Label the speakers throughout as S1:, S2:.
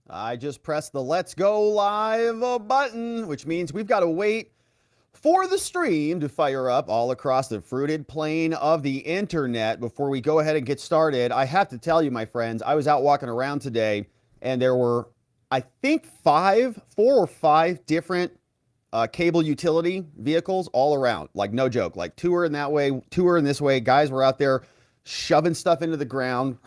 S1: I just pressed the let's go live button, which means we've got to wait for the stream to fire up all across the fruited plain of the internet before we go ahead and get started. I have to tell you, my friends, I was out walking around today and there were, I think, four or five different cable utility vehicles all around. Like, no joke. Like, two are in that way, two are in this way. Guys were out there shoving stuff into the ground,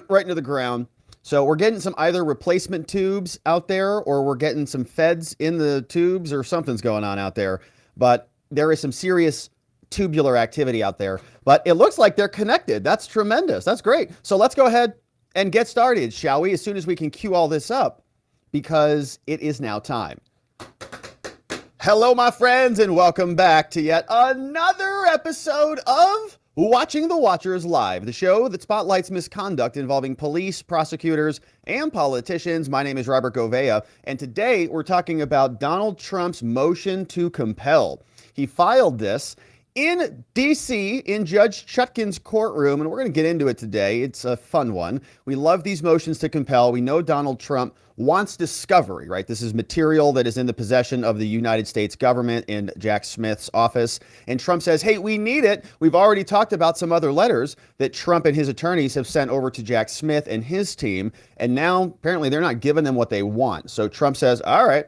S1: right into the ground. So we're getting some either replacement tubes out there, or we're getting some feds in the tubes, or something's going on out there. But there is some serious tubular activity out there. But it looks like they're connected. That's tremendous. That's great. So let's go ahead and get started, shall we? As soon as we can cue all this up, because it is now time. Hello, my friends, and welcome back to yet another episode of Watching the Watchers Live, the show that spotlights misconduct involving police, prosecutors, and politicians. My name is Robert Gouveia, and today we're talking about Donald Trump's motion to compel. He filed this in D.C. in Judge Chutkan's courtroom, and we're going to get into it today. It's a fun one. We love these motions to compel. We know Donald Trump wants discovery, right? This is material that is in the possession of the United States government in Jack Smith's office. And Trump says, hey, we need it. We've already talked about some other letters that Trump and his attorneys have sent over to Jack Smith and his team. And now apparently they're not giving them what they want. So Trump says, all right,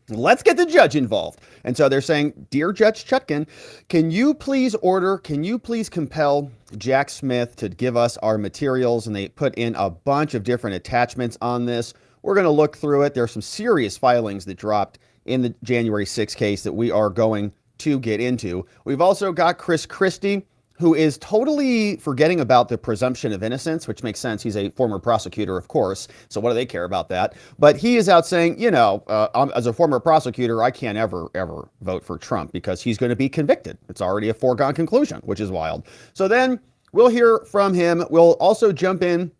S1: let's get the judge involved. And so they're saying, dear Judge Chutkan, can you please compel Jack Smith to give us our materials? And they put in a bunch of different attachments on this. We're going to look through it. There are some serious filings that dropped in the January 6th case that we are going to get into. We've also got Christie, who is totally forgetting about the presumption of innocence, which makes sense. He's a former prosecutor, of course. So what do they care about that? But he is out saying, you know, as a former prosecutor, I can't ever vote for Trump because he's going to be convicted. It's already a foregone conclusion, which is wild. So then we'll hear from him. We'll also jump in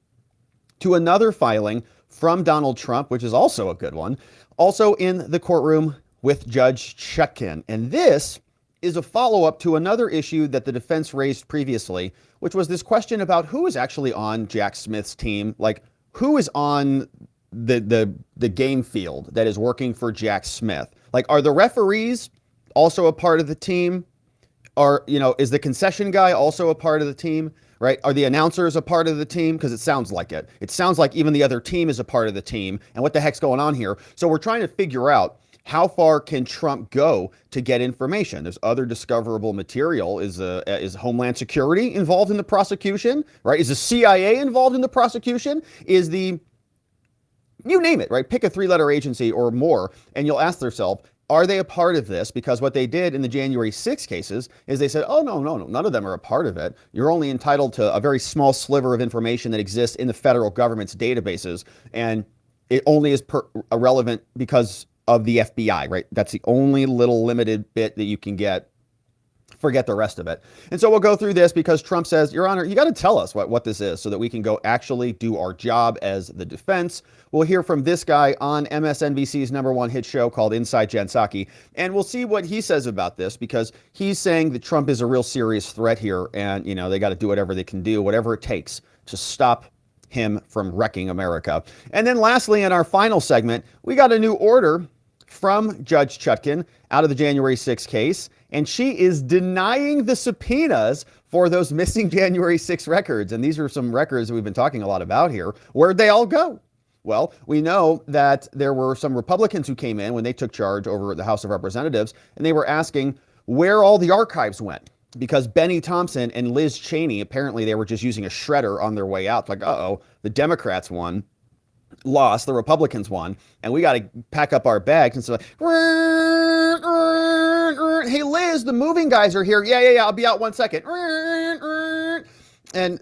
S1: to another filing from Donald Trump, which is also a good one, also in the courtroom with Judge Chutkan. And this is a follow-up to another issue that the defense raised previously, which was this question about who is actually on Jack Smith's team, like who is on the game field that is working for Jack Smith. Like, are the referees also a part of the team? Is the concession guy also a part of the team? Right? Are the announcers a part of the team? Because it sounds like it. It sounds like even the other team is a part of the team. And what the heck's going on here? So we're trying to figure out how far can Trump go to get information. There's other discoverable material. Is Homeland Security involved in the prosecution? Right? Is the CIA involved in the prosecution? You name it, right? Pick a three-letter agency or more, and you'll ask yourself, are they a part of this? Because what they did in the January 6 cases is they said, oh, no, none of them are a part of it. You're only entitled to a very small sliver of information that exists in the federal government's databases. And it only is irrelevant because of the FBI, right? That's the only little limited bit that you can get. Forget the rest of it. And so we'll go through this because Trump says, Your Honor, you got to tell us what this is so that we can go actually do our job as the defense. We'll hear from this guy on MSNBC's #1 hit show called Inside Psaki, and we'll see what he says about this because he's saying that Trump is a real serious threat here and, you know, they got to do whatever they can do, whatever it takes to stop him from wrecking America. And then lastly, in our final segment, we got a new order from Judge Chutkan out of the January 6 case, and she is denying the subpoenas for those missing January 6 records. And these are some records that we've been talking a lot about here. Where'd they all go? Well, we know that there were some Republicans who came in when they took charge over the House of Representatives, and they were asking where all the archives went. Because Benny Thompson and Liz Cheney, apparently they were just using a shredder on their way out. Like, uh-oh, the Democrats won. Lost, the Republicans won, and we got to pack up our bags. And so, hey, Liz, the moving guys are here. Yeah, I'll be out 1 second. And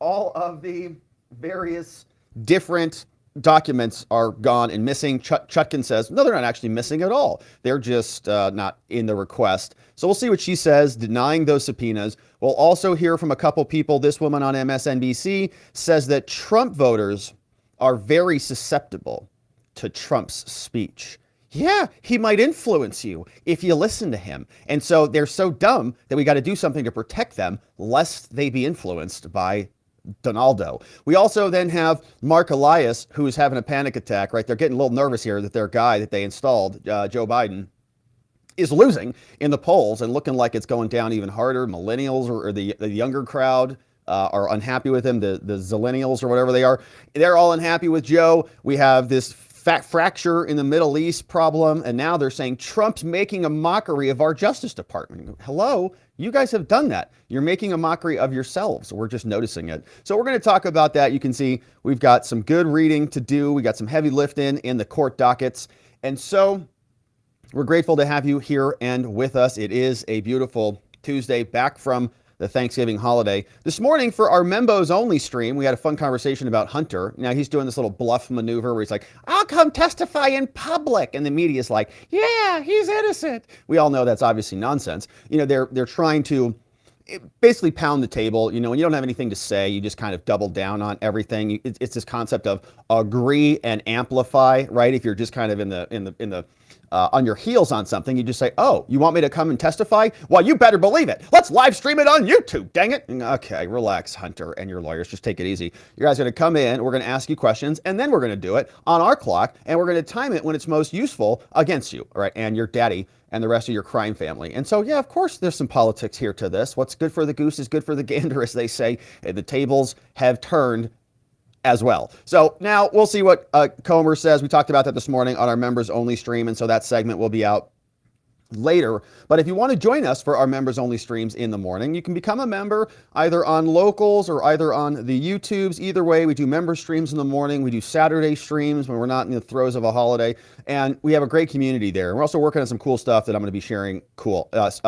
S1: all of the various different documents are gone and missing. Chutkan says, no, they're not actually missing at all. They're just not in the request. So we'll see what she says, denying those subpoenas. We'll also hear from a couple people. This woman on MSNBC says that Trump voters are very susceptible to Trump's speech. Yeah, he might influence you if you listen to him. And so they're so dumb that we got to do something to protect them lest they be influenced by Donaldo. We also then have Mark Elias, who is having a panic attack, right? They're getting a little nervous here that their guy that they installed, Joe Biden, is losing in the polls and looking like it's going down even harder. Millennials or the younger crowd are unhappy with him. The zillennials or whatever they are, they're all unhappy with Joe. We have this fat fracture in the Middle East problem, and now they're saying Trump's making a mockery of our Justice Department. Hello? You guys have done that. You're making a mockery of yourselves. We're just noticing it. So we're going to talk about that. You can see we've got some good reading to do. We got some heavy lifting in the court dockets. And so we're grateful to have you here and with us. It is a beautiful Tuesday back from the Thanksgiving holiday. This morning for our members only stream, we had a fun conversation about Hunter. Now he's doing this little bluff maneuver where he's like, I'll come testify in public. And the media's like, yeah, he's innocent. We all know that's obviously nonsense. You know, they're trying to basically pound the table. You know, when you don't have anything to say, you just kind of double down on everything. It's this concept of agree and amplify, right? If you're just kind of in the on your heels on something, you just say, oh, you want me to come and testify? Well, you better believe it. Let's live stream it on YouTube, dang it. Okay, relax, Hunter and your lawyers. Just take it easy. You guys are going to come in, we're going to ask you questions, and then we're going to do it on our clock, and we're going to time it when it's most useful against you, all right, and your daddy and the rest of your crime family. And so, yeah, of course, there's some politics here to this. What's good for the goose is good for the gander, as they say. The tables have turned as well. So now we'll see what Comer says. We talked about that this morning on our members only stream, and so that segment will be out later. But if you want to join us for our members only streams in the morning, you can become a member either on locals or either on the YouTubes. Either way, we do member streams in the morning. We do Saturday streams when we're not in the throes of a holiday, and we have a great community there. We're also working on some cool stuff that I'm going to be sharing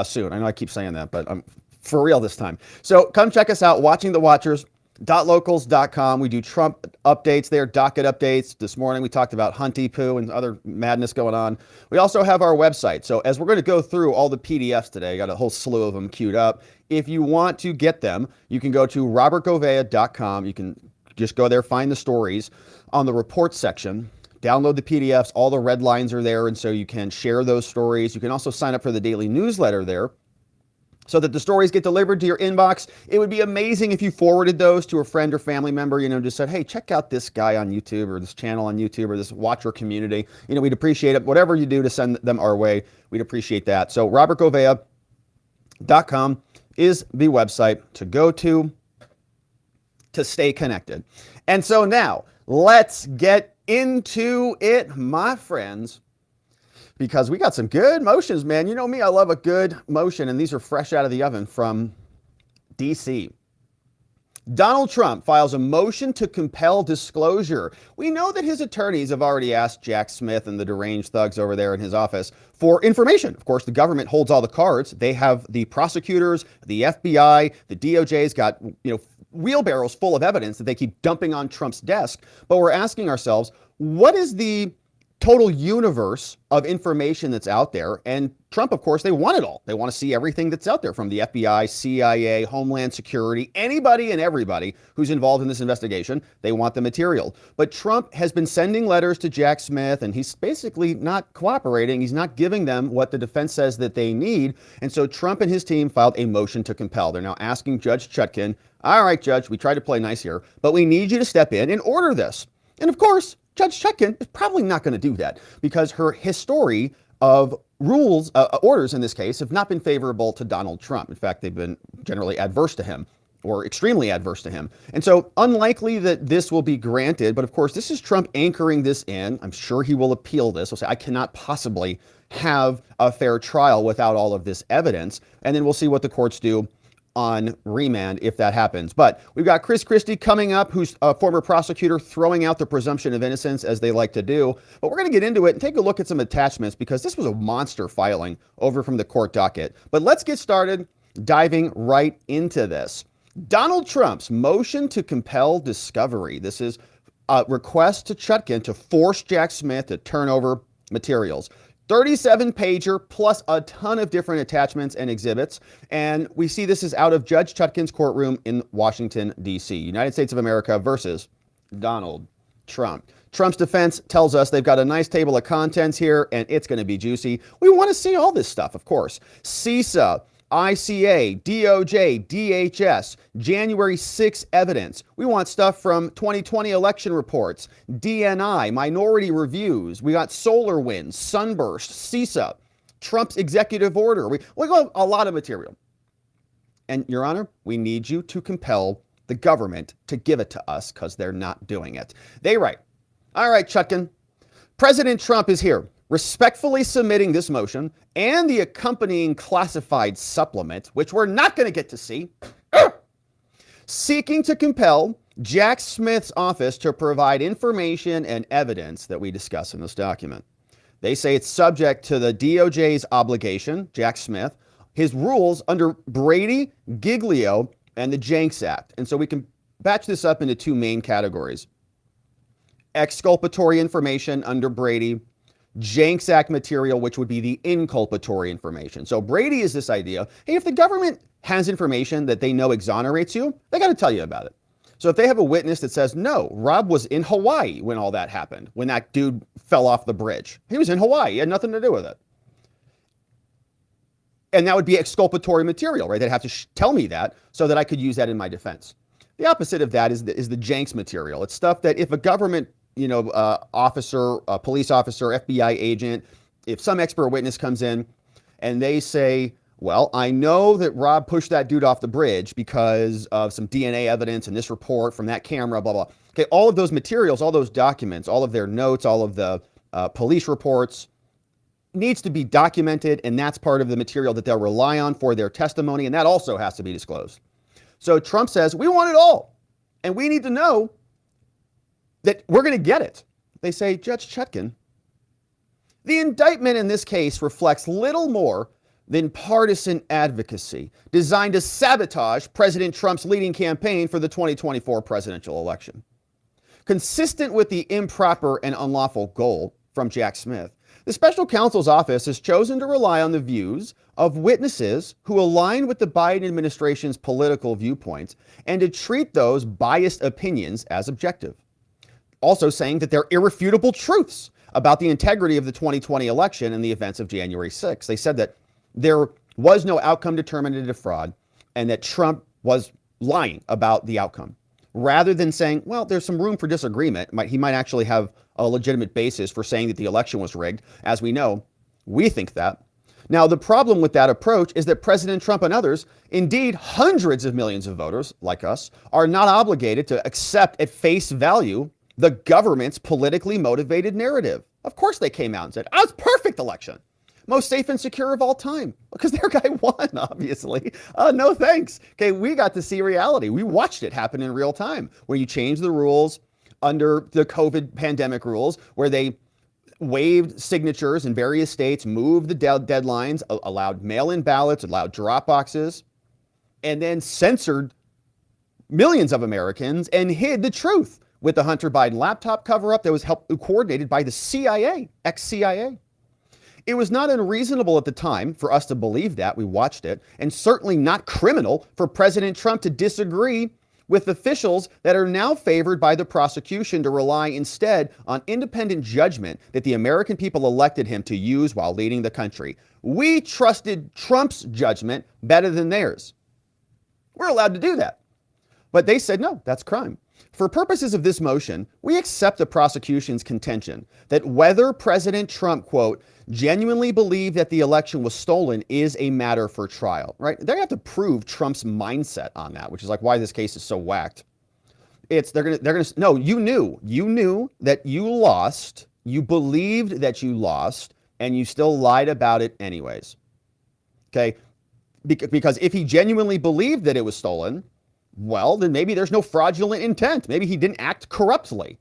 S1: soon. I know I keep saying that, but I'm for real this time. So come check us out, Watching the Watchers. .locals.com. We do Trump updates there, docket updates. This morning we talked about Hunty Poo and other madness going on. We also have our website. So as we're going to go through all the PDFs today, I got a whole slew of them queued up. If you want to get them, you can go to robertgovea.com. You can just go there, find the stories on the reports section. Download the PDFs. All the red lines are there, and so you can share those stories. You can also sign up for the daily newsletter there, so that the stories get delivered to your inbox. It would be amazing if you forwarded those to a friend or family member, you know, just said, hey, check out this guy on YouTube or this channel on YouTube or this watcher community. You know, we'd appreciate it. Whatever you do to send them our way, we'd appreciate that. So robertgovea.com is the website to go to stay connected. And so now let's get into it, my friends, because we got some good motions, man. You know me, I love a good motion, and these are fresh out of the oven from DC. Donald Trump files a motion to compel disclosure. We know that his attorneys have already asked Jack Smith and the deranged thugs over there in his office for information. Of course, the government holds all the cards. They have the prosecutors, the FBI, the DOJ's got, you know, wheelbarrows full of evidence that they keep dumping on Trump's desk. But we're asking ourselves, what is the total universe of information that's out there? And Trump, of course, they want it all. They want to see everything that's out there from the FBI, CIA, Homeland Security, anybody and everybody who's involved in this investigation. They want the material. But Trump has been sending letters to Jack Smith, and he's basically not cooperating. He's not giving them what the defense says that they need. And so Trump and his team filed a motion to compel. They're now asking Judge Chutkan, all right, Judge, we tried to play nice here, but we need you to step in and order this. And of course, Judge Chutkan is probably not going to do that because her history of rules, orders in this case, have not been favorable to Donald Trump. In fact, they've been generally adverse to him or extremely adverse to him. And so unlikely that this will be granted. But of course, this is Trump anchoring this in. I'm sure he will appeal this. He'll say, I cannot possibly have a fair trial without all of this evidence. And then we'll see what the courts do on remand if that happens. But we've got Christie coming up, who's a former prosecutor, throwing out the presumption of innocence, as they like to do. But we're going to get into it and take a look at some attachments, because this was a monster filing over from the court docket. But let's get started diving right into this. Donald Trump's motion to compel discovery. This is a request to Chutkan to force Jack Smith to turn over materials. 37-pager plus a ton of different attachments and exhibits. And we see this is out of Judge Chutkan's courtroom in Washington, D.C. United States of America versus Donald Trump. Trump's defense tells us they've got a nice table of contents here, and it's going to be juicy. We want to see all this stuff, of course. CISA, ICA, DOJ, DHS, January 6 evidence. We want stuff from 2020 election reports, DNI, minority reviews. We got SolarWinds, Sunburst, CISA, Trump's executive order. We got a lot of material. And Your Honor, we need you to compel the government to give it to us because they're not doing it. They write, all right, Chutkan, President Trump is here, respectfully submitting this motion and the accompanying classified supplement, which we're not going to get to see, seeking to compel Jack Smith's office to provide information and evidence that we discuss in this document. They say it's subject to the DOJ's obligation, Jack Smith, his rules under Brady, Giglio, and the Jenks Act. And so we can batch this up into two main categories. Exculpatory information under Brady, Jenks Act material, which would be the inculpatory information. So Brady is this idea, hey, if the government has information that they know exonerates you, they got to tell you about it. So if they have a witness that says, no, Rob was in Hawaii when all that happened, when that dude fell off the bridge. He was in Hawaii. He had nothing to do with it. And that would be exculpatory material, right? They'd have to tell me that so that I could use that in my defense. The opposite of that is the Jenks material. It's stuff that if a government officer, a police officer, FBI agent, if some expert witness comes in and they say, well, I know that Rob pushed that dude off the bridge because of some DNA evidence and this report from that camera, blah, blah. Okay, all of those materials, all those documents, all of their notes, all of the police reports needs to be documented, and that's part of the material that they'll rely on for their testimony, and that also has to be disclosed. So Trump says, we want it all, and we need to know that we're going to get it. They say, Judge Chutkan, the indictment in this case reflects little more than partisan advocacy designed to sabotage President Trump's leading campaign for the 2024 presidential election. Consistent with the improper and unlawful goal from Jack Smith, the special counsel's office has chosen to rely on the views of witnesses who align with the Biden administration's political viewpoints and to treat those biased opinions as objective. Also saying that they're irrefutable truths about the integrity of the 2020 election and the events of January 6th. They said that there was no outcome determinative fraud and that Trump was lying about the outcome. Rather than saying, well, there's some room for disagreement. He might actually have a legitimate basis for saying that the election was rigged. As we know, we think that. Now, the problem with that approach is that President Trump and others, indeed hundreds of millions of voters like us, are not obligated to accept at face value the government's politically motivated narrative. Of course they came out and said, oh, it's a perfect election. Most safe and secure of all time. Because their guy won, obviously. No thanks. Okay, we got to see reality. We watched it happen in real time, where you change the rules under the COVID pandemic rules, where they waived signatures in various states, moved the deadlines, allowed mail-in ballots, allowed drop boxes, and then censored millions of Americans and hid the truth with the Hunter Biden laptop cover-up that was coordinated by the CIA, ex-CIA. It was not unreasonable at the time for us to believe that. We watched it. And certainly not criminal for President Trump to disagree with officials that are now favored by the prosecution to rely instead on independent judgment that the American people elected him to use while leading the country. We trusted Trump's judgment better than theirs. We're allowed to do that. But they said, no, that's crime. For purposes of this motion, we accept the prosecution's contention that whether President Trump, quote, genuinely believed that the election was stolen is a matter for trial, right? They have to prove Trump's mindset on that, which is like why this case is so whacked. No, you knew that you lost, you believed that you lost, and you still lied about it anyways. Okay? Because if he genuinely believed that it was stolen, well, then maybe there's no fraudulent intent. Maybe he didn't act corruptly.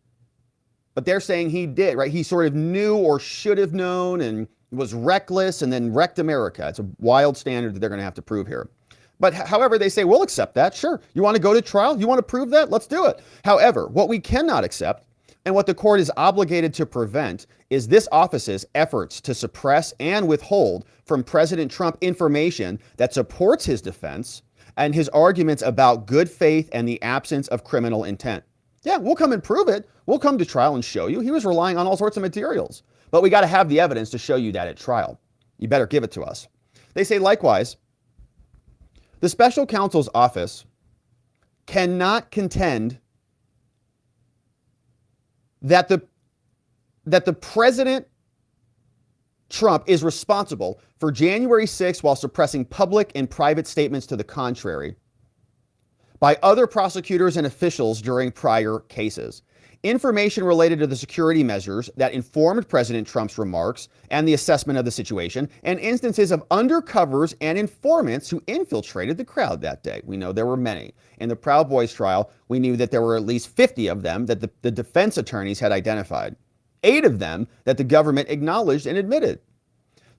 S1: But they're saying he did, right? He sort of knew or should have known and was reckless and then wrecked America. It's a wild standard that they're going to have to prove here. But however, they say, we'll accept that. Sure. You want to go to trial? You want to prove that? Let's do it. However, what we cannot accept and what the court is obligated to prevent is this office's efforts to suppress and withhold from President Trump information that supports his defense and his arguments about good faith and the absence of criminal intent. Yeah, we'll come and prove it. We'll come to trial and show you. He was relying on all sorts of materials. But we got to have the evidence to show you that at trial. You better give it to us. They say, likewise, The special counsel's office cannot contend that the President Trump is responsible for January 6th while suppressing public and private statements to the contrary by other prosecutors and officials during prior cases. Information related to the security measures that informed President Trump's remarks and the assessment of the situation, and instances of undercovers and informants who infiltrated the crowd that day. We know there were many. In the Proud Boys trial, we knew that there were at least 50 of them that the defense attorneys had identified. 8 of them that the government acknowledged and admitted.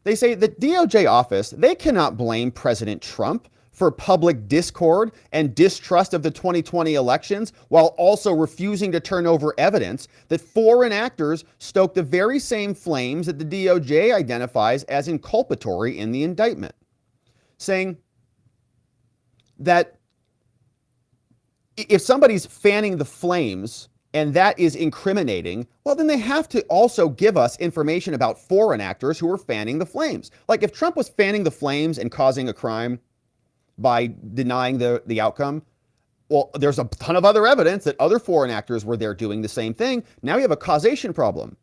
S1: They say the DOJ office, they cannot blame President Trump for public discord and distrust of the 2020 elections, while also refusing to turn over evidence that foreign actors stoked the very same flames that the DOJ identifies as inculpatory in the indictment. Saying that if somebody's fanning the flames and that is incriminating, well, then they have to also give us information about foreign actors who are fanning the flames. Like if Trump was fanning the flames and causing a crime by denying the outcome, well, there's a ton of other evidence that other foreign actors were there doing the same thing. Now you have a causation problem.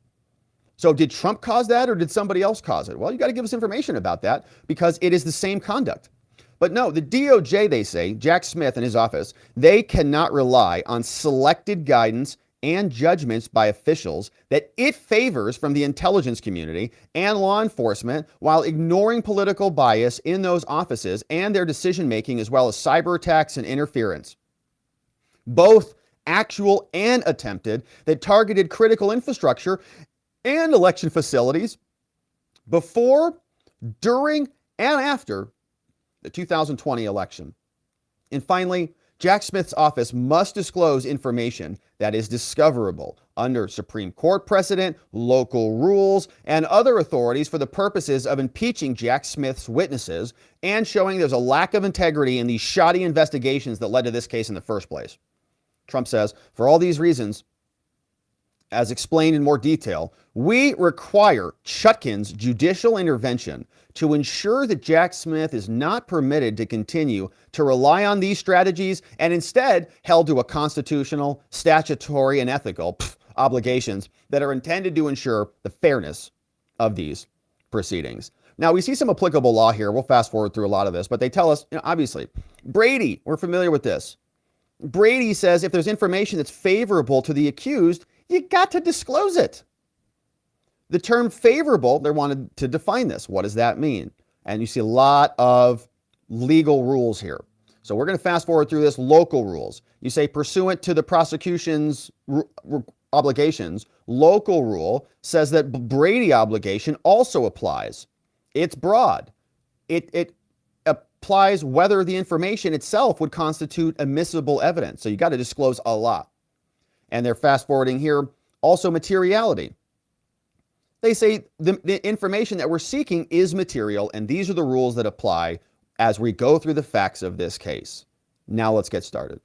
S1: So did Trump cause that or did somebody else cause it? Well, you got to give us information about that because it is the same conduct. But no, the DOJ, they say, Jack Smith and his office, they cannot rely on selected guidance and judgments by officials that it favors from the intelligence community and law enforcement while ignoring political bias in those offices and their decision-making, as well as cyber attacks and interference, both actual and attempted, that targeted critical infrastructure and election facilities before, during, and after the 2020 election. And finally, Jack Smith's office must disclose information that is discoverable under Supreme Court precedent, local rules, and other authorities for the purposes of impeaching Jack Smith's witnesses and showing there's a lack of integrity in these shoddy investigations that led to this case in the first place. Trump says, for all these reasons, as explained in more detail, we require Chutkan's judicial intervention to ensure that Jack Smith is not permitted to continue to rely on these strategies and instead held to a constitutional, statutory, and ethical obligations that are intended to ensure the fairness of these proceedings. Now, we see some applicable law here. We'll fast forward through a lot of this, but they tell us, obviously, Brady, we're familiar with this. Brady says if there's information that's favorable to the accused, you got to disclose it. The term favorable, they wanted to define this. What does that mean? And you see a lot of legal rules here. So we're going to fast forward through this. Local rules. You say pursuant to the prosecution's obligations, local rule says that Brady obligation also applies. It's broad. It applies whether the information itself would constitute admissible evidence. So you got to disclose a lot. And they're fast forwarding here. Also materiality. They say the information that we're seeking is material, and these are the rules that apply as we go through the facts of this case. Now let's get started.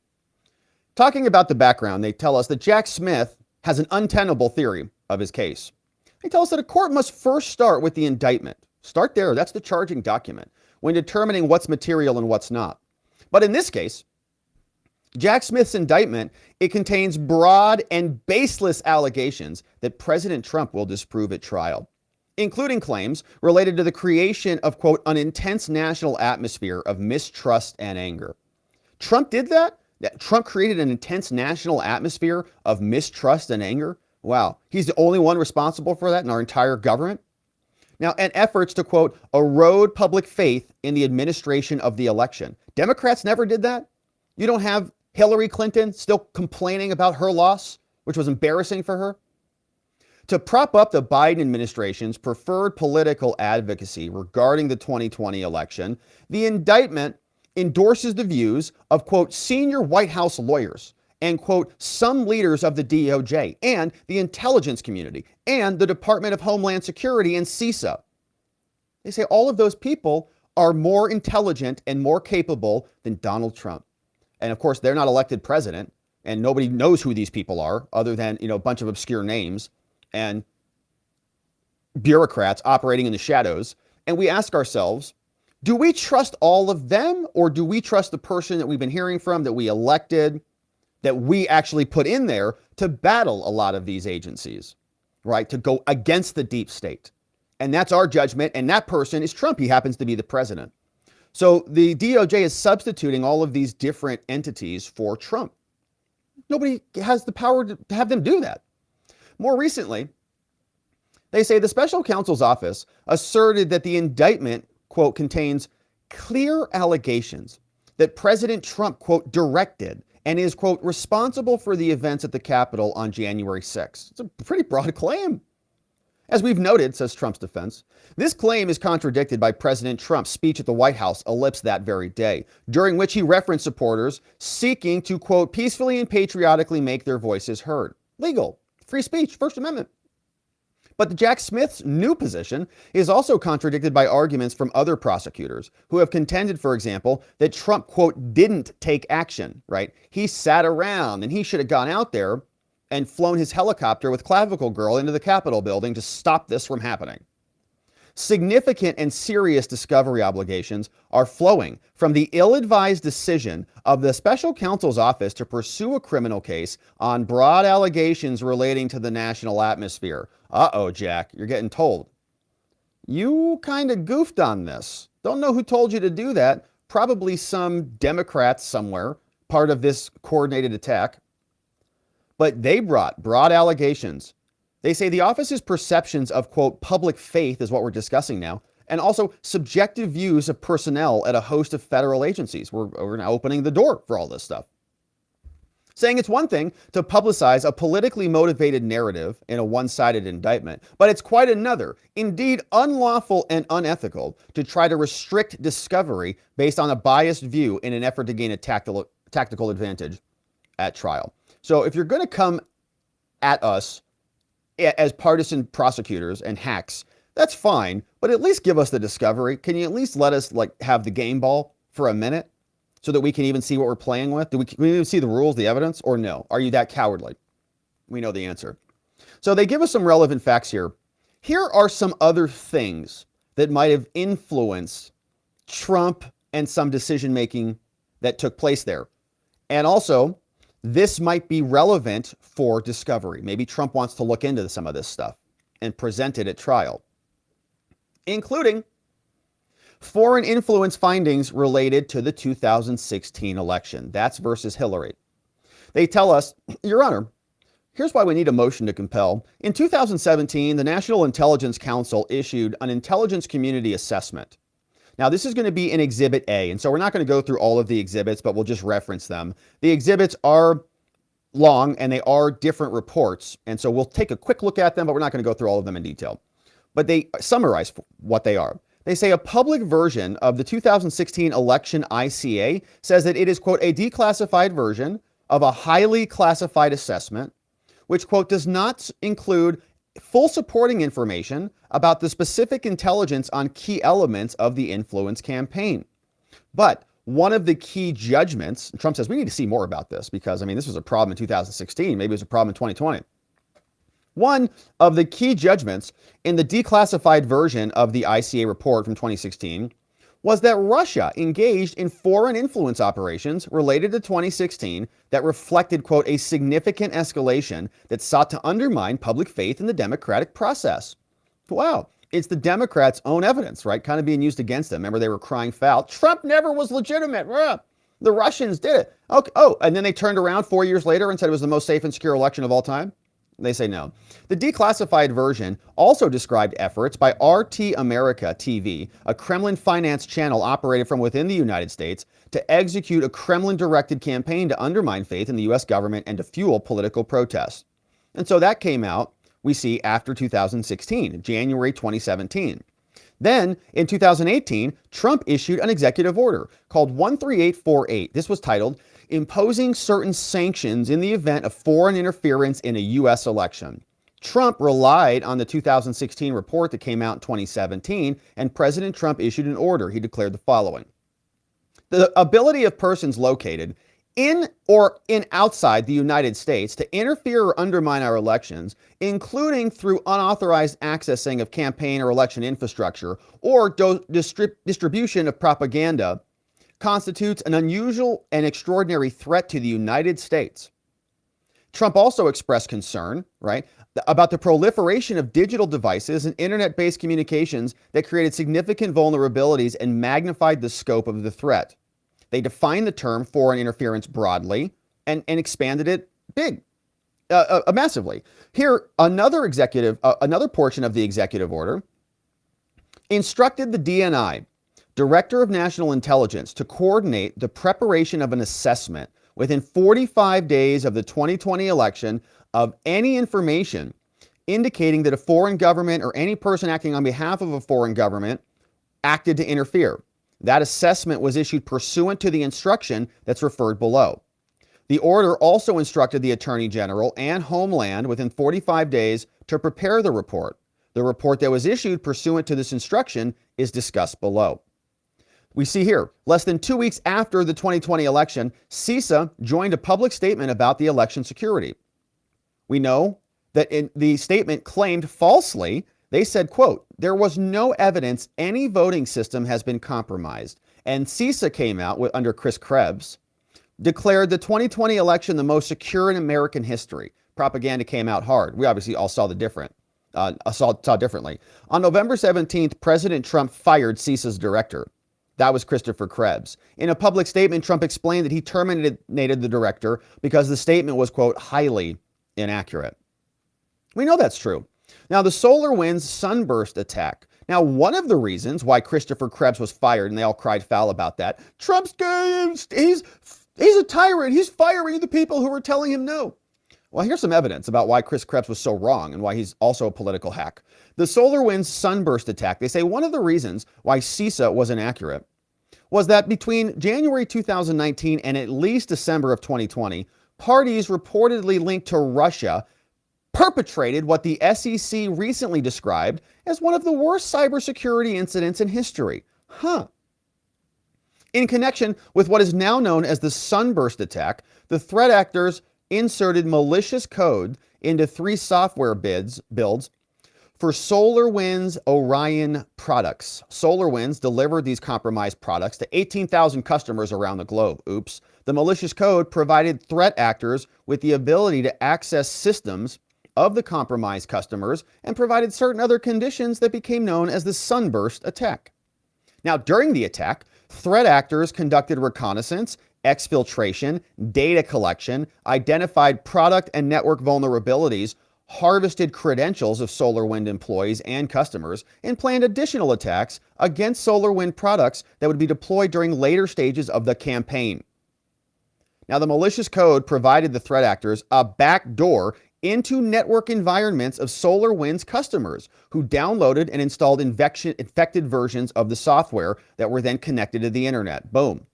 S1: Talking about the background, they tell us that Jack Smith has an untenable theory of his case. They tell us that a court must first start with the indictment. Start there. That's the charging document when determining what's material and what's not. But in this case, Jack Smith's indictment, it contains broad and baseless allegations that President Trump will disprove at trial, including claims related to the creation of, quote, an intense national atmosphere of mistrust and anger. Trump did that? Trump created an intense national atmosphere of mistrust and anger? Wow, he's the only one responsible for that in our entire government? Now, and efforts to, quote, erode public faith in the administration of the election. Democrats never did that? You don't have Hillary Clinton still complaining about her loss, which was embarrassing for her? To prop up the Biden administration's preferred political advocacy regarding the 2020 election, the indictment endorses the views of, quote, senior White House lawyers and, quote, some leaders of the DOJ and the intelligence community and the Department of Homeland Security and CISA. They say all of those people are more intelligent and more capable than Donald Trump. And of course, they're not elected president, and nobody knows who these people are other than, a bunch of obscure names and bureaucrats operating in the shadows. And we ask ourselves, Do we trust all of them, or do we trust the person that we've been hearing from, that we elected, that we actually put in there to battle a lot of these agencies, right? To go against the deep state. And that's our judgment. And that person is Trump. He happens to be the president. So the DOJ is substituting all of these different entities for Trump. Nobody has the power to have them do that. More recently, they say the special counsel's office asserted that the indictment, quote, contains clear allegations that President Trump, quote, directed and is, quote, responsible for the events at the Capitol on January 6th. It's a pretty broad claim. As we've noted, says Trump's defense, this claim is contradicted by President Trump's speech at the White House ellipsed that very day, during which he referenced supporters seeking to, quote, peacefully and patriotically make their voices heard. Legal, free speech, First Amendment. But Jack Smith's new position is also contradicted by arguments from other prosecutors who have contended, for example, that Trump, quote, didn't take action, right? He sat around and he should have gone out there and flown his helicopter with Clavicle Girl into the Capitol building to stop this from happening. Significant and serious discovery obligations are flowing from the ill-advised decision of the special counsel's office to pursue a criminal case on broad allegations relating to the national atmosphere. Uh-oh, Jack, you're getting told. You kind of goofed on this. Don't know who told you to do that. Probably some Democrats somewhere, part of this coordinated attack. But they brought broad allegations. They say the office's perceptions of, quote, public faith is what we're discussing now, and also subjective views of personnel at a host of federal agencies. We're now opening the door for all this stuff. Saying it's one thing to publicize a politically motivated narrative in a one-sided indictment, but it's quite another, indeed unlawful and unethical, to try to restrict discovery based on a biased view in an effort to gain a tactical advantage at trial. So if you're going to come at us as partisan prosecutors and hacks, that's fine, but at least give us the discovery. Can you at least let us have the game ball for a minute so that we can even see what we're playing with? Do we even see the rules, the evidence, or no? Are you that cowardly? We know the answer. So they give us some relevant facts here. Here are some other things that might have influenced Trump and some decision-making that took place there. And also, this might be relevant for discovery. Maybe Trump wants to look into some of this stuff and present it at trial, including foreign influence findings related to the 2016 election. That's versus Hillary. They tell us, Your Honor, here's why we need a motion to compel. In 2017, the National Intelligence Council issued an intelligence community assessment. Now, this is going to be in Exhibit A, and so we're not going to go through all of the exhibits, but we'll just reference them. The exhibits are long, and they are different reports, and so we'll take a quick look at them, but we're not going to go through all of them in detail. But they summarize what they are. They say a public version of the 2016 election ICA says that it is, quote, a declassified version of a highly classified assessment, which, quote, does not include full supporting information about the specific intelligence on key elements of the influence campaign. But one of the key judgments, Trump says we need to see more about this because, this was a problem in 2016. Maybe it was a problem in 2020. One of the key judgments in the declassified version of the ICA report from 2016 was that Russia engaged in foreign influence operations related to 2016 that reflected, quote, a significant escalation that sought to undermine public faith in the democratic process. Wow. It's the Democrats' own evidence, right? Kind of being used against them. Remember, they were crying foul. Trump never was legitimate. The Russians did it. Okay. Oh, and then they turned around 4 years later and said it was the most safe and secure election of all time. They say no. The declassified version also described efforts by RT America TV, a Kremlin-financed channel operated from within the United States, to execute a Kremlin-directed campaign to undermine faith in the U.S. government and to fuel political protests. And so that came out, we see, after 2016, January 2017. Then, in 2018, Trump issued an executive order called 13848. This was titled, Imposing Certain Sanctions in the Event of Foreign Interference in a U.S. Election. Trump relied on the 2016 report that came out in 2017, and President Trump issued an order. He declared the following. The ability of persons located in outside the United States to interfere or undermine our elections, including through unauthorized accessing of campaign or election infrastructure or distribution of propaganda, constitutes an unusual and extraordinary threat to the United States. Trump also expressed concern, right, about the proliferation of digital devices and internet-based communications that created significant vulnerabilities and magnified the scope of the threat. They defined the term foreign interference broadly and expanded it massively. Here, another portion of the executive order instructed the DNI, Director of National Intelligence, to coordinate the preparation of an assessment within 45 days of the 2020 election of any information indicating that a foreign government or any person acting on behalf of a foreign government acted to interfere. That assessment was issued pursuant to the instruction that's referred below. The order also instructed the Attorney General and Homeland within 45 days to prepare the report. The report that was issued pursuant to this instruction is discussed below. We see here, less than 2 weeks after the 2020 election, CISA joined a public statement about the election security. We know that in the statement claimed falsely, they said, quote, there was no evidence any voting system has been compromised. And CISA came out under Chris Krebs, declared the 2020 election the most secure in American history. Propaganda came out hard. We obviously all saw differently. On November 17th, President Trump fired CISA's director. That was Christopher Krebs. In a public statement, Trump explained that he terminated the director because the statement was, quote, highly inaccurate. We know that's true. Now, the SolarWinds sunburst attack. Now, one of the reasons why Christopher Krebs was fired, and they all cried foul about that, Trump's he's a tyrant. He's firing the people who were telling him no. Well, here's some evidence about why Chris Krebs was so wrong and why he's also a political hack. The SolarWinds sunburst attack, they say one of the reasons why CISA was inaccurate was that between January 2019 and at least December of 2020, parties reportedly linked to Russia perpetrated what the SEC recently described as one of the worst cybersecurity incidents in history. In connection with what is now known as the Sunburst attack, the threat actors inserted malicious code into 3 software builds for SolarWinds Orion products. SolarWinds delivered these compromised products to 18,000 customers around the globe. Oops. The malicious code provided threat actors with the ability to access systems of the compromised customers and provided certain other conditions that became known as the Sunburst attack. Now, during the attack, threat actors conducted reconnaissance, exfiltration, data collection, identified product and network vulnerabilities, harvested credentials of SolarWinds employees and customers, and planned additional attacks against SolarWinds products that would be deployed during later stages of the campaign. Now, the malicious code provided the threat actors a backdoor into network environments of SolarWinds customers who downloaded and installed infected versions of the software that were then connected to the internet. Boom.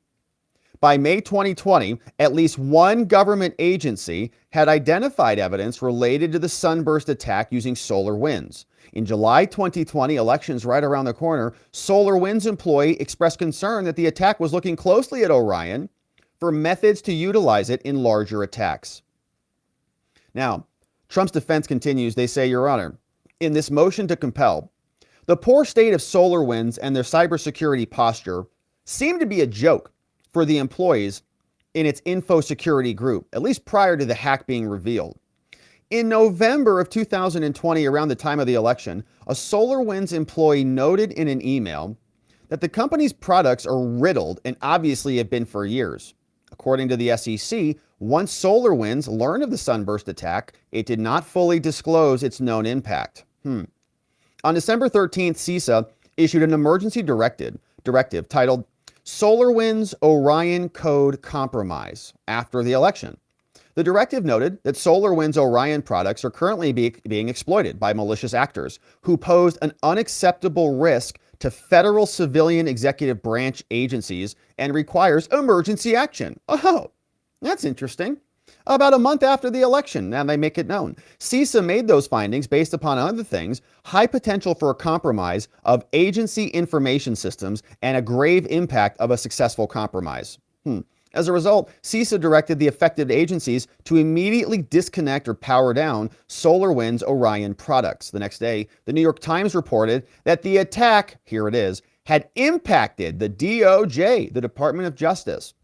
S1: By May 2020, at least one government agency had identified evidence related to the Sunburst attack using SolarWinds. In July 2020, elections right around the corner, SolarWinds employee expressed concern that the attack was looking closely at Orion for methods to utilize it in larger attacks. Now, Trump's defense continues. They say, Your Honor, in this motion to compel, the poor state of SolarWinds and their cybersecurity posture seem to be a joke for the employees in its info security group, at least prior to the hack being revealed. In November of 2020, around the time of the election, a SolarWinds employee noted in an email that the company's products are riddled and obviously have been for years. According to the SEC, once SolarWinds learned of the Sunburst attack, it did not fully disclose its known impact. On December 13th, CISA issued an emergency directive titled SolarWinds Orion Code Compromise after the election. The directive noted that SolarWinds Orion products are currently being exploited by malicious actors who posed an unacceptable risk to federal civilian executive branch agencies and requires emergency action. Oh, that's interesting. About a month after the election, now they make it known. CISA made those findings based upon other things, high potential for a compromise of agency information systems and a grave impact of a successful compromise. As a result, CISA directed the affected agencies to immediately disconnect or power down SolarWinds Orion products. The next day, the New York Times reported that the attack, here it is, had impacted the DOJ, the Department of Justice,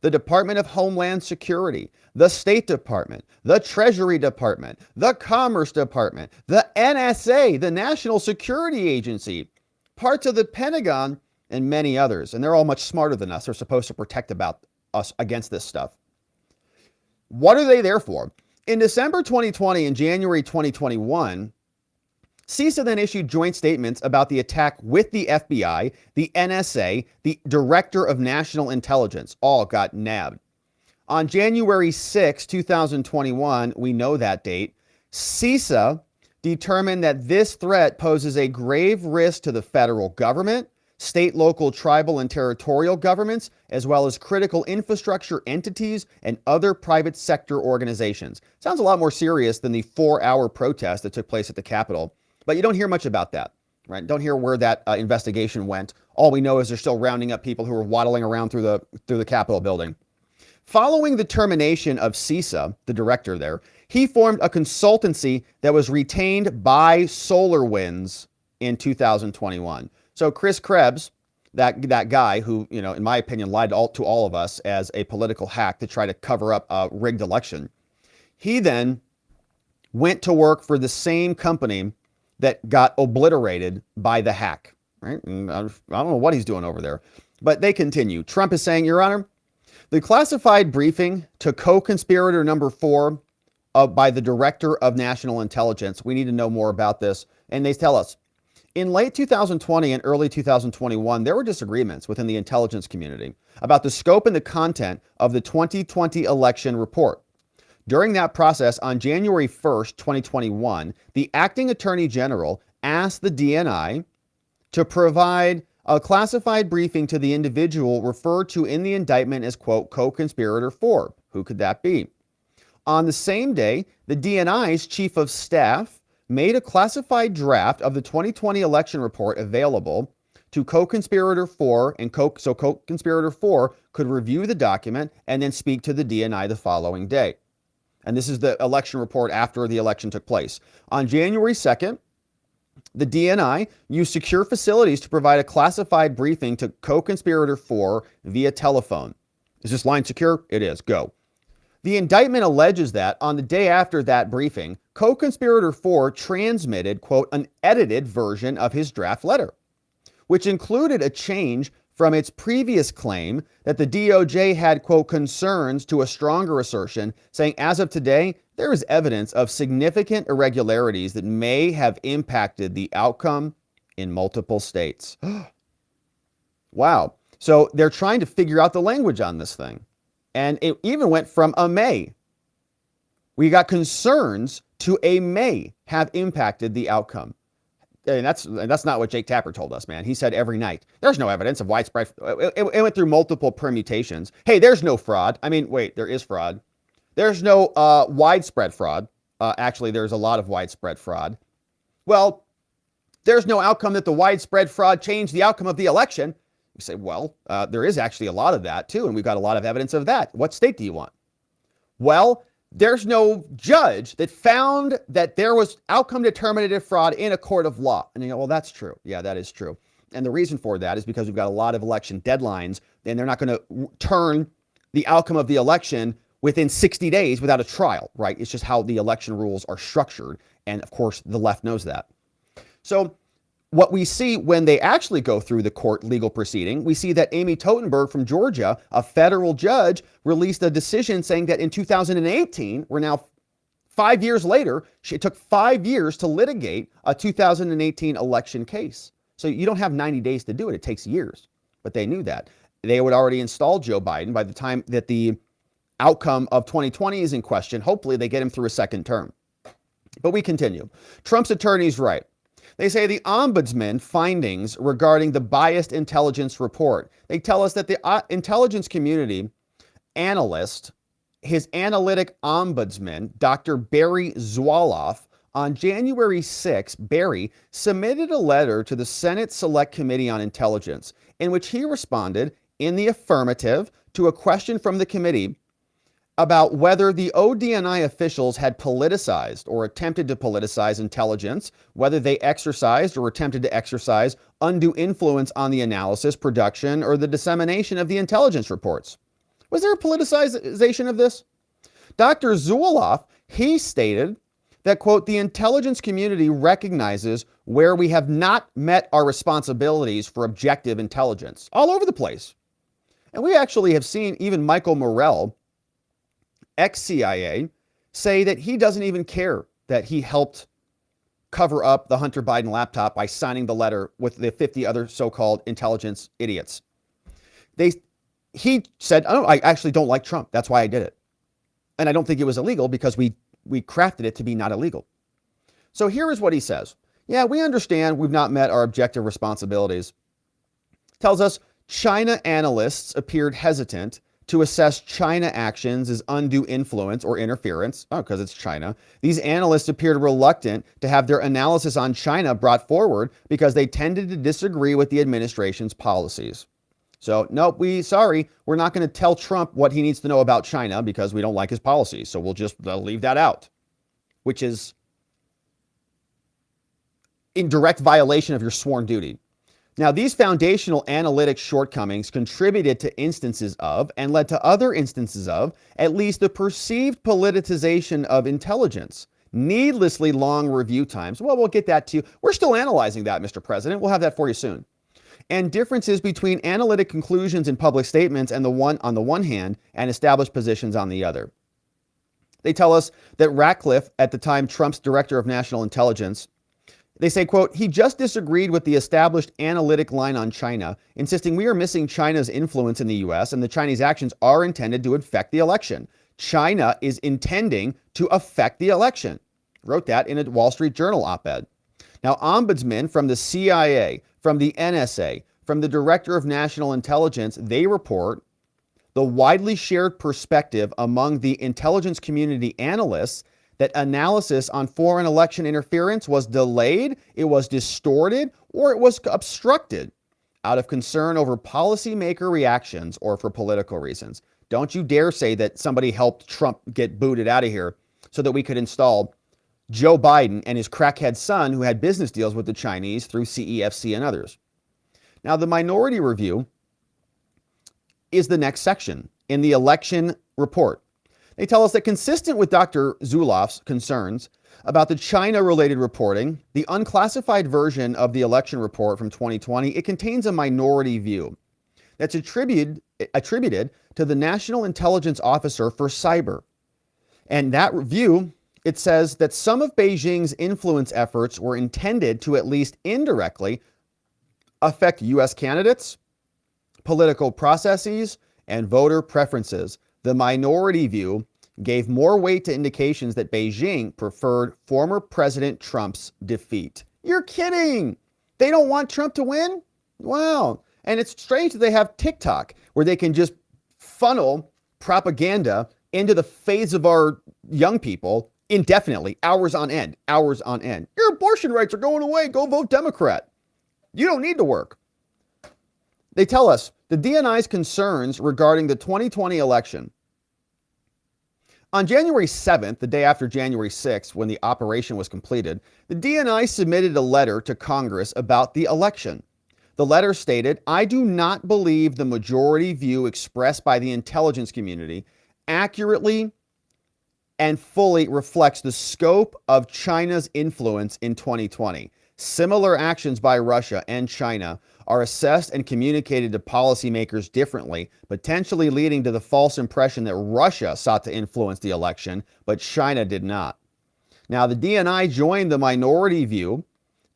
S1: the Department of Homeland Security, the State Department, the Treasury Department, the Commerce Department, the NSA, the National Security Agency, parts of the Pentagon, and many others. And they're all much smarter than us. They're supposed to protect us against this stuff. What are they there for? In December 2020 and January 2021, CISA then issued joint statements about the attack with the FBI, the NSA, the Director of National Intelligence, all got nabbed. On January 6, 2021, we know that date, CISA determined that this threat poses a grave risk to the federal government, state, local, tribal, and territorial governments, as well as critical infrastructure entities and other private sector organizations. Sounds a lot more serious than the 4-hour protest that took place at the Capitol, but you don't hear much about that, right? Don't hear where that investigation went. All we know is they're still rounding up people who are waddling around through the Capitol building. Following the termination of CISA, the director there, he formed a consultancy that was retained by SolarWinds in 2021. So Chris Krebs, that guy who, in my opinion, lied to all of us as a political hack to try to cover up a rigged election, he then went to work for the same company that got obliterated by the hack, right? And I don't know what he's doing over there, but they continue. Trump is saying, Your Honor, the classified briefing to co-conspirator number 4 by the Director of National Intelligence, we need to know more about this, and they tell us, in late 2020 and early 2021, there were disagreements within the intelligence community about the scope and the content of the 2020 election report. During that process, on January 1st, 2021, the acting attorney general asked the DNI to provide a classified briefing to the individual referred to in the indictment as, quote, co-conspirator 4. Who could that be? On the same day, the DNI's chief of staff made a classified draft of the 2020 election report available to co-conspirator 4, and so co-conspirator 4 could review the document and then speak to the DNI the following day. And this is the election report after the election took place. On January 2nd, the DNI used secure facilities to provide a classified briefing to co-conspirator 4 via telephone. Is this line secure? It is. Go. The indictment alleges that on the day after that briefing, co-conspirator 4 transmitted, quote, an edited version of his draft letter, which included a change from its previous claim that the DOJ had, quote, concerns to a stronger assertion, saying as of today, there is evidence of significant irregularities that may have impacted the outcome in multiple states. Wow. So they're trying to figure out the language on this thing. And it even went from a may. We got concerns to a may have impacted the outcome. And that's not what Jake Tapper told us, man. He said every night, there's no evidence of widespread. It went through multiple permutations. Hey, there's no fraud. I mean, wait, there is fraud. There's no widespread fraud. Actually, there's a lot of widespread fraud. Well, there's no outcome that the widespread fraud changed the outcome of the election. You say, well, there is actually a lot of that too, and we've got a lot of evidence of that. What state do you want? Well, there's no judge that found that there was outcome determinative fraud in a court of law. And you go, well, that's true. Yeah, that is true. And the reason for that is because we've got a lot of election deadlines, and they're not going to turn the outcome of the election within 60 days without a trial, right? It's just how the election rules are structured. And of course, the left knows that. So what we see when they actually go through the court legal proceeding, we see that Amy Totenberg from Georgia, a federal judge, released a decision saying that in 2018, we're now 5 years later, it took 5 years to litigate a 2018 election case. So you don't have 90 days to do it. It takes years. But they knew that. They would already install Joe Biden by the time that the outcome of 2020 is in question. Hopefully they get him through a second term. But we continue. Trump's attorneys write, they say the ombudsman findings regarding the biased intelligence report. They tell us that the intelligence community analyst, his analytic ombudsman, Dr. Barry Zwoloff, on January 6, Barry submitted a letter to the Senate Select Committee on Intelligence in which he responded in the affirmative to a question from the committee about whether the ODNI officials had politicized or attempted to politicize intelligence, whether they exercised or attempted to exercise undue influence on the analysis, production, or the dissemination of the intelligence reports. Was there a politicization of this? Dr. Zuloff, he stated that, quote, the intelligence community recognizes where we have not met our responsibilities for objective intelligence all over the place. And we actually have seen even Michael Morrell, ex-CIA, say that he doesn't even care that he helped cover up the Hunter Biden laptop by signing the letter with the 50 other so-called intelligence idiots. He said, oh, I actually don't like Trump. That's why I did it. And I don't think it was illegal because we crafted it to be not illegal. So here is what he says. Yeah, we understand we've not met our objective responsibilities. Tells us China analysts appeared hesitant to assess China actions as undue influence or interference. Oh, because it's China. These analysts appeared reluctant to have their analysis on China brought forward because they tended to disagree with the administration's policies. So, nope, we're not going to tell Trump what he needs to know about China because we don't like his policies. So we'll just leave that out, which is in direct violation of your sworn duty. Now, these foundational analytic shortcomings contributed to instances of and led to other instances of at least the perceived politicization of intelligence. Needlessly long review times. Well, we'll get that to you. We're still analyzing that, Mr. President. We'll have that for you soon. And differences between analytic conclusions and public statements on the one hand and established positions on the other. They tell us that Ratcliffe, at the time Trump's director of national intelligence, they say, quote, he just disagreed with the established analytic line on China, insisting we are missing China's influence in the U.S. and the Chinese actions are intended to affect the election. China is intending to affect the election. Wrote that in a Wall Street Journal op-ed. Now, ombudsmen from the CIA, from the NSA, from the Director of National Intelligence, they report the widely shared perspective among the intelligence community analysts that analysis on foreign election interference was delayed, it was distorted, or it was obstructed out of concern over policymaker reactions or for political reasons. Don't you dare say that somebody helped Trump get booted out of here so that we could install Joe Biden and his crackhead son who had business deals with the Chinese through CEFC and others. Now, the minority review is the next section in the election report. They tell us that consistent with Dr. Zuloff's concerns about the China-related reporting, the unclassified version of the election report from 2020, it contains a minority view that's attributed to the National Intelligence Officer for Cyber. And that review, it says that some of Beijing's influence efforts were intended to at least indirectly affect U.S. candidates, political processes, and voter preferences. The minority view gave more weight to indications that Beijing preferred former President Trump's defeat. You're kidding! They don't want Trump to win? Wow. And it's strange that they have TikTok, where they can just funnel propaganda into the face of our young people indefinitely, hours on end, hours on end. Your abortion rights are going away. Go vote Democrat. You don't need to work. They tell us the DNI's concerns regarding the 2020 election. On January 7th, the day after January 6th, when the operation was completed, the DNI submitted a letter to Congress about the election. The letter stated, I do not believe the majority view expressed by the intelligence community accurately and fully reflects the scope of China's influence in 2020. Similar actions by Russia and China are assessed and communicated to policymakers differently, potentially leading to the false impression that Russia sought to influence the election, but China did not. Now, the DNI joined the minority view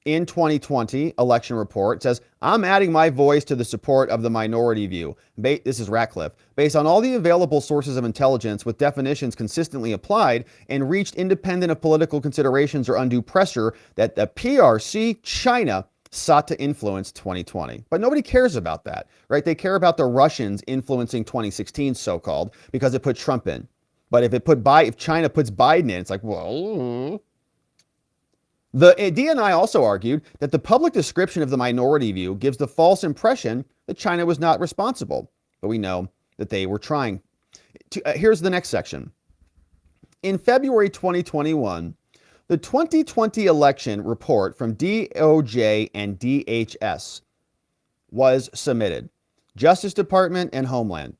S1: in 2020 election report. It says, I'm adding my voice to the support of the minority view. This is Ratcliffe. Based on all the available sources of intelligence with definitions consistently applied and reached independent of political considerations or undue pressure that the PRC China sought to influence 2020. But nobody cares about that, right? They care about the Russians influencing 2016 so-called because it put Trump in. But if China puts Biden in, it's like, well, The DNI also argued that the public description of the minority view gives the false impression that China was not responsible, but we know that they were trying. Here's the next section. In February 2021, the 2020 election report from DOJ and DHS was submitted. Justice Department and Homeland.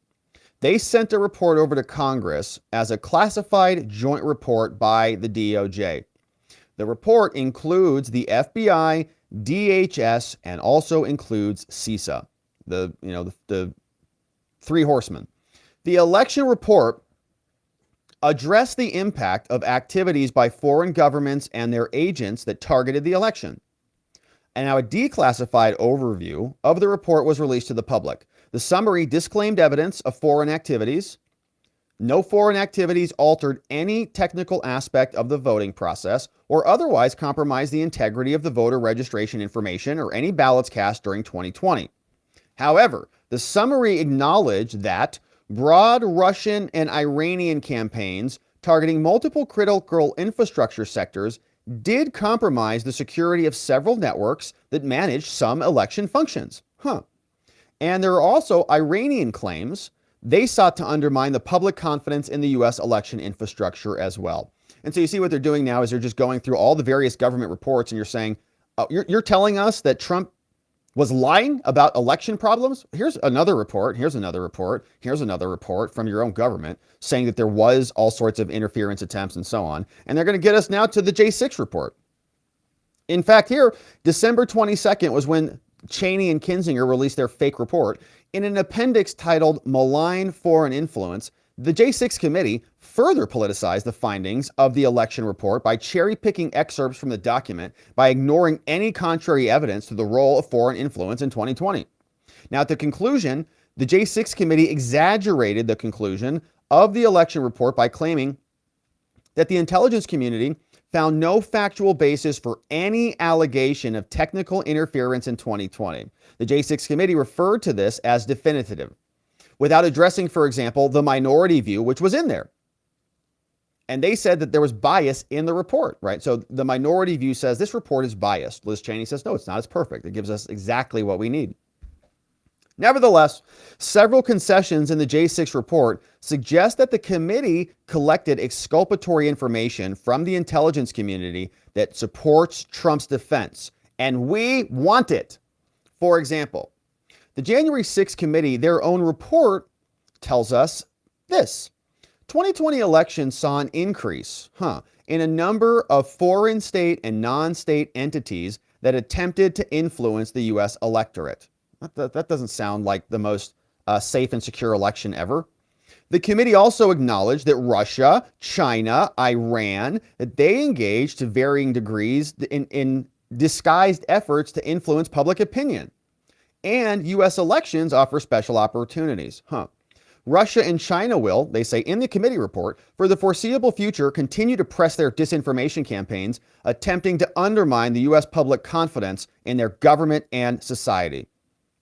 S1: They sent a report over to Congress as a classified joint report by the DOJ. The report includes the FBI, DHS, and also includes CISA, the three horsemen. The election report addressed the impact of activities by foreign governments and their agents that targeted the election. And now a declassified overview of the report was released to the public. The summary disclaimed evidence of foreign activities. No foreign activities altered any technical aspect of the voting process or otherwise compromised the integrity of the voter registration information or any ballots cast during 2020. However, the summary acknowledged that broad Russian and Iranian campaigns targeting multiple critical infrastructure sectors did compromise the security of several networks that managed some election functions. And there are also Iranian claims they sought to undermine the public confidence in the U.S. election infrastructure as well. And so you see what they're doing now is they're just going through all the various government reports and you're saying, you're telling us that Trump was lying about election problems? Here's another report. Here's another report. Here's another report from your own government saying that there was all sorts of interference attempts and so on. And they're going to get us now to the J6 report. In fact, here, December 22nd was when Cheney and Kinzinger released their fake report. In an appendix titled Malign Foreign Influence, the J6 committee further politicized the findings of the election report by cherry-picking excerpts from the document by ignoring any contrary evidence to the role of foreign influence in 2020. Now, at the conclusion, the J6 committee exaggerated the conclusion of the election report by claiming that the intelligence community found no factual basis for any allegation of technical interference in 2020. The J6 committee referred to this as definitive, without addressing, for example, the minority view, which was in there. And they said that there was bias in the report, right? So the minority view says this report is biased. Liz Cheney says, no, it's not. It's perfect. It gives us exactly what we need. Nevertheless, several concessions in the J6 report suggest that the committee collected exculpatory information from the intelligence community that supports Trump's defense, and we want it. For example, the January 6th committee, their own report tells us this. 2020 elections saw an increase in a number of foreign state and non-state entities that attempted to influence the U.S. electorate. That doesn't sound like the most safe and secure election ever. The committee also acknowledged that Russia, China, Iran, that they engaged to varying degrees in disguised efforts to influence public opinion. And U.S. elections offer special opportunities. Russia and China will, they say in the committee report, for the foreseeable future, continue to press their disinformation campaigns, attempting to undermine the U.S. public confidence in their government and society.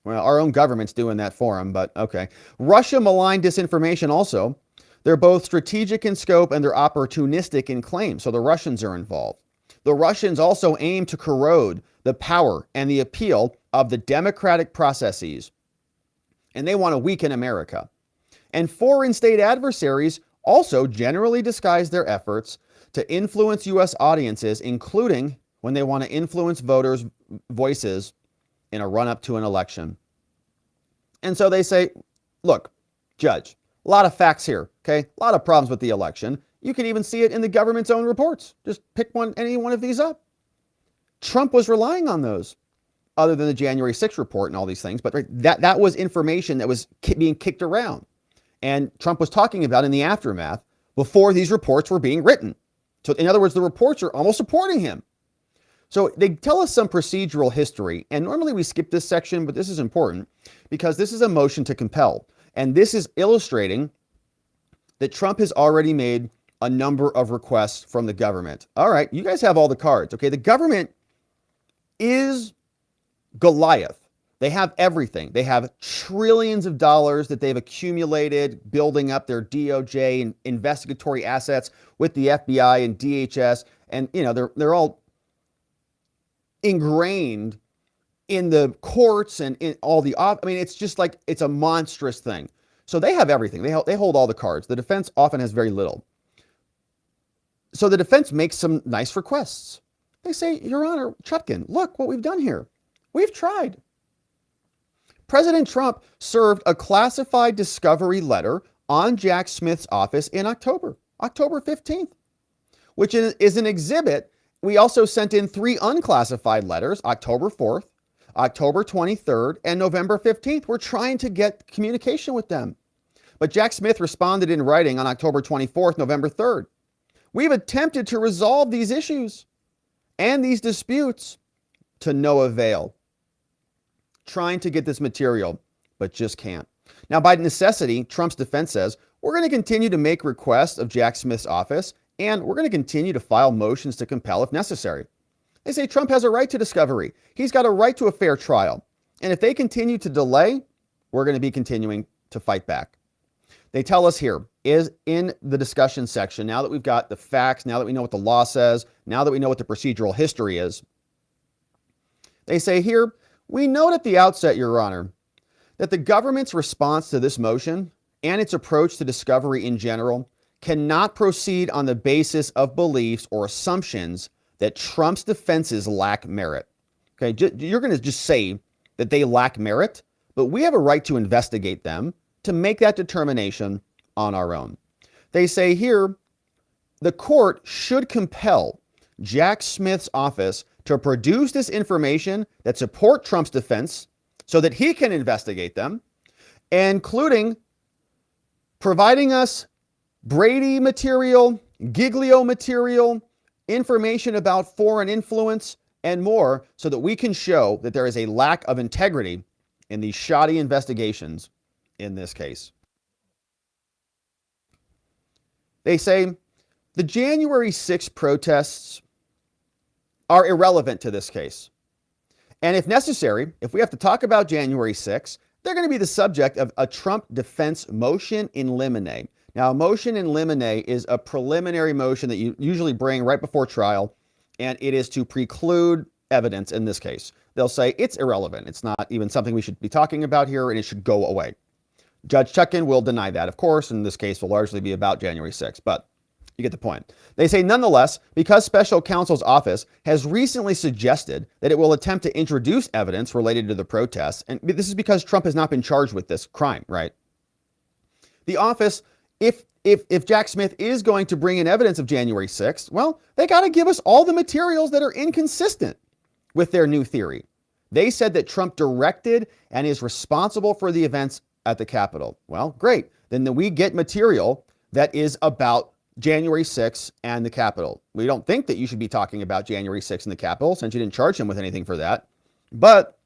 S1: Well, our own government's doing that for them, but okay. Russia maligned disinformation also. They're both strategic in scope and they're opportunistic in claim, so the Russians are involved. The Russians also aim to corrode the power and the appeal of the democratic processes, and they want to weaken America. And foreign state adversaries also generally disguise their efforts to influence U.S. audiences, including when they want to influence voters' voices in a run-up to an election. And so they say, look, Judge, a lot of facts here, okay? A lot of problems with the election. You can even see it in the government's own reports. Just pick any one of these up. Trump was relying on those, other than the January 6th report and all these things. But that was information that was being kicked around. And Trump was talking about in the aftermath before these reports were being written. So in other words, the reports are almost supporting him. So they tell us some procedural history, and normally we skip this section, but this is important because this is a motion to compel. And this is illustrating that Trump has already made a number of requests from the government. All right, you guys have all the cards, okay? The government is Goliath. They have everything. They have trillions of dollars that they've accumulated building up their DOJ and investigatory assets with the FBI and DHS. And, you know, they're all ingrained in the courts and in all the, I mean, it's just like, it's a monstrous thing. So they have everything. They hold all the cards. The defense often has very little. So the defense makes some nice requests. They say, Your Honor, Chutkan, look what we've done here. We've tried. President Trump served a classified discovery letter on Jack Smith's office in October 15th, which is an exhibit. We also sent in 3 unclassified letters, October 4th, October 23rd, and November 15th. We're trying to get communication with them. But Jack Smith responded in writing on October 24th, November 3rd. We've attempted to resolve these issues and these disputes to no avail. Trying to get this material, but just can't. Now, by necessity, Trump's defense says, we're going to continue to make requests of Jack Smith's office, and we're going to continue to file motions to compel if necessary. They say Trump has a right to discovery. He's got a right to a fair trial. And if they continue to delay, we're going to be continuing to fight back. They tell us here is in the discussion section, now that we've got the facts, now that we know what the law says, now that we know what the procedural history is, they say here, we note at the outset, Your Honor, that the government's response to this motion and its approach to discovery in general cannot proceed on the basis of beliefs or assumptions that Trump's defenses lack merit. Okay, you're going to just say that they lack merit, but we have a right to investigate them to make that determination on our own. They say here, the court should compel Jack Smith's office to produce this information that support Trump's defense so that he can investigate them, including providing us Brady material, Giglio material, information about foreign influence, and more so that we can show that there is a lack of integrity in these shoddy investigations in this case. They say the January 6th protests are irrelevant to this case. And if necessary, if we have to talk about January 6th, they're going to be the subject of a Trump defense motion in limine. Now, a motion in limine is a preliminary motion that you usually bring right before trial, and it is to preclude evidence in this case. They'll say it's irrelevant. It's not even something we should be talking about here, and it should go away. Judge Chutkan will deny that, of course, and this case will largely be about January 6th, but you get the point. They say, nonetheless, because Special Counsel's office has recently suggested that it will attempt to introduce evidence related to the protests, and this is because Trump has not been charged with this crime, right? The office, if Jack Smith is going to bring in evidence of January 6th, well, they got to give us all the materials that are inconsistent with their new theory. They said that Trump directed and is responsible for the events at the Capitol. Well, great. Then we get material that is about January 6th and the Capitol. We don't think that you should be talking about January 6th and the Capitol since you didn't charge him with anything for that. But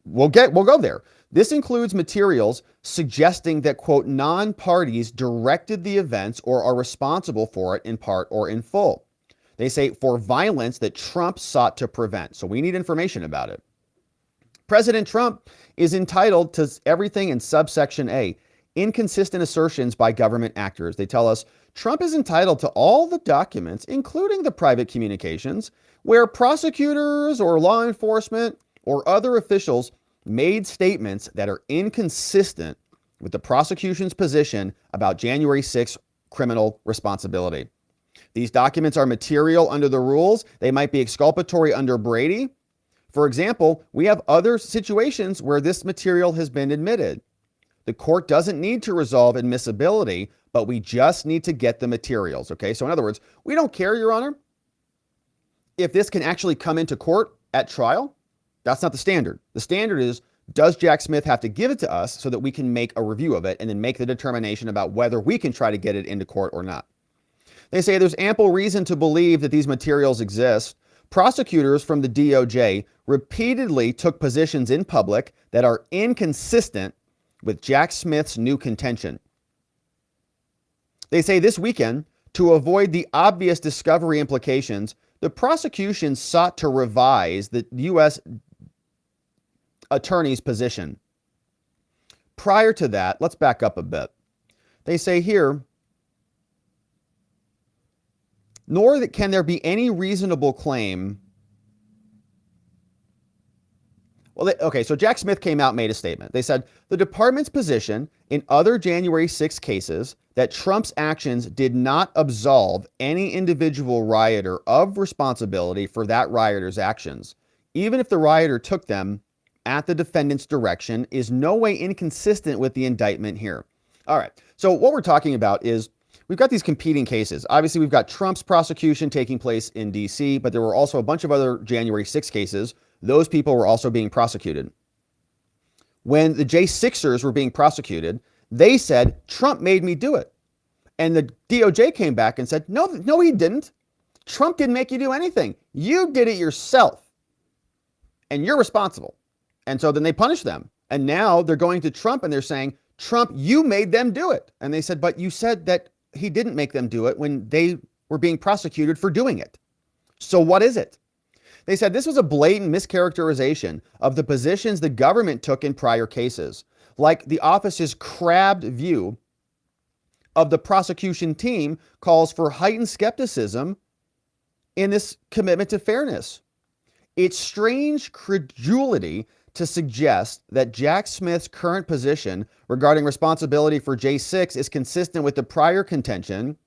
S1: we'll go there. This includes materials suggesting that, quote, non-parties directed the events or are responsible for it in part or in full. They say for violence that Trump sought to prevent. So we need information about it. President Trump is entitled to everything in subsection A, inconsistent assertions by government actors. They tell us Trump is entitled to all the documents, including the private communications, where prosecutors or law enforcement or other officials made statements that are inconsistent with the prosecution's position about January 6th criminal responsibility. These documents are material under the rules. They might be exculpatory under Brady. For example, we have other situations where this material has been admitted. The court doesn't need to resolve admissibility, but we just need to get the materials, okay? So in other words, we don't care, Your Honor, if this can actually come into court at trial. That's not the standard. The standard is, does Jack Smith have to give it to us so that we can make a review of it and then make the determination about whether we can try to get it into court or not? They say there's ample reason to believe that these materials exist. Prosecutors from the DOJ repeatedly took positions in public that are inconsistent with Jack Smith's new contention. They say this weekend, to avoid the obvious discovery implications, the prosecution sought to revise the U.S. attorney's position. Prior to that, let's back up a bit. They say here, nor can there be any reasonable claim Okay, so Jack Smith came out and made a statement. They said, the department's position in other January 6 cases that Trump's actions did not absolve any individual rioter of responsibility for that rioter's actions, even if the rioter took them at the defendant's direction, is no way inconsistent with the indictment here. All right, so what we're talking about is we've got these competing cases. Obviously, we've got Trump's prosecution taking place in D.C., but there were also a bunch of other January 6 cases. Those people were also being prosecuted. When the J6ers were being prosecuted, they said, Trump made me do it. And the DOJ came back and said, no, he didn't. Trump didn't make you do anything. You did it yourself. And you're responsible. And so then they punished them. And now they're going to Trump and they're saying, Trump, you made them do it. And they said, but you said that he didn't make them do it when they were being prosecuted for doing it. So what is it? They said this was a blatant mischaracterization of the positions the government took in prior cases, like the office's crabbed view of the prosecution team calls for heightened skepticism in this commitment to fairness. It's strange credulity to suggest that Jack Smith's current position regarding responsibility for J6 is consistent with the prior contention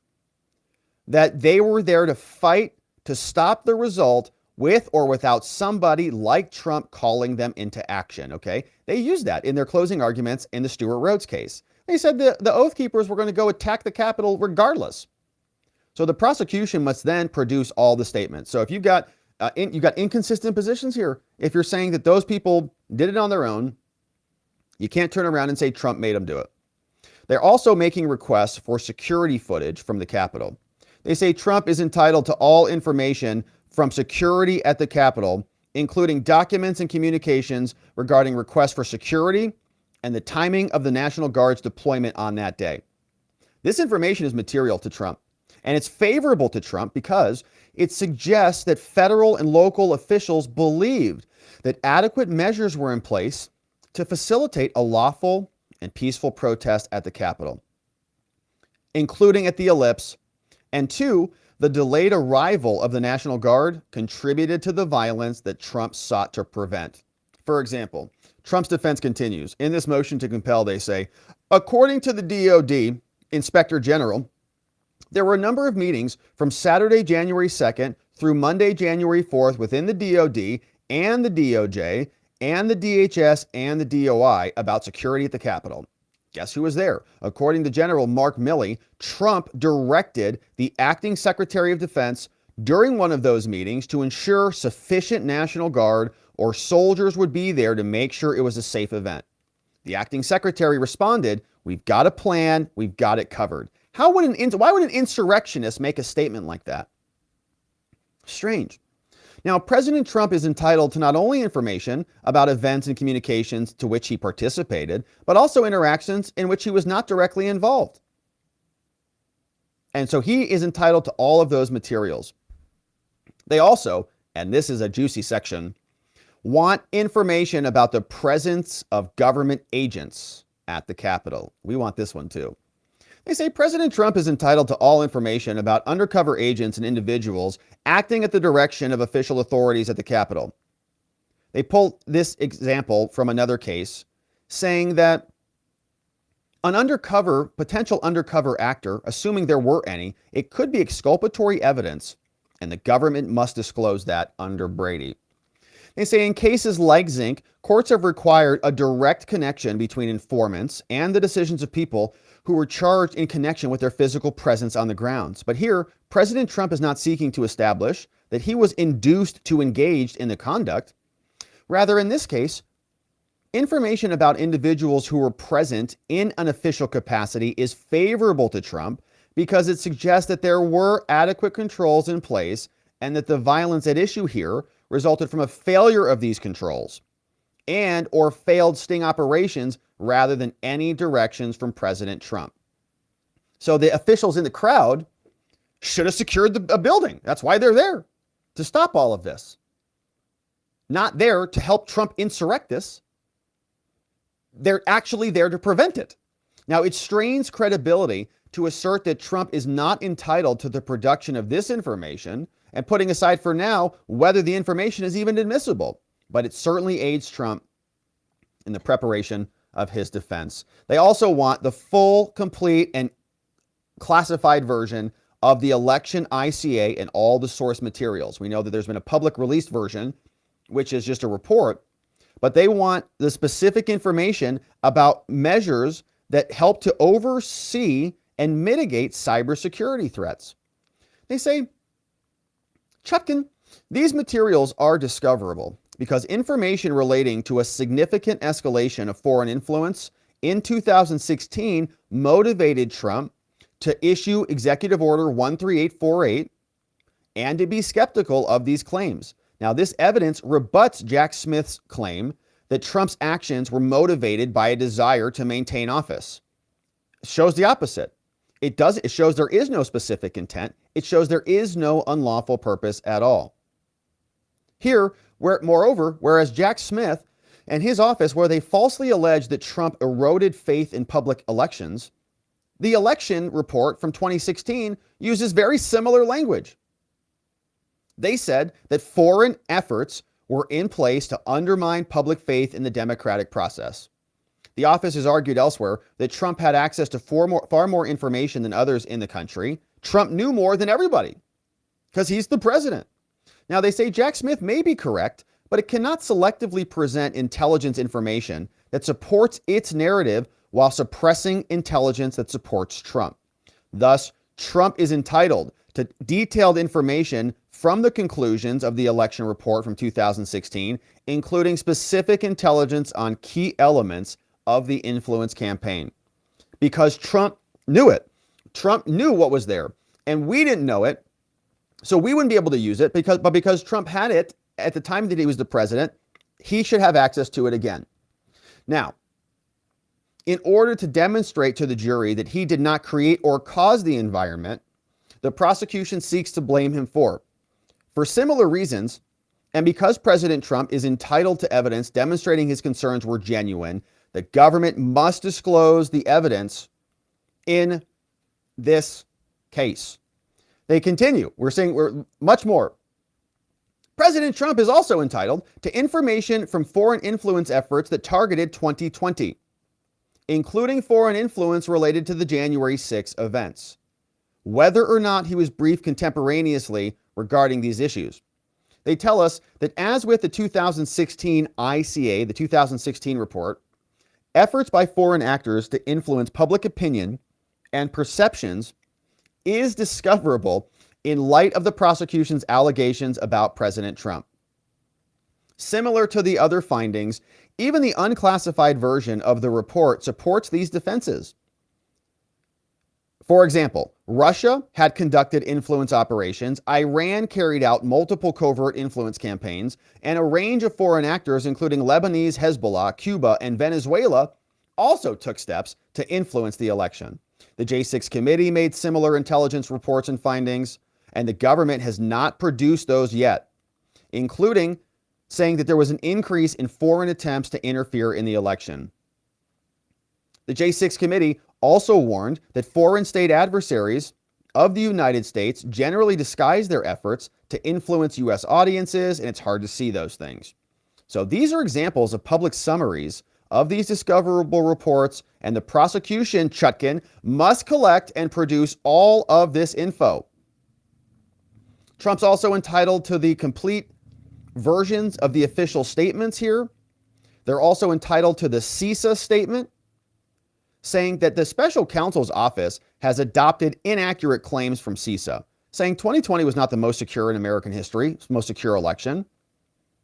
S1: that they were there to fight to stop the result with or without somebody like Trump calling them into action, okay? They used that in their closing arguments in the Stewart Rhodes case. They said the Oath Keepers were going to go attack the Capitol regardless. So the prosecution must then produce all the statements. So if you've got inconsistent positions here, if you're saying that those people did it on their own, you can't turn around and say Trump made them do it. They're also making requests for security footage from the Capitol. They say Trump is entitled to all information from security at the Capitol, including documents and communications regarding requests for security and the timing of the National Guard's deployment on that day. This information is material to Trump, and it's favorable to Trump because it suggests that federal and local officials believed that adequate measures were in place to facilitate a lawful and peaceful protest at the Capitol, including at the Ellipse, and two, the delayed arrival of the National Guard contributed to the violence that Trump sought to prevent. For example, Trump's defense continues. In this motion to compel, they say, according to the DOD Inspector General, there were a number of meetings from Saturday, January 2nd through Monday, January 4th within the DOD and the DOJ and the DHS and the DOI about security at the Capitol. Guess who was there? According to General Mark Milley, Trump directed the acting Secretary of Defense during one of those meetings to ensure sufficient National Guard or soldiers would be there to make sure it was a safe event. The acting secretary responded, we've got a plan, we've got it covered. Why would an insurrectionist make a statement like that? Strange. Now, President Trump is entitled to not only information about events and communications to which he participated, but also interactions in which he was not directly involved. And so he is entitled to all of those materials. They also, and this is a juicy section, want information about the presence of government agents at the Capitol. We want this one too. They say President Trump is entitled to all information about undercover agents and individuals acting at the direction of official authorities at the Capitol. They pull this example from another case, saying that an potential undercover actor, assuming there were any, it could be exculpatory evidence, and the government must disclose that under Brady. They say in cases like Zink, courts have required a direct connection between informants and the decisions of people who were charged in connection with their physical presence on the grounds. But here, President Trump is not seeking to establish that he was induced to engage in the conduct. Rather, in this case, information about individuals who were present in an official capacity is favorable to Trump because it suggests that there were adequate controls in place and that the violence at issue here resulted from a failure of these controls and or failed sting operations rather than any directions from President Trump. So the officials in the crowd should have secured a building. That's why they're there, to stop all of this. Not there to help Trump insurrect this. They're actually there to prevent it. Now, it strains credibility to assert that Trump is not entitled to the production of this information, and putting aside for now whether the information is even admissible. but it certainly aids Trump in the preparation of his defense. They also want the full, complete, and classified version of the election ICA and all the source materials. We know that there's been a public released version, which is just a report, but they want the specific information about measures that help to oversee and mitigate cybersecurity threats. They say, Chutkan, these materials are discoverable because information relating to a significant escalation of foreign influence in 2016 motivated Trump to issue Executive Order 13848 and to be skeptical of these claims. Now, this evidence rebuts Jack Smith's claim that Trump's actions were motivated by a desire to maintain office. It shows the opposite. It shows there is no specific intent. It shows there is no unlawful purpose at all. Here, moreover, whereas Jack Smith and his office, where they falsely alleged that Trump eroded faith in public elections, the election report from 2016 uses very similar language. They said that foreign efforts were in place to undermine public faith in the democratic process. The office has argued elsewhere that Trump had access to far more information than others in the country. Trump knew more than everybody because he's the president. Now, they say Jack Smith may be correct, but it cannot selectively present intelligence information that supports its narrative while suppressing intelligence that supports Trump. Thus, Trump is entitled to detailed information from the conclusions of the election report from 2016, including specific intelligence on key elements of the influence campaign. Because Trump knew it. Trump knew what was there, and we didn't know it, so we wouldn't be able to use it, because Trump had it at the time that he was the president, he should have access to it again. Now, in order to demonstrate to the jury that he did not create or cause the environment, the prosecution seeks to blame him for similar reasons, and because President Trump is entitled to evidence demonstrating his concerns were genuine, the government must disclose the evidence in this case. They continue. We're much more. President Trump is also entitled to information from foreign influence efforts that targeted 2020, including foreign influence related to the January 6 events, whether or not he was briefed contemporaneously regarding these issues. They tell us that as with the 2016 ICA, the 2016 report, efforts by foreign actors to influence public opinion and perceptions is discoverable in light of the prosecution's allegations about President Trump. Similar to the other findings, even the unclassified version of the report supports these defenses. For example, Russia had conducted influence operations, Iran carried out multiple covert influence campaigns, and a range of foreign actors, including Lebanese Hezbollah, Cuba, and Venezuela, also took steps to influence the election. The J6 committee made similar intelligence reports and findings, and the government has not produced those yet, including saying that there was an increase in foreign attempts to interfere in the election. The J6 committee also warned that foreign state adversaries of the United States generally disguise their efforts to influence U.S. audiences, and it's hard to see those things. So these are examples of public summaries of these discoverable reports, and the prosecution, Chutkan, must collect and produce all of this info. Trump's also entitled to the complete versions of the official statements here. They're also entitled to the CISA statement, saying that the Special Counsel's office has adopted inaccurate claims from CISA, saying 2020 was not the most secure in American history, most secure election.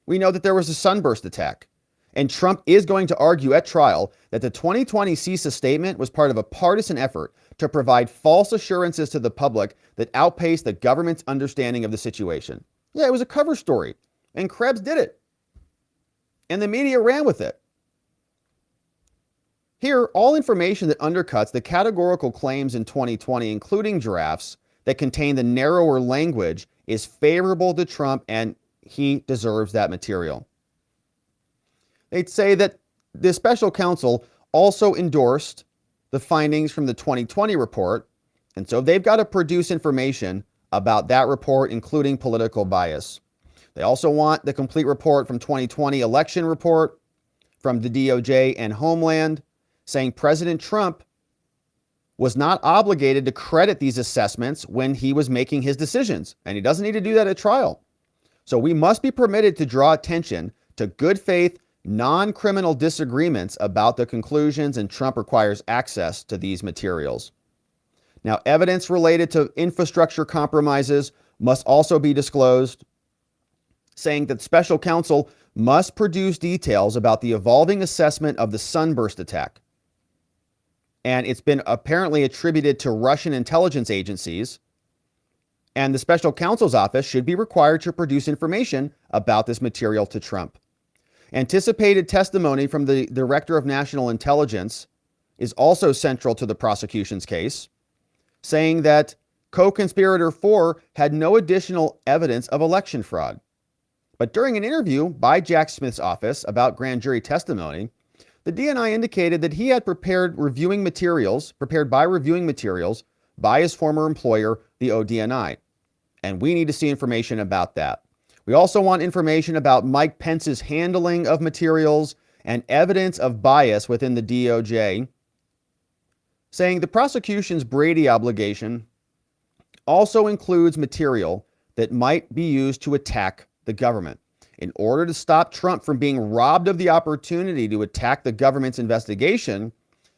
S1: We know that there was a sunburst attack, and Trump is going to argue at trial that the 2020 CISA statement was part of a partisan effort to provide false assurances to the public that outpaced the government's understanding of the situation. Yeah, it was a cover story, and Krebs did it, and the media ran with it. Here, all information that undercuts the categorical claims in 2020, including drafts that contain the narrower language, is favorable to Trump, and he deserves that material. They'd say that the special counsel also endorsed the findings from the 2020 report, and so they've got to produce information about that report, including political bias. They also want the complete report from 2020 election report from the DOJ and Homeland, saying President Trump was not obligated to credit these assessments when he was making his decisions, and he doesn't need to do that at trial. So we must be permitted to draw attention to good faith, non-criminal disagreements about the conclusions, and Trump requires access to these materials. Now, evidence related to infrastructure compromises must also be disclosed, saying that special counsel must produce details about the evolving assessment of the Sunburst attack. And it's been apparently attributed to Russian intelligence agencies. And the special counsel's office should be required to produce information about this material to Trump. Anticipated testimony from the Director of National Intelligence is also central to the prosecution's case, saying that co-conspirator 4 had no additional evidence of election fraud. But during an interview by Jack Smith's office about grand jury testimony, the DNI indicated that he had prepared by reviewing materials by his former employer, the ODNI. And we need to see information about that. We also want information about Mike Pence's handling of materials and evidence of bias within the DOJ, saying the prosecution's Brady obligation also includes material that might be used to attack the government. In order to stop Trump from being robbed of the opportunity to attack the government's investigation,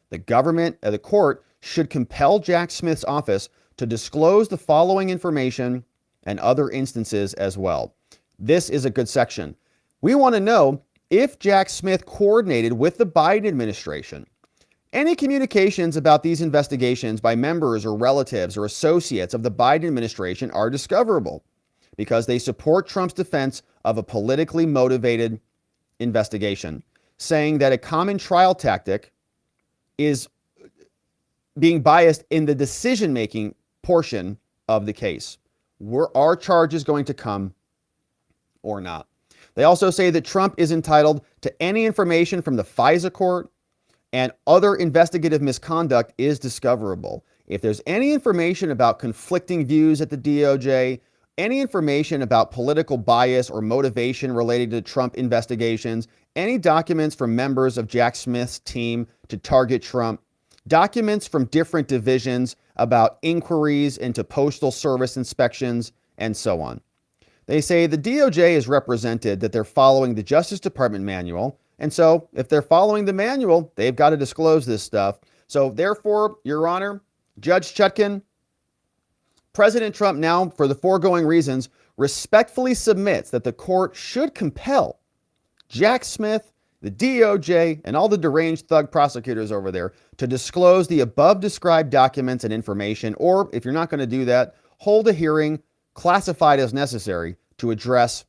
S1: the court should compel Jack Smith's office to disclose the following information and other instances as well. This is a good section. We want to know if Jack Smith coordinated with the Biden administration. Any communications about these investigations by members or relatives or associates of the Biden administration are discoverable because they support Trump's defense of a politically motivated investigation, saying that a common trial tactic is being biased in the decision-making portion of the case. Are charges going to come or not? They also say that Trump is entitled to any information from the FISA court and other investigative misconduct is discoverable. If there's any information about conflicting views at the DOJ, any information about political bias or motivation related to Trump investigations, any documents from members of Jack Smith's team to target Trump, documents from different divisions about inquiries into Postal Service inspections, and so on. They say the DOJ is represented that they're following the Justice Department manual, and so if they're following the manual, they've got to disclose this stuff. So therefore, Your Honor, Judge Chutkan, President Trump now, for the foregoing reasons, respectfully submits that the court should compel Jack Smith, the DOJ, and all the deranged thug prosecutors over there to disclose the above described documents and information, or if you're not going to do that, hold a hearing classified as necessary to address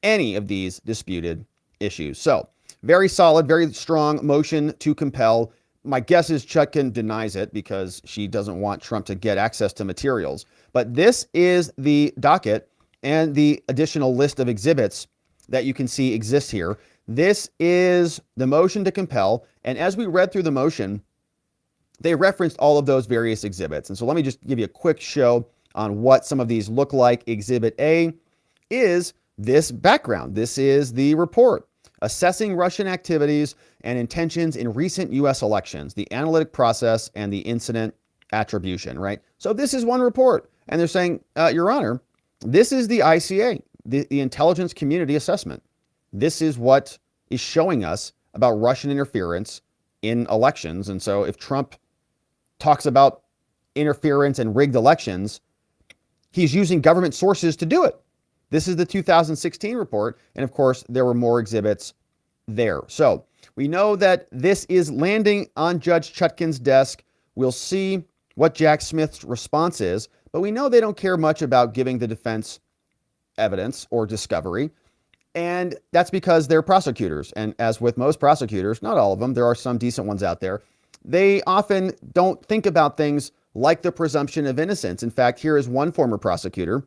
S1: any of these disputed issues. So, very solid, very strong motion to compel. My guess is Chutkan denies it because she doesn't want Trump to get access to materials. But this is the docket and the additional list of exhibits that you can see exist here. This is the motion to compel. And as we read through the motion, they referenced all of those various exhibits. And so let me just give you a quick show on what some of these look like. Exhibit A is this background. This is the report assessing Russian activities and intentions in recent U.S. elections, the analytic process and the incident attribution, right? So this is one report. And they're saying, Your Honor, this is the ICA, the intelligence community assessment. This is what is showing us about Russian interference in elections. And so if Trump talks about interference and rigged elections, he's using government sources to do it. This is the 2016 report. And of course, there were more exhibits there. So we know that this is landing on Judge Chutkan's desk. We'll see what Jack Smith's response is, but we know they don't care much about giving the defense evidence or discovery. And that's because they're prosecutors. And as with most prosecutors, not all of them, there are some decent ones out there, they often don't think about things like the presumption of innocence. In fact, here is one former prosecutor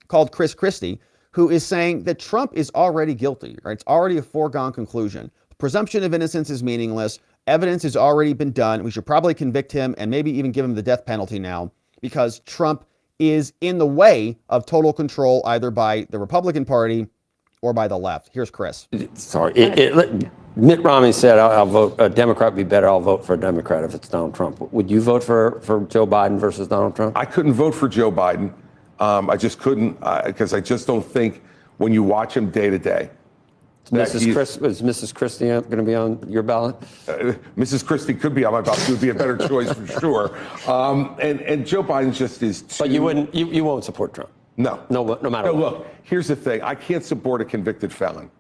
S1: called Christie, who is saying that Trump is already guilty, right? It's already a foregone conclusion. Presumption of innocence is meaningless. Evidence has already been done. We should probably convict him and maybe even give him the death penalty now because Trump is in the way of total control either by the Republican Party or by the left. Here's Chris.
S2: Sorry. Mitt Romney said, I'll vote, a Democrat would be better, I'll vote for a Democrat if it's Donald Trump. Would you vote for Joe Biden versus Donald Trump?
S3: I couldn't vote for Joe Biden. I just couldn't, because I just don't think when you watch him day to day.
S2: Is Mrs. Christie going to be on your ballot?
S3: Mrs. Christie could be on my ballot. She would be a better choice for sure. And Joe Biden just is too...
S2: But you won't support Trump?
S3: No.
S2: No matter what.
S3: Look, here's the thing. I can't support a convicted felon.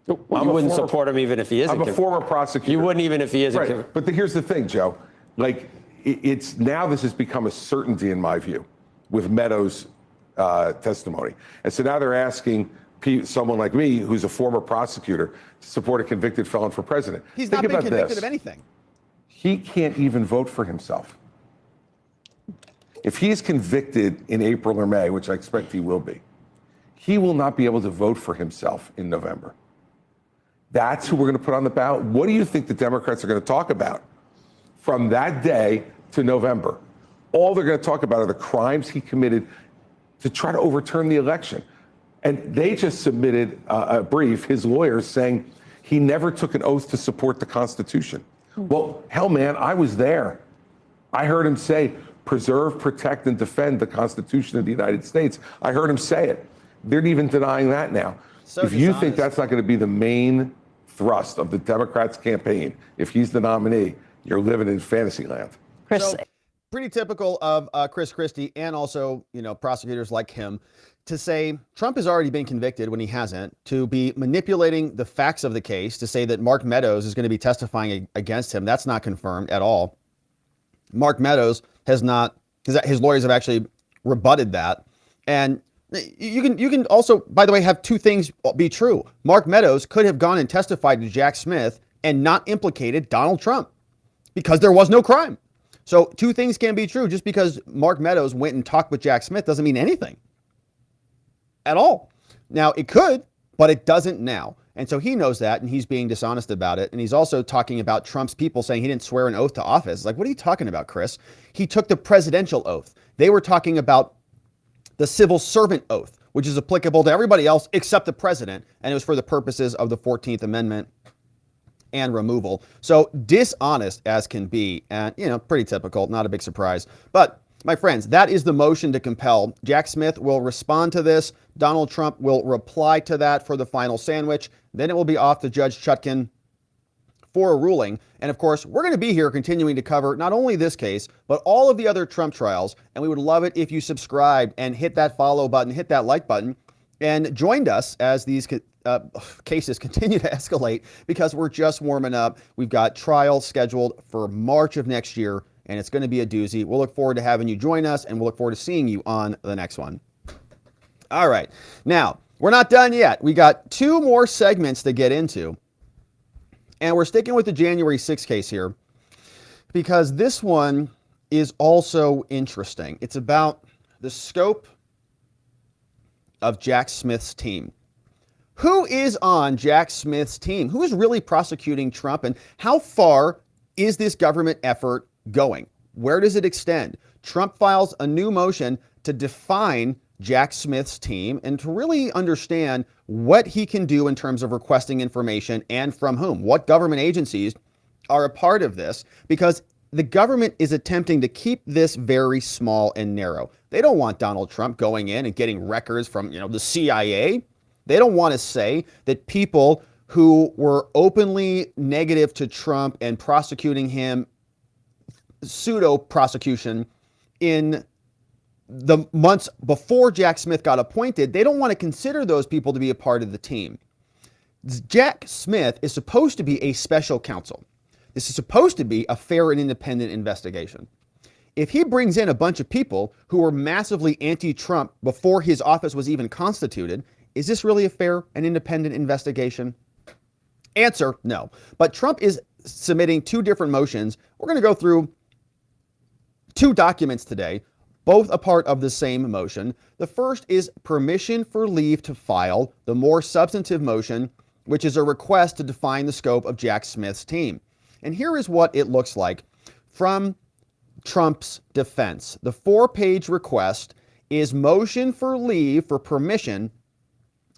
S2: Well, you wouldn't support him even if he isn't.
S3: I'm a former prosecutor.
S2: You wouldn't even if he isn't.
S3: Right. But here's the thing, Joe. Like, it's now this has become a certainty in my view with Meadows' testimony. And so now they're asking someone like me, who's a former prosecutor, to support a convicted felon for president.
S1: He's not been convicted of anything.
S3: He can't even vote for himself. If he's convicted in April or May, which I expect he will be, he will not be able to vote for himself in November. That's who we're going to put on the ballot. What do you think the Democrats are going to talk about from that day to November? All they're going to talk about are the crimes he committed to try to overturn the election. And they just submitted a brief, his lawyers, saying he never took an oath to support the Constitution. Well, hell, man, I was there. I heard him say, preserve, protect, and defend the Constitution of the United States. I heard him say it. They're even denying that now. So if you think that's not going to be the main thrust of the Democrats' campaign, if he's the nominee, you're living in fantasy land.
S1: So, pretty typical of Chris Christie and also, prosecutors like him to say Trump has already been convicted when he hasn't, to be manipulating the facts of the case, to say that Mark Meadows is going to be testifying against him. That's not confirmed at all. Mark Meadows has not, his lawyers have actually rebutted that. And you can also, by the way, have two things be true. Mark Meadows could have gone and testified to Jack Smith and not implicated Donald Trump because there was no crime. So two things can be true. Just because Mark Meadows went and talked with Jack Smith doesn't mean anything at all. Now, it could, but it doesn't now. And so he knows that, and he's being dishonest about it. And he's also talking about Trump's people saying he didn't swear an oath to office. It's like, what are you talking about, Chris? He took the presidential oath. They were talking about the civil servant oath, which is applicable to everybody else except the president. And it was for the purposes of the 14th Amendment and removal. So dishonest as can be, and, pretty typical, not a big surprise. But my friends, that is the motion to compel. Jack Smith will respond to this. Donald Trump will reply to that for the final sandwich. Then it will be off to Judge Chutkan for a ruling. And of course, we're going to be here continuing to cover not only this case, but all of the other Trump trials. And we would love it if you subscribed and hit that follow button, hit that like button, and joined us as these cases continue to escalate, because we're just warming up. We've got trials scheduled for March of next year, and it's going to be a doozy. We'll look forward to having you join us, and we'll look forward to seeing you on the next one. All right. Now, we're not done yet. We got two more segments to get into, and we're sticking with the January 6th case here because this one is also interesting. It's about the scope of Jack Smith's team. Who is on Jack Smith's team? Who is really prosecuting Trump, and how far is this government effort going? Where does it extend? Trump files a new motion to define Jack Smith's team and to really understand what he can do in terms of requesting information and from whom. What government agencies are a part of this? Because the government is attempting to keep this very small and narrow. They don't want Donald Trump going in and getting records from, the CIA. They don't want to say that people who were openly negative to Trump and prosecuting him, pseudo prosecution, in the months before Jack Smith got appointed, they don't want to consider those people to be a part of the team. Jack Smith is supposed to be a special counsel. This is supposed to be a fair and independent investigation. If he brings in a bunch of people who were massively anti-Trump before his office was even constituted, is this really a fair and independent investigation? Answer, no. But Trump is submitting two different motions. We're going to go through two documents today, both a part of the same motion. The first is permission for leave to file, the more substantive motion, which is a request to define the scope of Jack Smith's team. And here is what it looks like from Trump's defense. The 4-page request is motion for leave for permission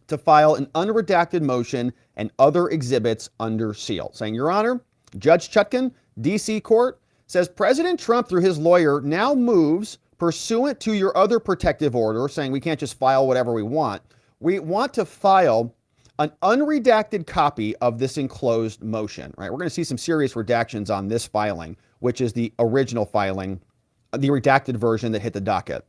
S1: to file an unredacted motion and other exhibits under seal. Saying, Your Honor, Judge Chutkan, D.C. Court, says President Trump, through his lawyer, now moves pursuant to your other protective order, saying we can't just file whatever we want. We want to file an unredacted copy of this enclosed motion, right? We're going to see some serious redactions on this filing, which is the original filing, the redacted version that hit the docket.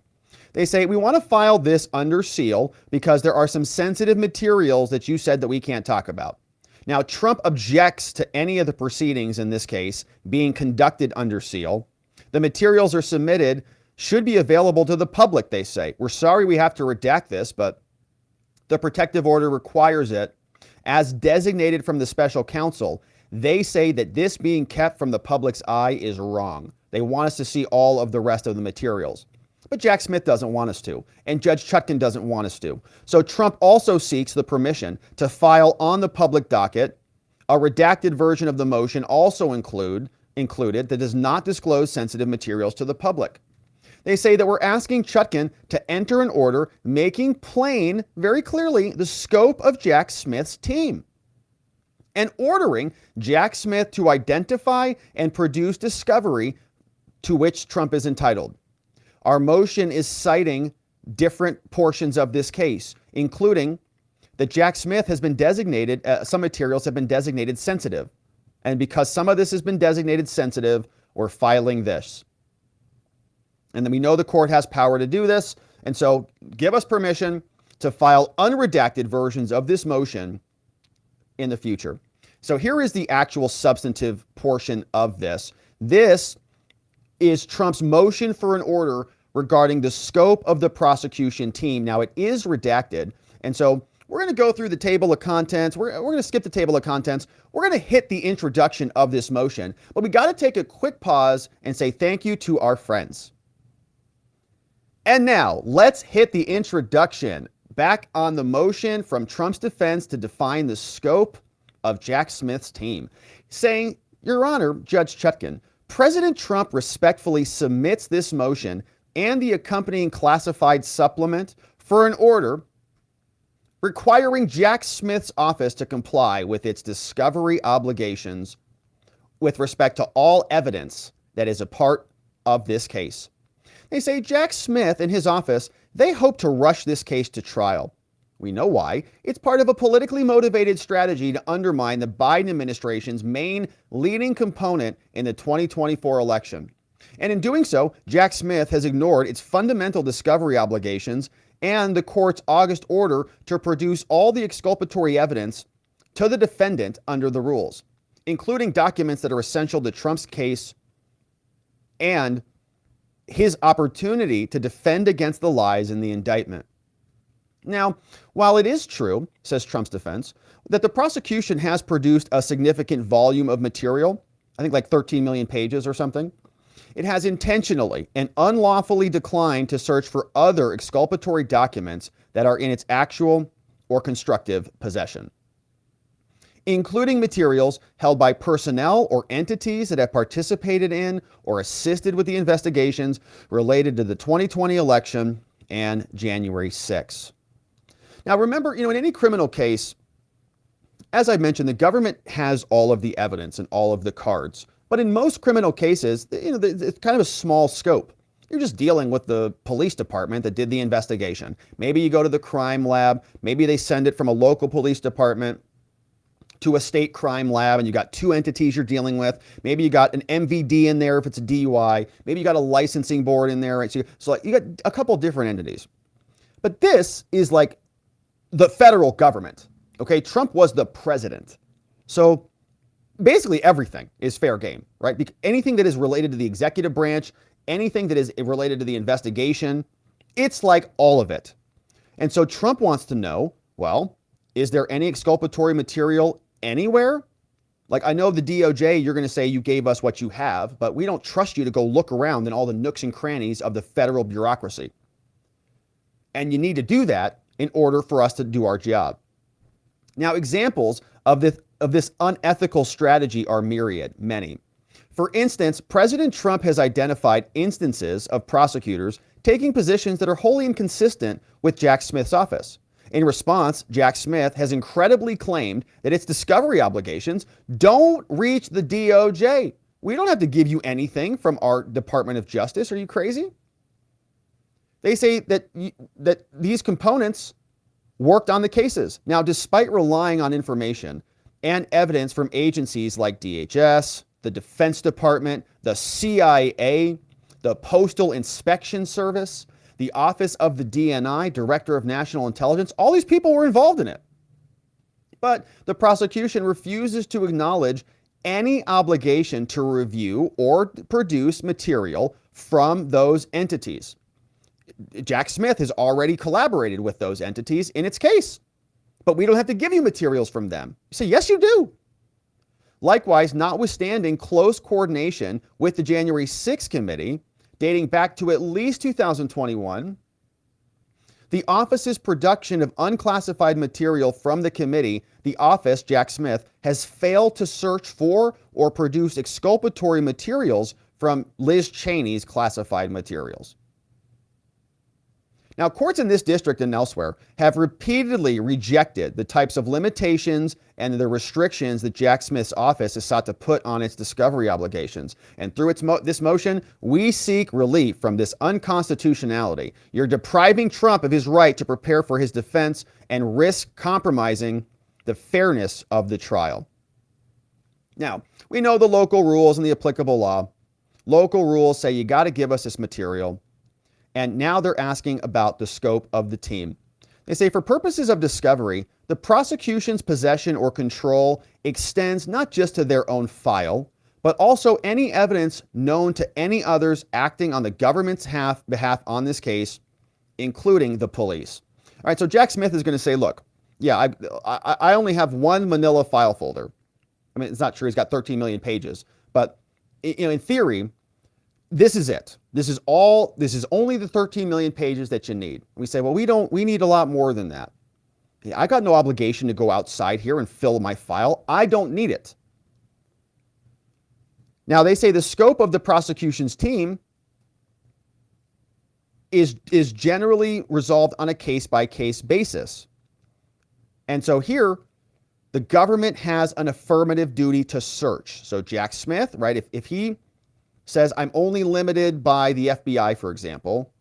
S1: They say, we want to file this under seal because there are some sensitive materials that you said that we can't talk about. Now, Trump objects to any of the proceedings in this case being conducted under seal. The materials are submitted, should be available to the public, they say. We're sorry we have to redact this, but the protective order requires it as designated from the special counsel. They say that this being kept from the public's eye is wrong. They want us to see all of the rest of the materials. But Jack Smith doesn't want us to, and Judge Chutkan doesn't want us to. So Trump also seeks the permission to file on the public docket a redacted version of the motion also included that does not disclose sensitive materials to the public. They say that we're asking Chutkan to enter an order making plain, very clearly, the scope of Jack Smith's team and ordering Jack Smith to identify and produce discovery to which Trump is entitled. Our motion is citing different portions of this case, including that Jack Smith has been designated, some materials have been designated sensitive. And because some of this has been designated sensitive, we're filing this. And then we know the court has power to do this. And so give us permission to file unredacted versions of this motion in the future. So here is the actual substantive portion of this. This is Trump's motion for an order regarding the scope of the prosecution team. Now, it is redacted. And so we're going to go through the table of contents. We're going to skip the table of contents. We're going to hit the introduction of this motion. But we got to take a quick pause and say thank you to our friends. And now let's hit the introduction. Back on the motion from Trump's defense to define the scope of Jack Smith's team. Saying, Your Honor, Judge Chutkan, President Trump respectfully submits this motion and the accompanying classified supplement for an order requiring Jack Smith's office to comply with its discovery obligations with respect to all evidence that is a part of this case. They say Jack Smith and his office, they hope to rush this case to trial. We know why. It's part of a politically motivated strategy to undermine the Biden administration's main leading component in the 2024 election. And in doing so, Jack Smith has ignored its fundamental discovery obligations and the court's August order to produce all the exculpatory evidence to the defendant under the rules, including documents that are essential to Trump's case and his opportunity to defend against the lies in the indictment. Now, while it is true, says Trump's defense, that the prosecution has produced a significant volume of material, I think like 13 million pages or something, it has intentionally and unlawfully declined to search for other exculpatory documents that are in its actual or constructive possession, including materials held by personnel or entities that have participated in or assisted with the investigations related to the 2020 election and January 6th. Now, remember, in any criminal case, as I mentioned, the government has all of the evidence and all of the cards. But in most criminal cases, it's kind of a small scope. You're just dealing with the police department that did the investigation. Maybe you go to the crime lab. Maybe they send it from a local police department to a state crime lab, and you got two entities you're dealing with. Maybe you got an MVD in there if it's a DUI. Maybe you got a licensing board in there. Right? So you got a couple different entities. But this is like the federal government. Okay, Trump was the president. So basically everything is fair game, right? Anything that is related to the executive branch, anything that is related to the investigation, it's like all of it. And so Trump wants to know, well, is there any exculpatory material anywhere? Like, I know the DOJ, you're going to say you gave us what you have, but we don't trust you to go look around in all the nooks and crannies of the federal bureaucracy. And you need to do that in order for us to do our job. Now, examples of this unethical strategy are myriad, many. For instance, President Trump has identified instances of prosecutors taking positions that are wholly inconsistent with Jack Smith's office. In response, Jack Smith has incredibly claimed that its discovery obligations don't reach the DOJ. We don't have to give you anything from our Department of Justice. Are you crazy? They say that these components worked on the cases. Now, despite relying on information and evidence from agencies like DHS, the Defense Department, the CIA, the Postal Inspection Service, the Office of the DNI, Director of National Intelligence, all these people were involved in it. But the prosecution refuses to acknowledge any obligation to review or produce material from those entities. Jack Smith has already collaborated with those entities in its case, but we don't have to give you materials from them. You say, yes, you do. Likewise, notwithstanding close coordination with the January 6th committee, dating back to at least 2021, the office's production of unclassified material from the committee, the office, Jack Smith, has failed to search for or produce exculpatory materials from Liz Cheney's classified materials. Now, courts in this district and elsewhere have repeatedly rejected the types of limitations and the restrictions that Jack Smith's office has sought to put on its discovery obligations. And through this motion, we seek relief from this unconstitutionality. You're depriving Trump of his right to prepare for his defense and risk compromising the fairness of the trial. Now, we know the local rules and the applicable law. Local rules say you got to give us this material. And now they're asking about the scope of the team. They say, for purposes of discovery, the prosecution's possession or control extends not just to their own file, but also any evidence known to any others acting on the government's behalf on this case, including the police. All right, so Jack Smith is going to say, look, yeah, I only have one manila file folder. I mean, it's not true. He's got 13 million pages. But in theory, this is it. This is only the 13 million pages that you need. We say, well, we need a lot more than that. I got no obligation to go outside here and fill my file. I don't need it. Now, they say the scope of the prosecution's team is generally resolved on a case-by-case basis. And so here, the government has an affirmative duty to search. So Jack Smith, right, if he says, I'm only limited by the FBI, for example,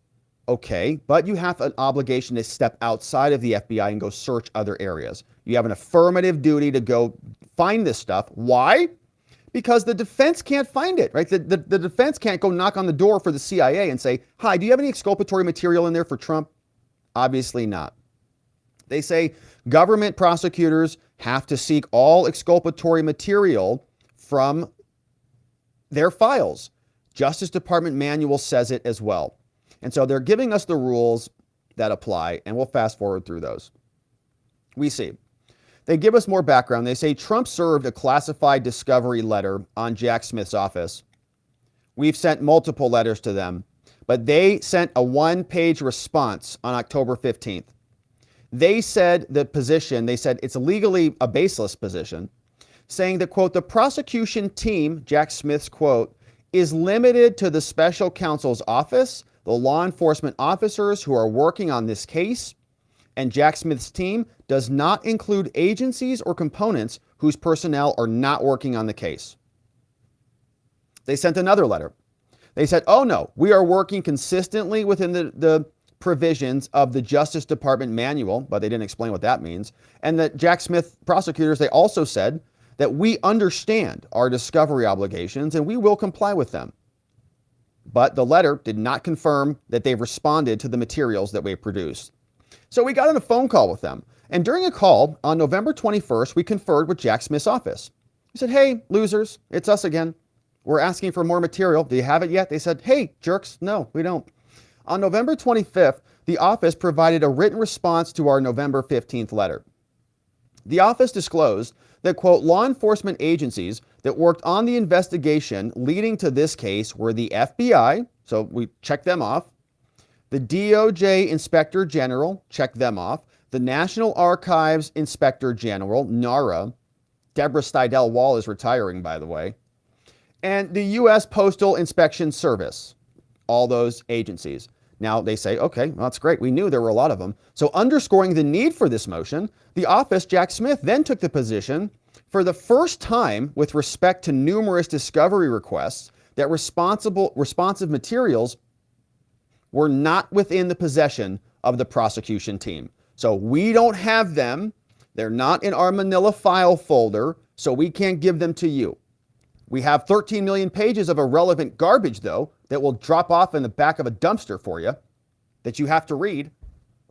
S1: okay, but you have an obligation to step outside of the FBI and go search other areas. You have an affirmative duty to go find this stuff. Why? Because the defense can't find it, right? The defense can't go knock on the door for the CIA and say, hi, do you have any exculpatory material in there for Trump? Obviously not. They say government prosecutors have to seek all exculpatory material from their files. Justice Department manual says it as well. And so they're giving us the rules that apply, and we'll fast forward through those. We see. They give us more background. They say Trump served a classified discovery letter on Jack Smith's office. We've sent multiple letters to them, but they sent a one-page response on October 15th. They said it's legally a baseless position, saying that, quote, the prosecution team, Jack Smith's quote, is limited to the special counsel's office, the law enforcement officers who are working on this case, and Jack Smith's team does not include agencies or components whose personnel are not working on the case. They sent another letter. They said, oh no, we are working consistently within the provisions of the Justice Department manual, but they didn't explain what that means. And the Jack Smith prosecutors, they also said that we understand our discovery obligations and we will comply with them. But the letter did not confirm that they've responded to the materials that we produced. So we got on a phone call with them. And during a call on November 21st, we conferred with Jack Smith's office. We said, hey, losers, it's us again. We're asking for more material. Do you have it yet? They said, hey, jerks, no, we don't. On November 25th, the office provided a written response to our November 15th letter. The office disclosed that, quote, law enforcement agencies that worked on the investigation leading to this case were the FBI, so we checked them off, the DOJ Inspector General, checked them off, the National Archives Inspector General, NARA, Deborah Stidel Wall is retiring, by the way, and the U.S. Postal Inspection Service, all those agencies. Now they say, okay, well, that's great. We knew there were a lot of them. So underscoring the need for this motion, the office, Jack Smith, then took the position for the first time with respect to numerous discovery requests that responsive materials were not within the possession of the prosecution team. So we don't have them. They're not in our Manila file folder, so we can't give them to you. We have 13 million pages of irrelevant garbage, though, that will drop off in the back of a dumpster for you that you have to read.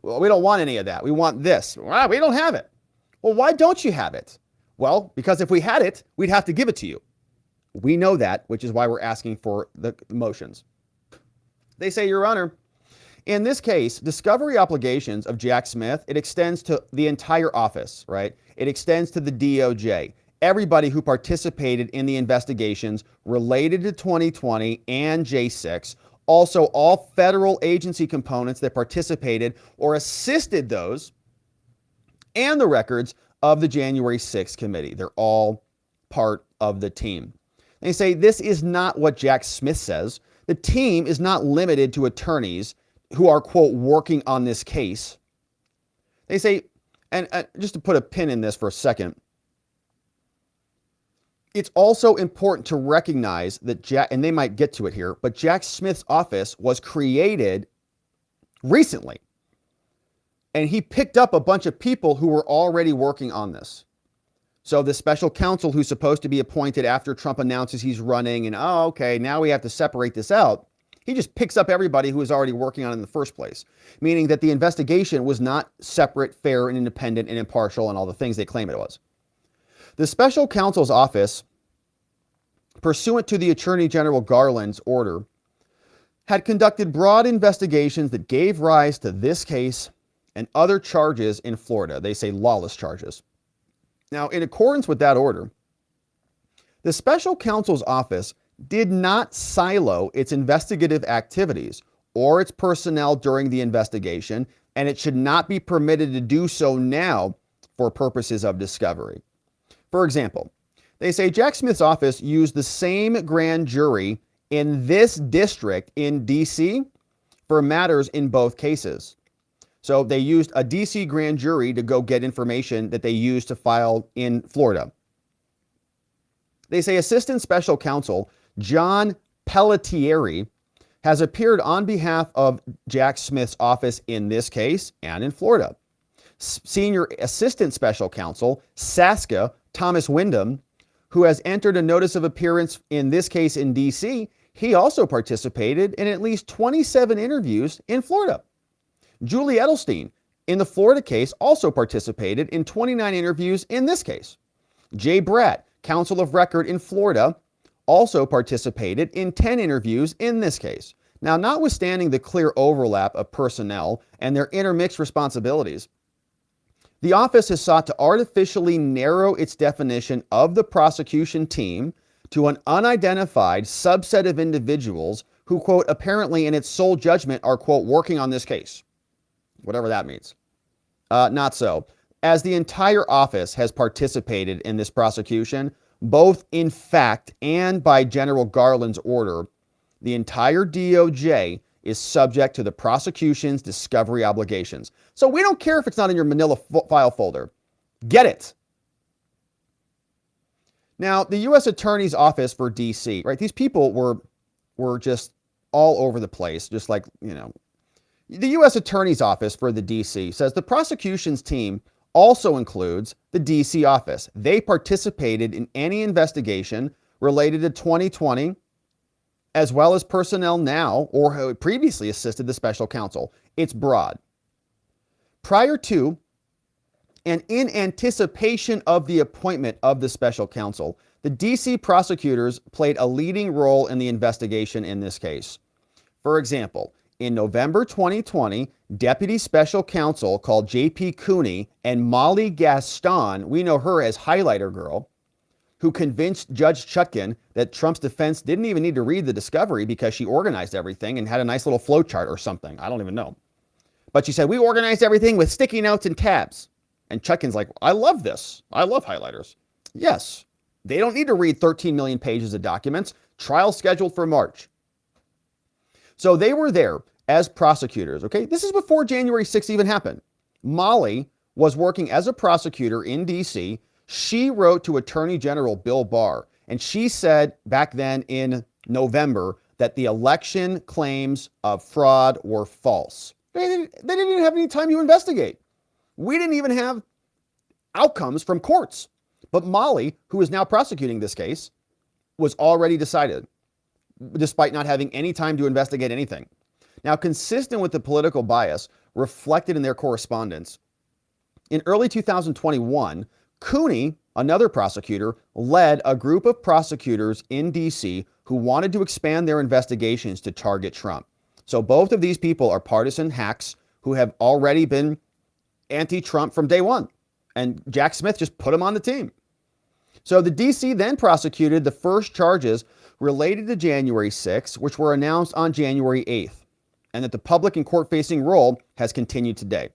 S1: Well, we don't want any of that. We want this. Well, we don't have it. Well, why don't you have it? Well, because if we had it, we'd have to give it to you. We know that, which is why we're asking for the motions. They say, Your Honor, in this case, discovery obligations of Jack Smith, it extends to the entire office, right? It extends to the DOJ. Everybody who participated in the investigations related to 2020 and J6, also all federal agency components that participated or assisted those, and the records of the January 6th committee. They're all part of the team. They say this is not what Jack Smith says. The team is not limited to attorneys who are, quote, working on this case. They say, and just to put a pin in this for a second, it's also important to recognize that Jack, and they might get to it here, but Jack Smith's office was created recently. And he picked up a bunch of people who were already working on this. So the special counsel who's supposed to be appointed after Trump announces he's running and, oh, okay, now we have to separate this out. He just picks up everybody who was already working on it in the first place, meaning that the investigation was not separate, fair, and independent and impartial and all the things they claim it was. The special counsel's office, pursuant to the Attorney General Garland's order, had conducted broad investigations that gave rise to this case and other charges in Florida. They say lawless charges. Now, in accordance with that order, the special counsel's office did not silo its investigative activities or its personnel during the investigation, and it should not be permitted to do so now for purposes of discovery. For example, they say Jack Smith's office used the same grand jury in this district in D.C. for matters in both cases. So they used a D.C. grand jury to go get information that they used to file in Florida. They say Assistant Special Counsel John Pelletieri has appeared on behalf of Jack Smith's office in this case and in Florida. Senior Assistant Special Counsel Saska Thomas Wyndham, who has entered a notice of appearance in this case in D.C., he also participated in at least 27 interviews in Florida. Julie Edelstein, in the Florida case, also participated in 29 interviews in this case. Jay Bratt, counsel of record in Florida, also participated in 10 interviews in this case. Now, notwithstanding the clear overlap of personnel and their intermixed responsibilities, the office has sought to artificially narrow its definition of the prosecution team to an unidentified subset of individuals who, quote, apparently in its sole judgment are, quote, working on this case. Whatever that means. Not so. As the entire office has participated in this prosecution, both in fact and by General Garland's order, the entire DOJ is subject to the prosecution's discovery obligations. So we don't care if it's not in your Manila file folder. Get it. Now, the U.S. Attorney's Office for D.C., right? These people were just all over the place, just like, you know. The U.S. Attorney's Office for the D.C. says the prosecution's team also includes the D.C. office. They participated in any investigation related to 2020, as well as personnel now or who previously assisted the special counsel. It's broad. Prior to and in anticipation of the appointment of the special counsel, the D.C. prosecutors played a leading role in the investigation in this case. For example, in November 2020, Deputy Special Counsel called J.P. Cooney and Molly Gaston, we know her as Highlighter Girl, who convinced Judge Chutkan that Trump's defense didn't even need to read the discovery because she organized everything and had a nice little flow chart or something. I don't even know. But she said, we organized everything with sticky notes and tabs. And Chutkan's like, I love this. I love highlighters. Yes, They don't need to read 13 million pages of documents. Trial scheduled for March. So they were there as prosecutors, okay? This is before January 6th even happened. Molly was working as a prosecutor in D.C. She wrote to Attorney General Bill Barr, and she said back then in November that the election claims of fraud were false. They didn't even have any time to investigate. We didn't even have outcomes from courts. But Molly, who is now prosecuting this case, was already decided, despite not having any time to investigate anything. Now, consistent with the political bias reflected in their correspondence, in early 2021, Cooney, another prosecutor, led a group of prosecutors in D.C. who wanted to expand their investigations to target Trump. So both of these people are partisan hacks who have already been anti-Trump from day one. And Jack Smith just put them on the team. So the D.C. then prosecuted the first charges related to January 6th, which were announced on January 8th, and that the public and court-facing role has continued today.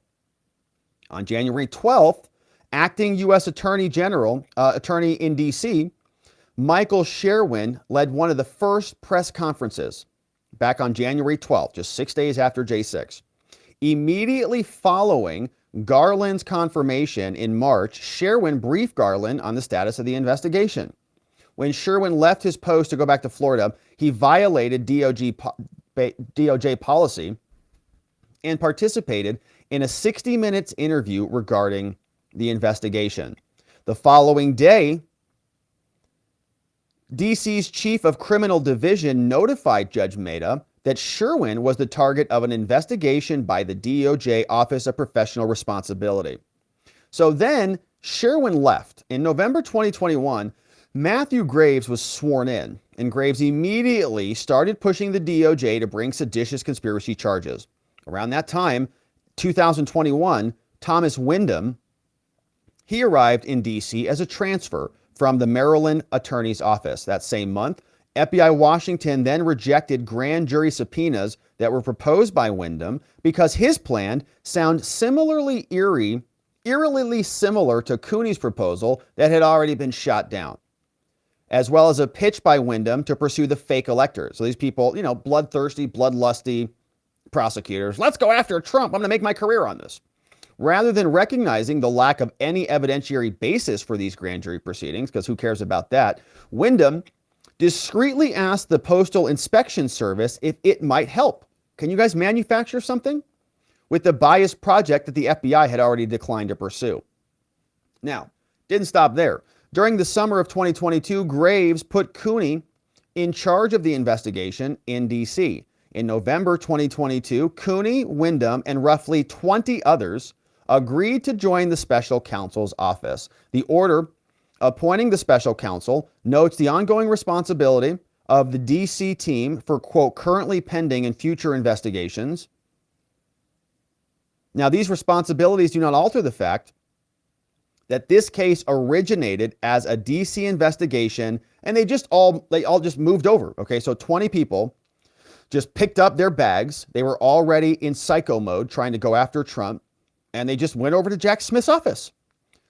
S1: On January 12th, acting U.S. Attorney in D.C., Michael Sherwin led one of the first press conferences back on January 12th, just 6 days after J6. Immediately following Garland's confirmation in March, Sherwin briefed Garland on the status of the investigation. When Sherwin left his post to go back to Florida, he violated DOJ policy and participated in a 60 minutes interview regarding the investigation. The following day, DC's chief of criminal division notified Judge Mehta that Sherwin was the target of an investigation by the DOJ Office of Professional Responsibility. So then Sherwin left. In November 2021, Matthew Graves was sworn in, and Graves immediately started pushing the DOJ to bring seditious conspiracy charges. Around that time, 2021, Thomas Wyndham, he arrived in D.C. as a transfer from the Maryland Attorney's Office. That same month, FBI Washington then rejected grand jury subpoenas that were proposed by Wyndham because his plan sounded eerily similar to Cooney's proposal that had already been shot down, as well as a pitch by Wyndham to pursue the fake electors. So these people, bloodthirsty, bloodlusty prosecutors. Let's go after Trump. I'm going to make my career on this. Rather than recognizing the lack of any evidentiary basis for these grand jury proceedings, because who cares about that, Wyndham discreetly asked the Postal Inspection Service if it might help. Can you guys manufacture something? With the biased project that the FBI had already declined to pursue. Now, didn't stop there. During the summer of 2022, Graves put Cooney in charge of the investigation in D.C. In November 2022, Cooney, Wyndham, and roughly 20 others agreed to join the Special Counsel's office. The order appointing the Special Counsel notes the ongoing responsibility of the D.C. team for, quote, currently pending and future investigations. Now, these responsibilities do not alter the fact that this case originated as a D.C. investigation, and they all just moved over. Okay, so 20 people just picked up their bags. They were already in psycho mode trying to go after Trump, and they just went over to Jack Smith's office.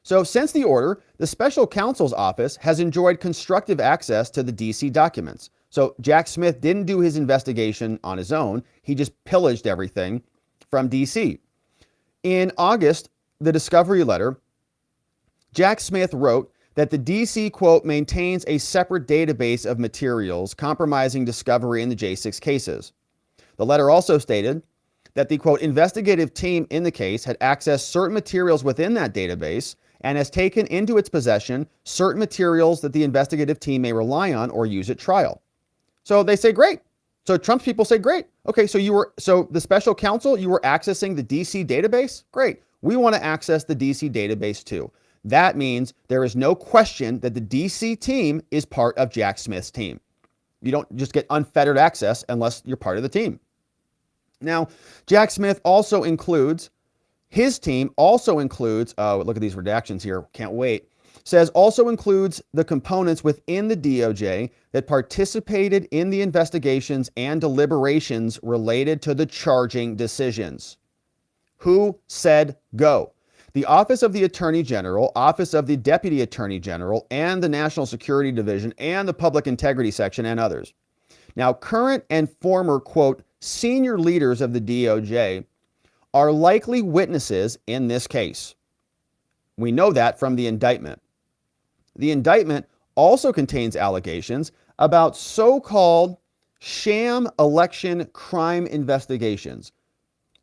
S1: So since the order, the Special Counsel's office has enjoyed constructive access to the D.C. documents. So Jack Smith didn't do his investigation on his own. He just pillaged everything from D.C. In August, the discovery letter, Jack Smith wrote that the D.C., quote, maintains a separate database of materials compromising discovery in the J6 cases. The letter also stated that the, quote, investigative team in the case had accessed certain materials within that database and has taken into its possession certain materials that the investigative team may rely on or use at trial. So they say, great. So Trump's people say, great. Okay, so the Special Counsel, you were accessing the DC database? Great. We want to access the DC database too. That means there is no question that the DC team is part of Jack Smith's team. You don't just get unfettered access unless you're part of the team. Now, Jack Smith also includes, his team also includes, look at these redactions here, can't wait, says also includes the components within the DOJ that participated in the investigations and deliberations related to the charging decisions. Who said go? the Office of the Attorney General, Office of the Deputy Attorney General, and the National Security Division, and the Public Integrity Section, and others. Now, current and former, quote, senior leaders of the DOJ are likely witnesses in this case. We know that from the indictment. The indictment also contains allegations about so-called sham election crime investigations.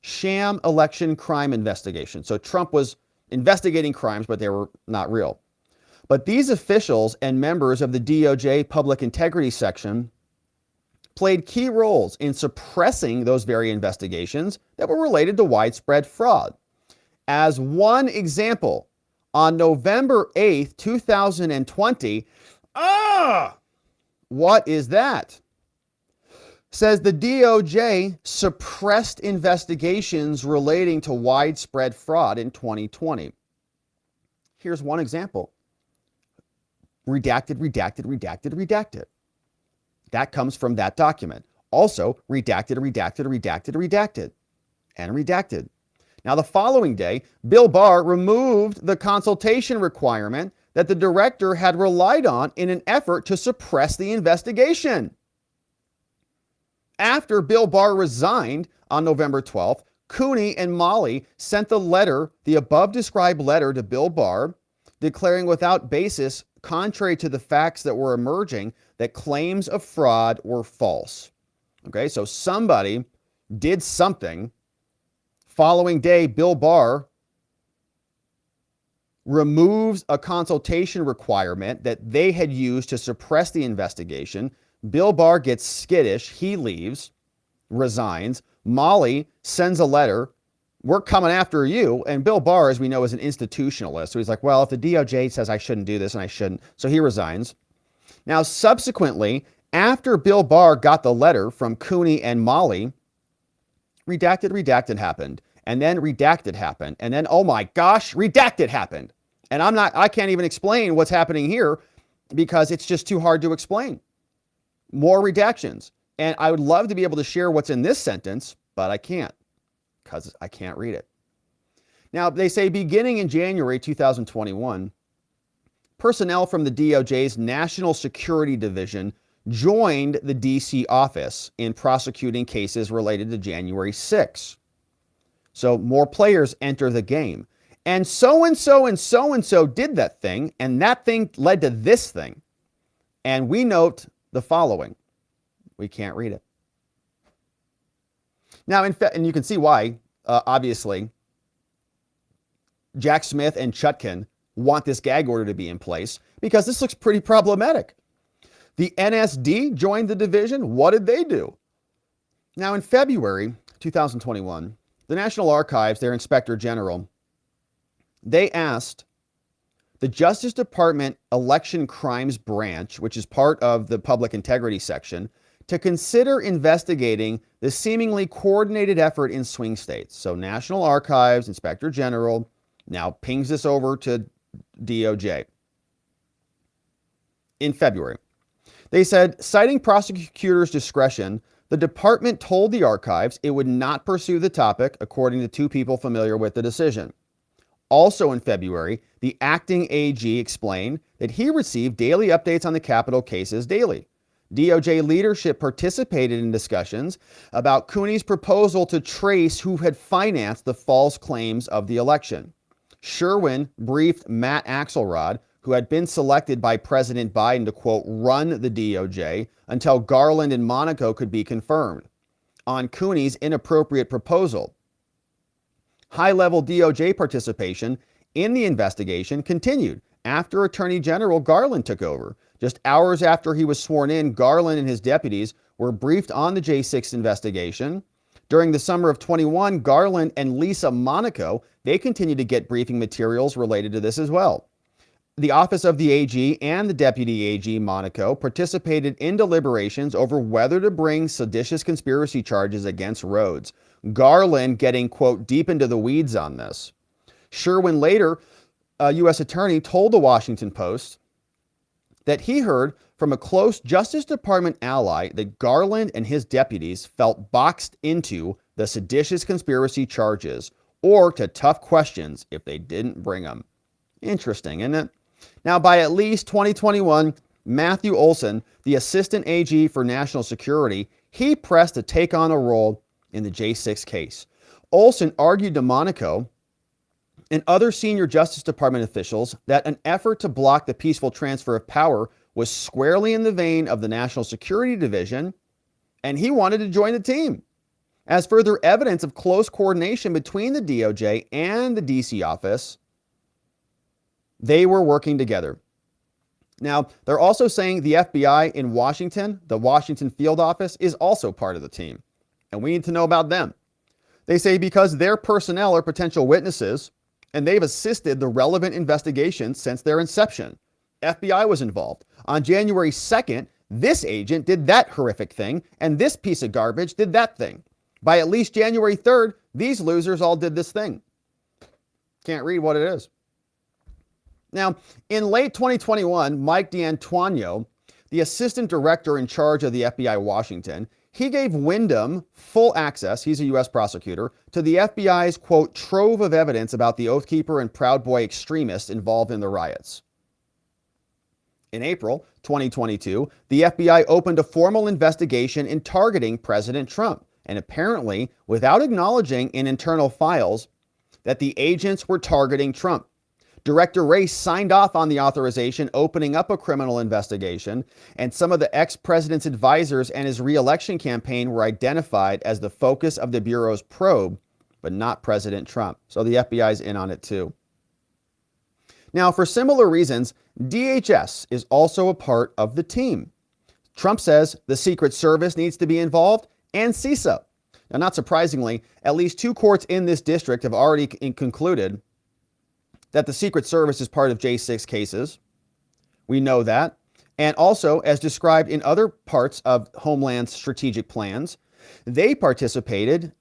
S1: Sham election crime investigations. So Trump was investigating crimes, but they were not real. But these officials and members of the DOJ Public Integrity Section played key roles in suppressing those very investigations that were related to widespread fraud. As one example, on November 8th, 2020, what is that? Says the DOJ suppressed investigations relating to widespread fraud in 2020. Here's one example. Redacted, redacted, redacted, redacted. That comes from that document. Also, redacted, redacted, redacted, redacted, and redacted. Now, the following day, Bill Barr removed the consultation requirement that the director had relied on in an effort to suppress the investigation. After Bill Barr resigned on November 12th, Cooney and Molly sent the above described letter to Bill Barr, declaring without basis, contrary to the facts that were emerging, that claims of fraud were false. Okay, so somebody did something. Following day, Bill Barr removes a consultation requirement that they had used to suppress the investigation. Bill Barr gets skittish. He leaves, resigns. Molly sends a letter. We're coming after you. And Bill Barr, as we know, is an institutionalist. So he's like, well, if the DOJ says I shouldn't do this and I shouldn't, so he resigns. Now, subsequently, after Bill Barr got the letter from Cooney and Molly, redacted, redacted happened. And then redacted happened. And then, oh my gosh, redacted happened. And I can't even explain what's happening here because it's just too hard to explain. More redactions. And I would love to be able to share what's in this sentence, but I can't because I can't read it. Now, they say beginning in January 2021, personnel from the DOJ's National Security Division joined the DC office in prosecuting cases related to January 6. So more players enter the game. And so-and-so and so-and-so did that thing, and that thing led to this thing. And we note the following. We can't read it. Now, and you can see why, obviously, Jack Smith and Chutkan want this gag order to be in place because this looks pretty problematic. The NSD joined the division. What did they do? Now, in February 2021, the National Archives, their Inspector General, they asked the Justice Department Election Crimes Branch, which is part of the Public Integrity Section, to consider investigating the seemingly coordinated effort in swing states. So National Archives, Inspector General, now pings this over to DOJ. In February, they said, citing prosecutors' discretion, the department told the archives it would not pursue the topic, according to two people familiar with the decision. Also in February, the acting AG explained that he received daily updates on the Capitol cases daily. DOJ leadership participated in discussions about Cooney's proposal to trace who had financed the false claims of the election. Sherwin briefed Matt Axelrod, who had been selected by President Biden to, quote, run the DOJ until Garland and Monaco could be confirmed, on Cooney's inappropriate proposal. High-level DOJ participation in the investigation continued after Attorney General Garland took over. Just hours after he was sworn in, Garland and his deputies were briefed on the J6 investigation. During the summer of 21, Garland and Lisa Monaco, they continued to get briefing materials related to this as well. The Office of the AG and the Deputy AG, Monaco, participated in deliberations over whether to bring seditious conspiracy charges against Rhodes. Garland getting, quote, deep into the weeds on this. Sherwin later, a U.S. attorney, told the Washington Post that he heard from a close Justice Department ally that Garland and his deputies felt boxed into the seditious conspiracy charges, or to tough questions if they didn't bring them. Interesting, isn't it? Now, by at least 2021, Matthew Olson, the Assistant AG for National Security, he pressed to take on a role in the J6 case. Olson argued to Monaco and other senior Justice Department officials that an effort to block the peaceful transfer of power was squarely in the vein of the National Security Division, and he wanted to join the team. As further evidence of close coordination between the DOJ and the DC office, they were working together. Now, they're also saying the FBI in Washington, the Washington field office, is also part of the team, and we need to know about them. They say because their personnel are potential witnesses, and they've assisted the relevant investigations since their inception. FBI was involved. On January 2nd, this agent did that horrific thing, and this piece of garbage did that thing. By at least January 3rd, these losers all did this thing. Can't read what it is. Now, in late 2021, Mike D'Antuono, the assistant director in charge of the FBI Washington, he gave Wyndham full access, he's a U.S. prosecutor, to the FBI's, quote, trove of evidence about the Oath Keeper and Proud Boy extremists involved in the riots. In April 2022, the FBI opened a formal investigation in targeting President Trump, and apparently without acknowledging in internal files that the agents were targeting Trump. Director Wray signed off on the authorization opening up a criminal investigation, and some of the ex-president's advisors and his re-election campaign were identified as the focus of the Bureau's probe, but not President Trump. So the FBI's in on it too. Now, for similar reasons, DHS is also a part of the team. Trump says the Secret Service needs to be involved, and CISA. Now, not surprisingly, at least two courts in this district have already concluded that the Secret Service is part of J6 cases. We know that. And also, as described in other parts of Homeland's strategic plans, they participated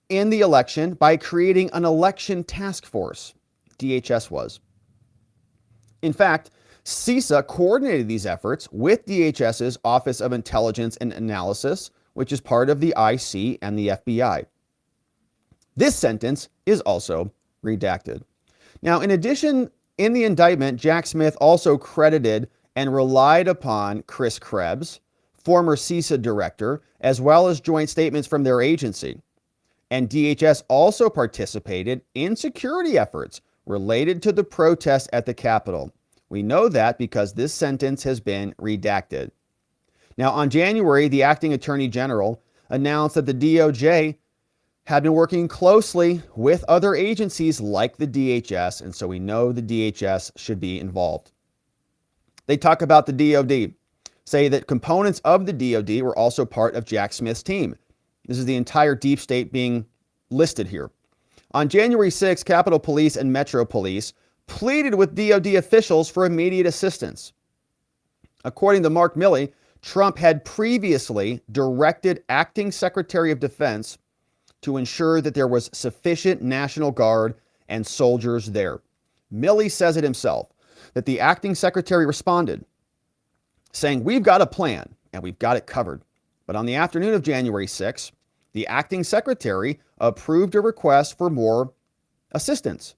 S1: in the election by creating an election task force. DHS was. In fact, CISA coordinated these efforts with DHS's Office of Intelligence and Analysis, which is part of the IC and the FBI. This sentence is also redacted. Now, in addition, in the indictment, Jack Smith also credited and relied upon Chris Krebs, former CISA director, as well as joint statements from their agency. And DHS also participated in security efforts related to the protests at the Capitol. We know that because this sentence has been redacted. Now, on January, the acting attorney general announced that the DOJ had been working closely with other agencies like the DHS, and so we know the DHS should be involved. They talk about the DOD, say that components of the DOD were also part of Jack Smith's team. This is the entire deep state being listed here. On January 6, Capitol Police and Metro Police pleaded with DOD officials for immediate assistance. According to Mark Milley, Trump had previously directed Acting Secretary of Defense to ensure that there was sufficient National Guard and soldiers there. Milley says it himself, that the acting secretary responded, saying, we've got a plan and we've got it covered. But on the afternoon of January 6, the acting secretary approved a request for more assistance,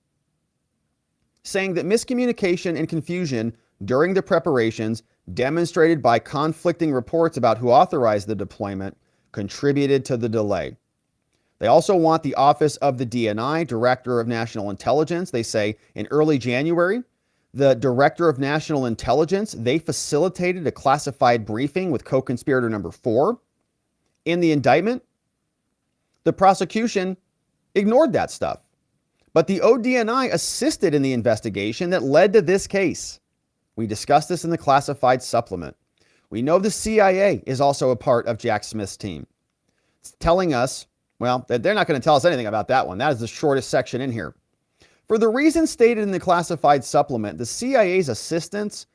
S1: saying that miscommunication and confusion during the preparations demonstrated by conflicting reports about who authorized the deployment contributed to the delay. They also want the Office of the DNI, Director of National Intelligence. They say in early January, the Director of National Intelligence, they facilitated a classified briefing with co-conspirator number 4. In the indictment, the prosecution ignored that stuff. But the ODNI assisted in the investigation that led to this case. We discussed this in the classified supplement. We know the CIA is also a part of Jack Smith's team. It's telling us, well, they're not going to tell us anything about that one. That is the shortest section in here. For the reasons stated in the classified supplement, the CIA's assistance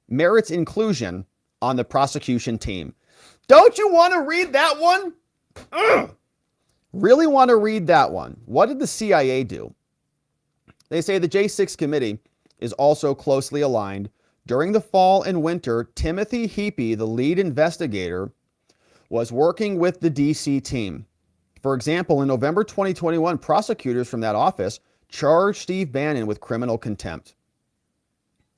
S1: merits inclusion on the prosecution team. Don't you want to read that one? Ugh. Really want to read that one. What did the CIA do? They say the J6 committee is also closely aligned. During the fall and winter, Timothy Heapy, the lead investigator, was working with the DC team, For example, in November 2021, prosecutors from that office charged Steve Bannon with criminal contempt.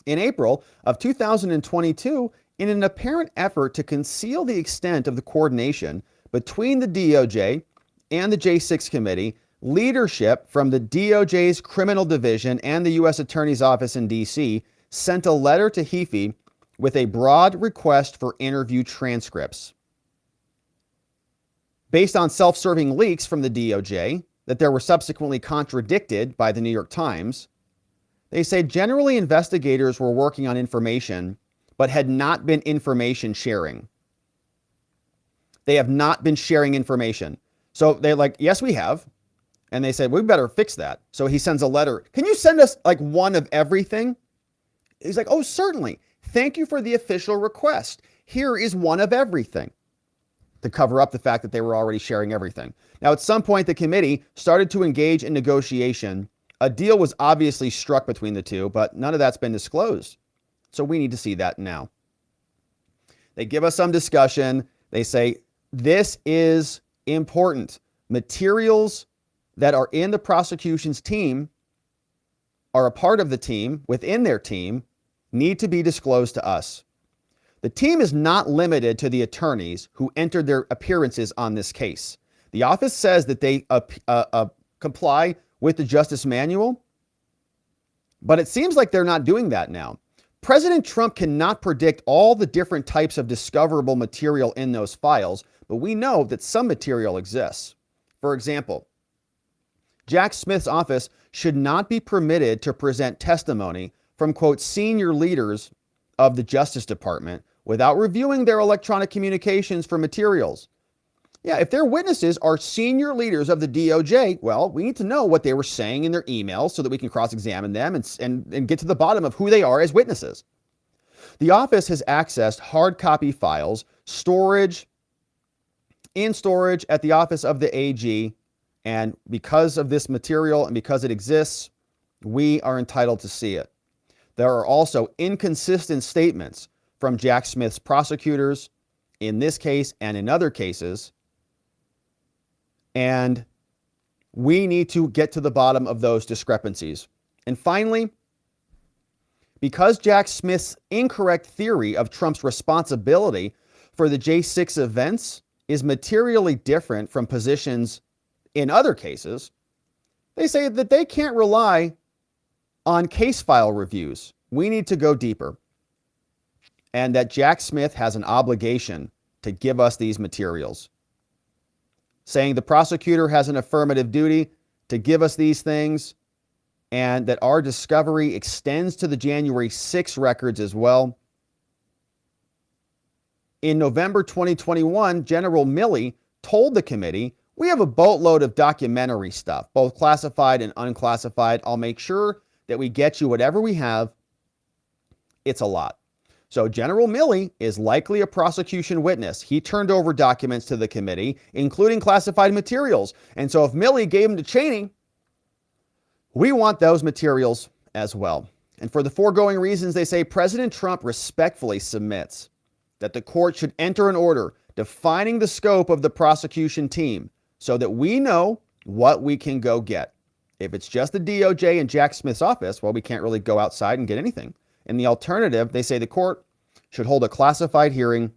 S1: In April of 2022, in an apparent effort to conceal the extent of the coordination between the DOJ and the J6 committee, leadership from the DOJ's criminal division and the U.S. Attorney's Office in D.C. sent a letter to Heafy with a broad request for interview transcripts. Based on self-serving leaks from the DOJ that there were subsequently contradicted by the New York Times, they say generally investigators were working on information but had not been information sharing. They have not been sharing information. So they're like, yes, we have. And they said, we better fix that. So he sends a letter. Can you send us like one of everything? He's like, oh, certainly. Thank you for the official request. Here is one of everything, to cover up the fact that they were already sharing everything. Now, at some point, the committee started to engage in negotiation. A deal was obviously struck between the two, but none of that's been disclosed. So we need to see that now. They give us some discussion. They say, this is important. Materials that are in the prosecution's team, are a part of the team, within their team, need to be disclosed to us. The team is not limited to the attorneys who entered their appearances on this case. The office says that they comply with the Justice Manual, but it seems like they're not doing that now. President Trump cannot predict all the different types of discoverable material in those files, but we know that some material exists. For example, Jack Smith's office should not be permitted to present testimony from, quote, senior leaders of the Justice Department without reviewing their electronic communications for materials. Yeah, if their witnesses are senior leaders of the DOJ, well, we need to know what they were saying in their emails so that we can cross-examine them and get to the bottom of who they are as witnesses. The office has accessed hard copy files, in storage at the office of the AG, and because of this material and because it exists, we are entitled to see it. There are also inconsistent statements from Jack Smith's prosecutors in this case and in other cases, and we need to get to the bottom of those discrepancies. And finally, because Jack Smith's incorrect theory of Trump's responsibility for the J6 events is materially different from positions in other cases, they say that they can't rely on case file reviews. We need to go deeper. And that Jack Smith has an obligation to give us these materials. Saying the prosecutor has an affirmative duty to give us these things, and that our discovery extends to the January 6 records as well. In November 2021, General Milley told the committee, we have a boatload of documentary stuff, both classified and unclassified. I'll make sure that we get you whatever we have. It's a lot. So General Milley is likely a prosecution witness. He turned over documents to the committee, including classified materials. And so if Milley gave them to Cheney, we want those materials as well. And for the foregoing reasons, they say President Trump respectfully submits that the court should enter an order defining the scope of the prosecution team so that we know what we can go get. If it's just the DOJ and Jack Smith's office, well, we can't really go outside and get anything. In the alternative, they say the court should hold a classified hearing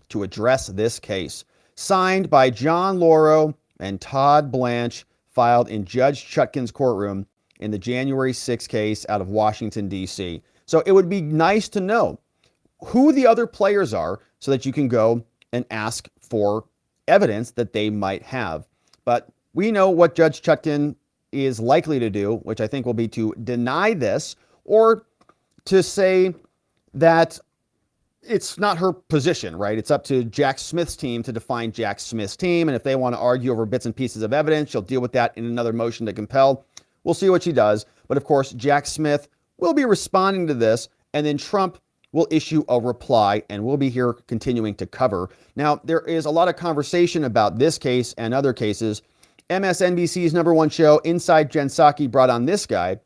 S1: to address this case. Signed by John Lauro and Todd Blanche, filed in Judge Chutkan's courtroom in the January 6 case out of Washington, D.C. So it would be nice to know who the other players are so that you can go and ask for evidence that they might have. But we know what Judge Chutkan is likely to do, which I think will be to deny this or to say that it's not her position, right? It's up to Jack Smith's team to define Jack Smith's team. And if they want to argue over bits and pieces of evidence, she'll deal with that in another motion to compel. We'll see what she does. But of course, Jack Smith will be responding to this, and then Trump will issue a reply, and we'll be here continuing to cover. Now, there is a lot of conversation about this case and other cases. MSNBC's #1 show, Inside Jen Psaki, brought on this guy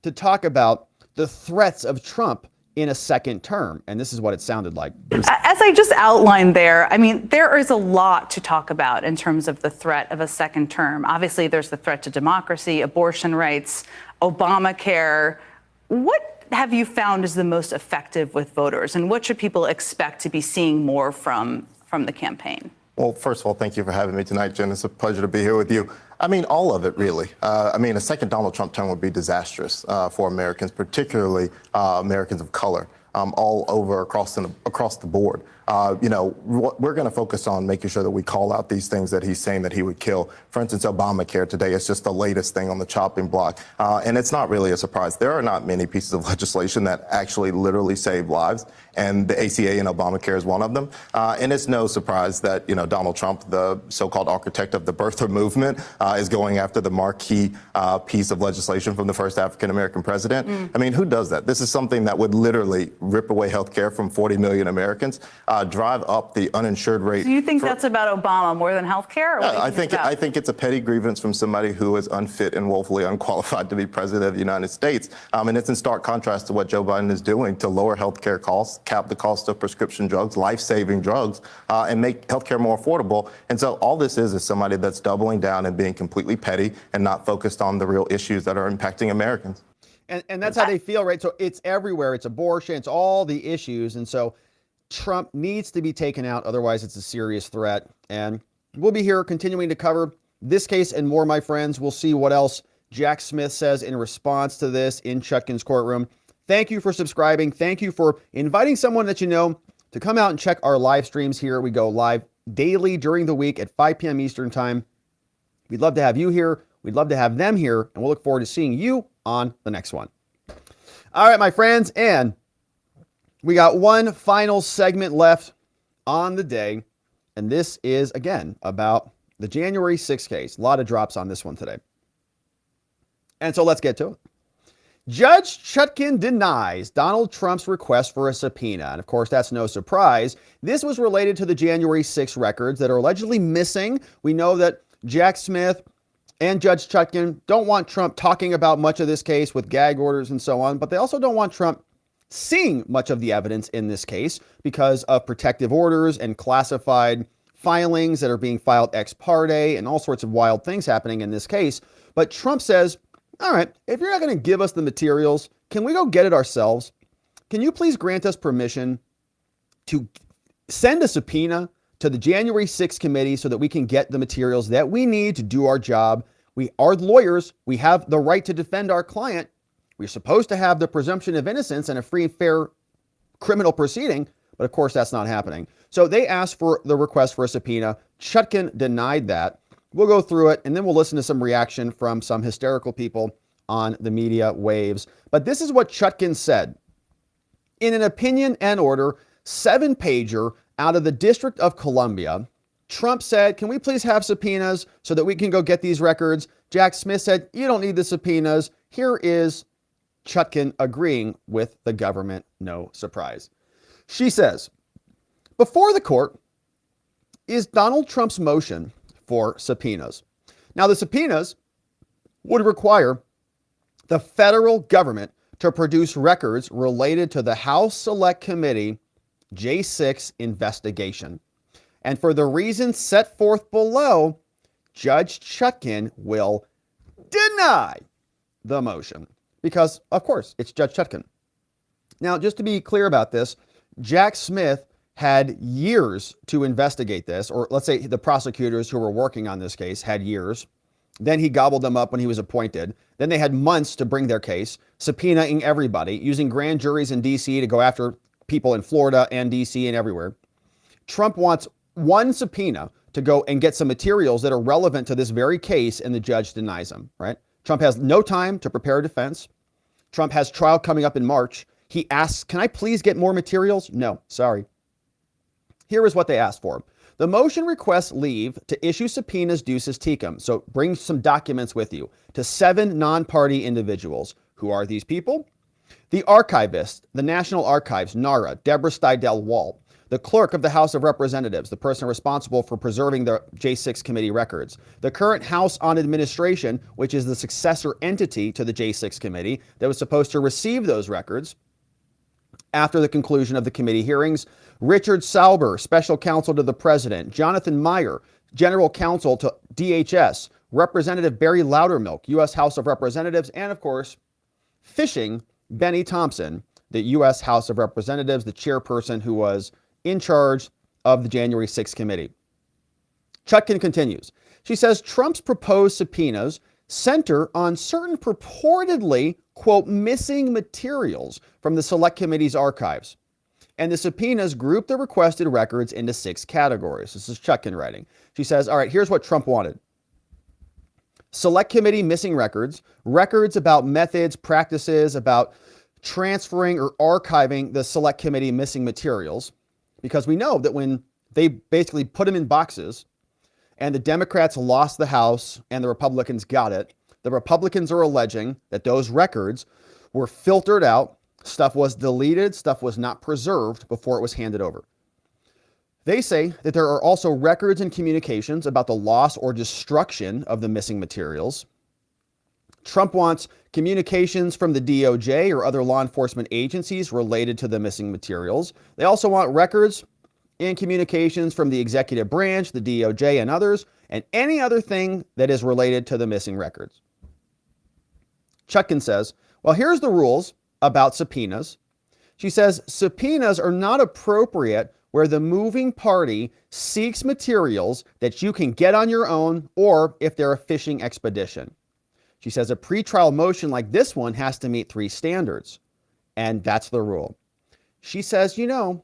S1: to talk about the threats of Trump in a second term. And this is what it sounded like.
S4: As I just outlined there, I mean, there is a lot to talk about in terms of the threat of a second term. Obviously, there's the threat to democracy, abortion rights, Obamacare. What have you found is the most effective with voters, and what should people expect to be seeing more from the campaign?
S5: Well, first of all, thank you for having me tonight, Jen. It's a pleasure to be here with you. I mean, all of it, really. I mean, a second Donald Trump term would be disastrous for Americans, particularly Americans of color, all over across the board. You know, we're going to focus on making sure that we call out these things that he's saying that he would kill. For instance, Obamacare today is just the latest thing on the chopping block. And it's not really a surprise. There are not many pieces of legislation that actually literally save lives. And the ACA and Obamacare is one of them. And it's no surprise that, you know, Donald Trump, the so-called architect of the birther movement, is going after the marquee piece of legislation from the first African-American president. I mean, who does that? This is something that would literally rip away health care from 40 million Americans. Drive up the uninsured rate.
S4: Do you think that's about Obama more than health care?
S5: I think it's a petty grievance from somebody who is unfit and woefully unqualified to be president of the United States. And it's in stark contrast to what Joe Biden is doing to lower health care costs, cap the cost of prescription drugs, life-saving drugs, and make health care more affordable. And so all this is somebody that's doubling down and being completely petty and not focused on the real issues that are impacting Americans.
S1: And that's how they feel, right? So it's everywhere. It's abortion. It's all the issues. And so Trump needs to be taken out. Otherwise, it's a serious threat. And we'll be here continuing to cover this case and more, my friends. We'll see what else Jack Smith says in response to this in Chutkan's courtroom. Thank you for subscribing. Thank you for inviting someone that you know to come out and check our live streams here. We go live daily during the week at 5 p.m. Eastern time. We'd love to have you here. We'd love to have them here. And we'll look forward to seeing you on the next one. All right, my friends. And we got one final segment left on the day, and this is, again, about the January 6th case. A lot of drops on this one today. And so let's get to it. Judge Chutkan denies Donald Trump's request for a subpoena. And of course, that's no surprise. This was related to the January 6th records that are allegedly missing. We know that Jack Smith and Judge Chutkan don't want Trump talking about much of this case with gag orders and so on, but they also don't want Trump seeing much of the evidence in this case because of protective orders and classified filings that are being filed ex parte and all sorts of wild things happening in this case. But Trump says, all right, if you're not going to give us the materials, can we go get it ourselves? Can you please grant us permission to send a subpoena to the January 6th committee so that we can get the materials that we need to do our job? We are lawyers. We have the right to defend our client. We're supposed to have the presumption of innocence and a free and fair criminal proceeding, but of course that's not happening. So they asked for the request for a subpoena. Chutkan denied that. We'll go through it and then we'll listen to some reaction from some hysterical people on the media waves. But this is what Chutkan said. In an opinion and order 7-pager out of the District of Columbia, Trump said, can we please have subpoenas so that we can go get these records? Jack Smith said, you don't need the subpoenas. Here is Chutkan agreeing with the government. No surprise. She says, before the court is Donald Trump's motion for subpoenas. Now, the subpoenas would require the federal government to produce records related to the House Select Committee J6 investigation. And for the reasons set forth below, Judge Chutkan will deny the motion. Because, of course, it's Judge Chutkan. Now, just to be clear about this, Jack Smith had years to investigate this, or let's say the prosecutors who were working on this case had years. Then he gobbled them up when he was appointed. Then they had months to bring their case, subpoenaing everybody, using grand juries in D.C. to go after people in Florida and D.C. and everywhere. Trump wants one subpoena to go and get some materials that are relevant to this very case, and the judge denies him, right? Trump has no time to prepare a defense. Trump has trial coming up in March. He asks, can I please get more materials? No, sorry. Here is what they asked for. The motion requests leave to issue subpoenas ducis tecum. So bring some documents with you to 7 non-party individuals. Who are these people? The archivist, the National Archives, NARA, Deborah Steidel-Walt. The clerk of the House of Representatives, the person responsible for preserving the J6 committee records. The current House on Administration, which is the successor entity to the J6 committee that was supposed to receive those records. After the conclusion of the committee hearings, Richard Sauber, special counsel to the president, Jonathan Meyer, general counsel to DHS, Representative Barry Loudermilk, U.S. House of Representatives, and of course, fishing Benny Thompson, the U.S. House of Representatives, the chairperson who was in charge of the January 6th committee. Chutkan continues. She says Trump's proposed subpoenas center on certain purportedly, quote, missing materials from the Select Committee's archives. And the subpoenas group the requested records into 6 categories. This is Chutkan writing. She says, all right, here's what Trump wanted. Select Committee missing records, records about methods, practices, about transferring or archiving the Select Committee missing materials, because we know that when they basically put them in boxes and the Democrats lost the House and the Republicans got it, the Republicans are alleging that those records were filtered out, stuff was deleted, stuff was not preserved before it was handed over. They say that there are also records and communications about the loss or destruction of the missing materials. Trump wants communications from the DOJ or other law enforcement agencies related to the missing materials. They also want records and communications from the executive branch, the DOJ, and others, and any other thing that is related to the missing records. Chutkan says, well, here's the rules about subpoenas. She says subpoenas are not appropriate where the moving party seeks materials that you can get on your own or if they're a fishing expedition. She says a pretrial motion like this one has to meet 3 standards, and that's the rule. She says, you know,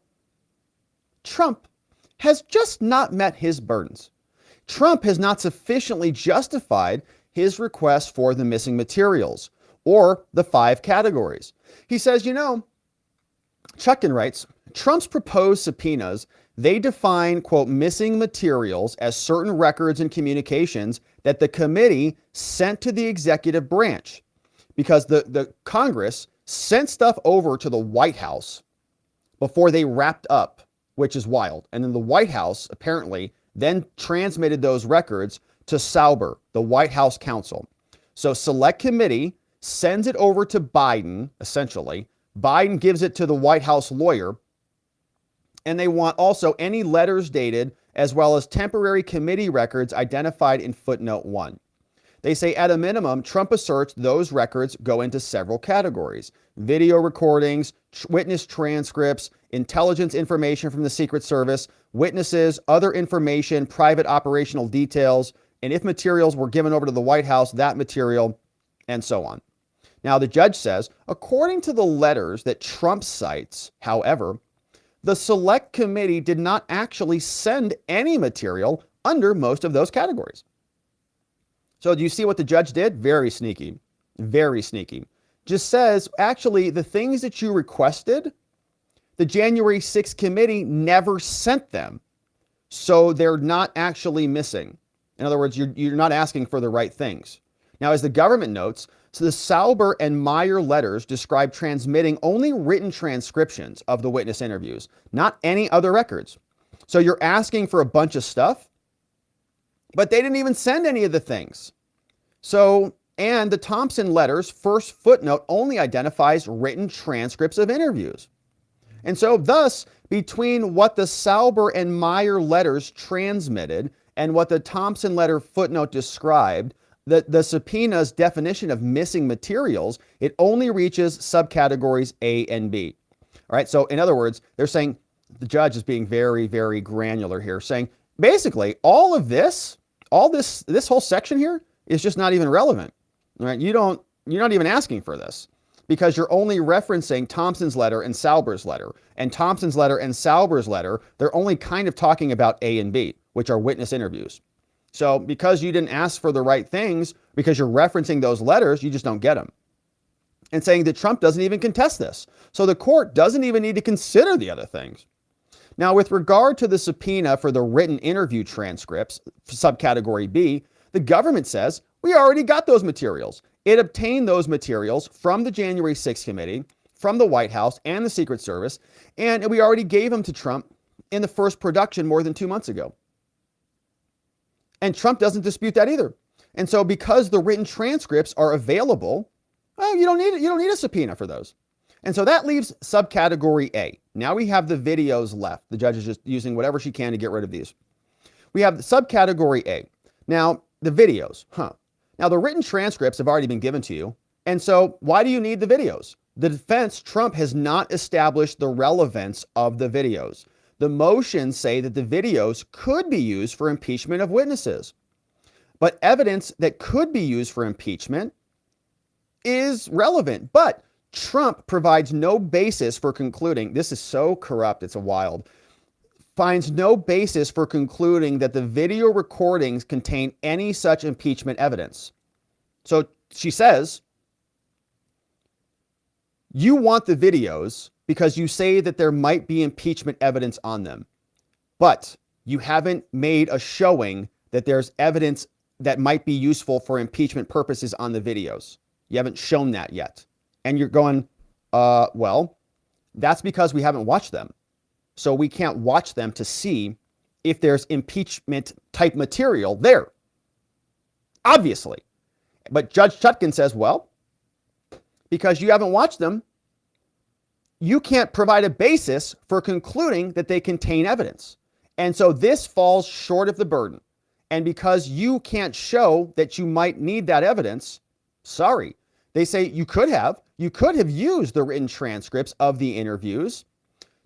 S1: Trump has just not met his burdens. Trump has not sufficiently justified his request for the missing materials or the 5 categories. He says, you know, Chutkan writes, Trump's proposed subpoenas, they define, quote, missing materials as certain records and communications that the committee sent to the executive branch because the Congress sent stuff over to the White House before they wrapped up, which is wild. And then the White House apparently then transmitted those records to Sauber, the White House counsel. So Select Committee sends it over to Biden, essentially. Biden gives it to the White House lawyer. And they want also any letters dated as well as temporary committee records identified in footnote 1. They say at a minimum, Trump asserts those records go into several categories: video recordings, witness transcripts, intelligence information from the Secret Service, witnesses, other information, private operational details, and if materials were given over to the White House, that material, and so on. Now, the judge says, according to the letters that Trump cites, however, the Select Committee did not actually send any material under most of those categories. So do you see what the judge did? Very sneaky, very sneaky. Just says, actually, the things that you requested, the January 6th committee never sent them. So they're not actually missing. In other words, you're not asking for the right things. Now, as the government notes, so the Sauber and Meyer letters describe transmitting only written transcriptions of the witness interviews, not any other records. So you're asking for a bunch of stuff, but they didn't even send any of the things. So, and the Thompson letters' first footnote only identifies written transcripts of interviews. And so thus, between what the Sauber and Meyer letters transmitted and what the Thompson letter footnote described, the subpoena's definition of missing materials, it only reaches subcategories A and B. All right, so in other words, they're saying the judge is being very, very granular here, saying basically all of this, this whole section here is just not even relevant. All right, you're not even asking for this because you're only referencing Thompson's letter and Sauber's letter. And Thompson's letter and Sauber's letter, they're only kind of talking about A and B, which are witness interviews. So because you didn't ask for the right things, because you're referencing those letters, you just don't get them. And saying that Trump doesn't even contest this. So the court doesn't even need to consider the other things. Now, with regard to the subpoena for the written interview transcripts, subcategory B, the government says, we already got those materials. It obtained those materials from the January 6th committee, from the White House and the Secret Service, and we already gave them to Trump in the first production more than 2 months ago. And Trump doesn't dispute that either. And so because the written transcripts are available, well, you don't need a subpoena for those. And so that leaves subcategory A. Now we have the videos left. The judge is just using whatever she can to get rid of these. We have subcategory A. Now, the videos, Now, the written transcripts have already been given to you. And so why do you need the videos? The defense, Trump, has not established the relevance of the videos. The motions say that the videos could be used for impeachment of witnesses. But evidence that could be used for impeachment is relevant. But Trump provides no basis for concluding, this is so corrupt, it's a wild, finds no basis for concluding that the video recordings contain any such impeachment evidence. So she says, you want the videos because you say that there might be impeachment evidence on them, but you haven't made a showing that there's evidence that might be useful for impeachment purposes on the videos. You haven't shown that yet. And you're going, well, that's because we haven't watched them. So we can't watch them to see if there's impeachment type material there. Obviously. But Judge Chutkan says, well, because you haven't watched them, you can't provide a basis for concluding that they contain evidence. And so this falls short of the burden. And because you can't show that you might need that evidence, sorry. They say you could have used the written transcripts of the interviews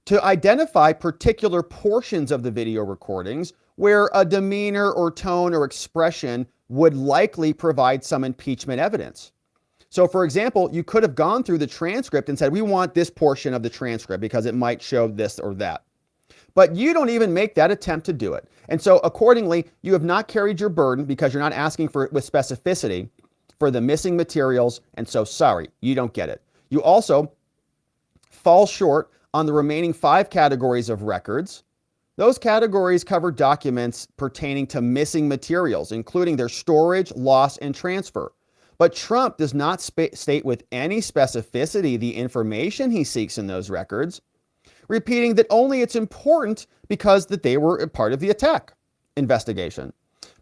S1: to identify particular portions of the video recordings where a demeanor or tone or expression would likely provide some impeachment evidence. So, for example, you could have gone through the transcript and said, we want this portion of the transcript because it might show this or that. But you don't even make that attempt to do it. And so, accordingly, you have not carried your burden because you're not asking for it with specificity for the missing materials. And so, sorry, you don't get it. You also fall short on the remaining 5 categories of records. Those categories cover documents pertaining to missing materials, including their storage, loss, and transfer. But Trump does not state with any specificity the information he seeks in those records, repeating that only it's important because that they were a part of the attack investigation.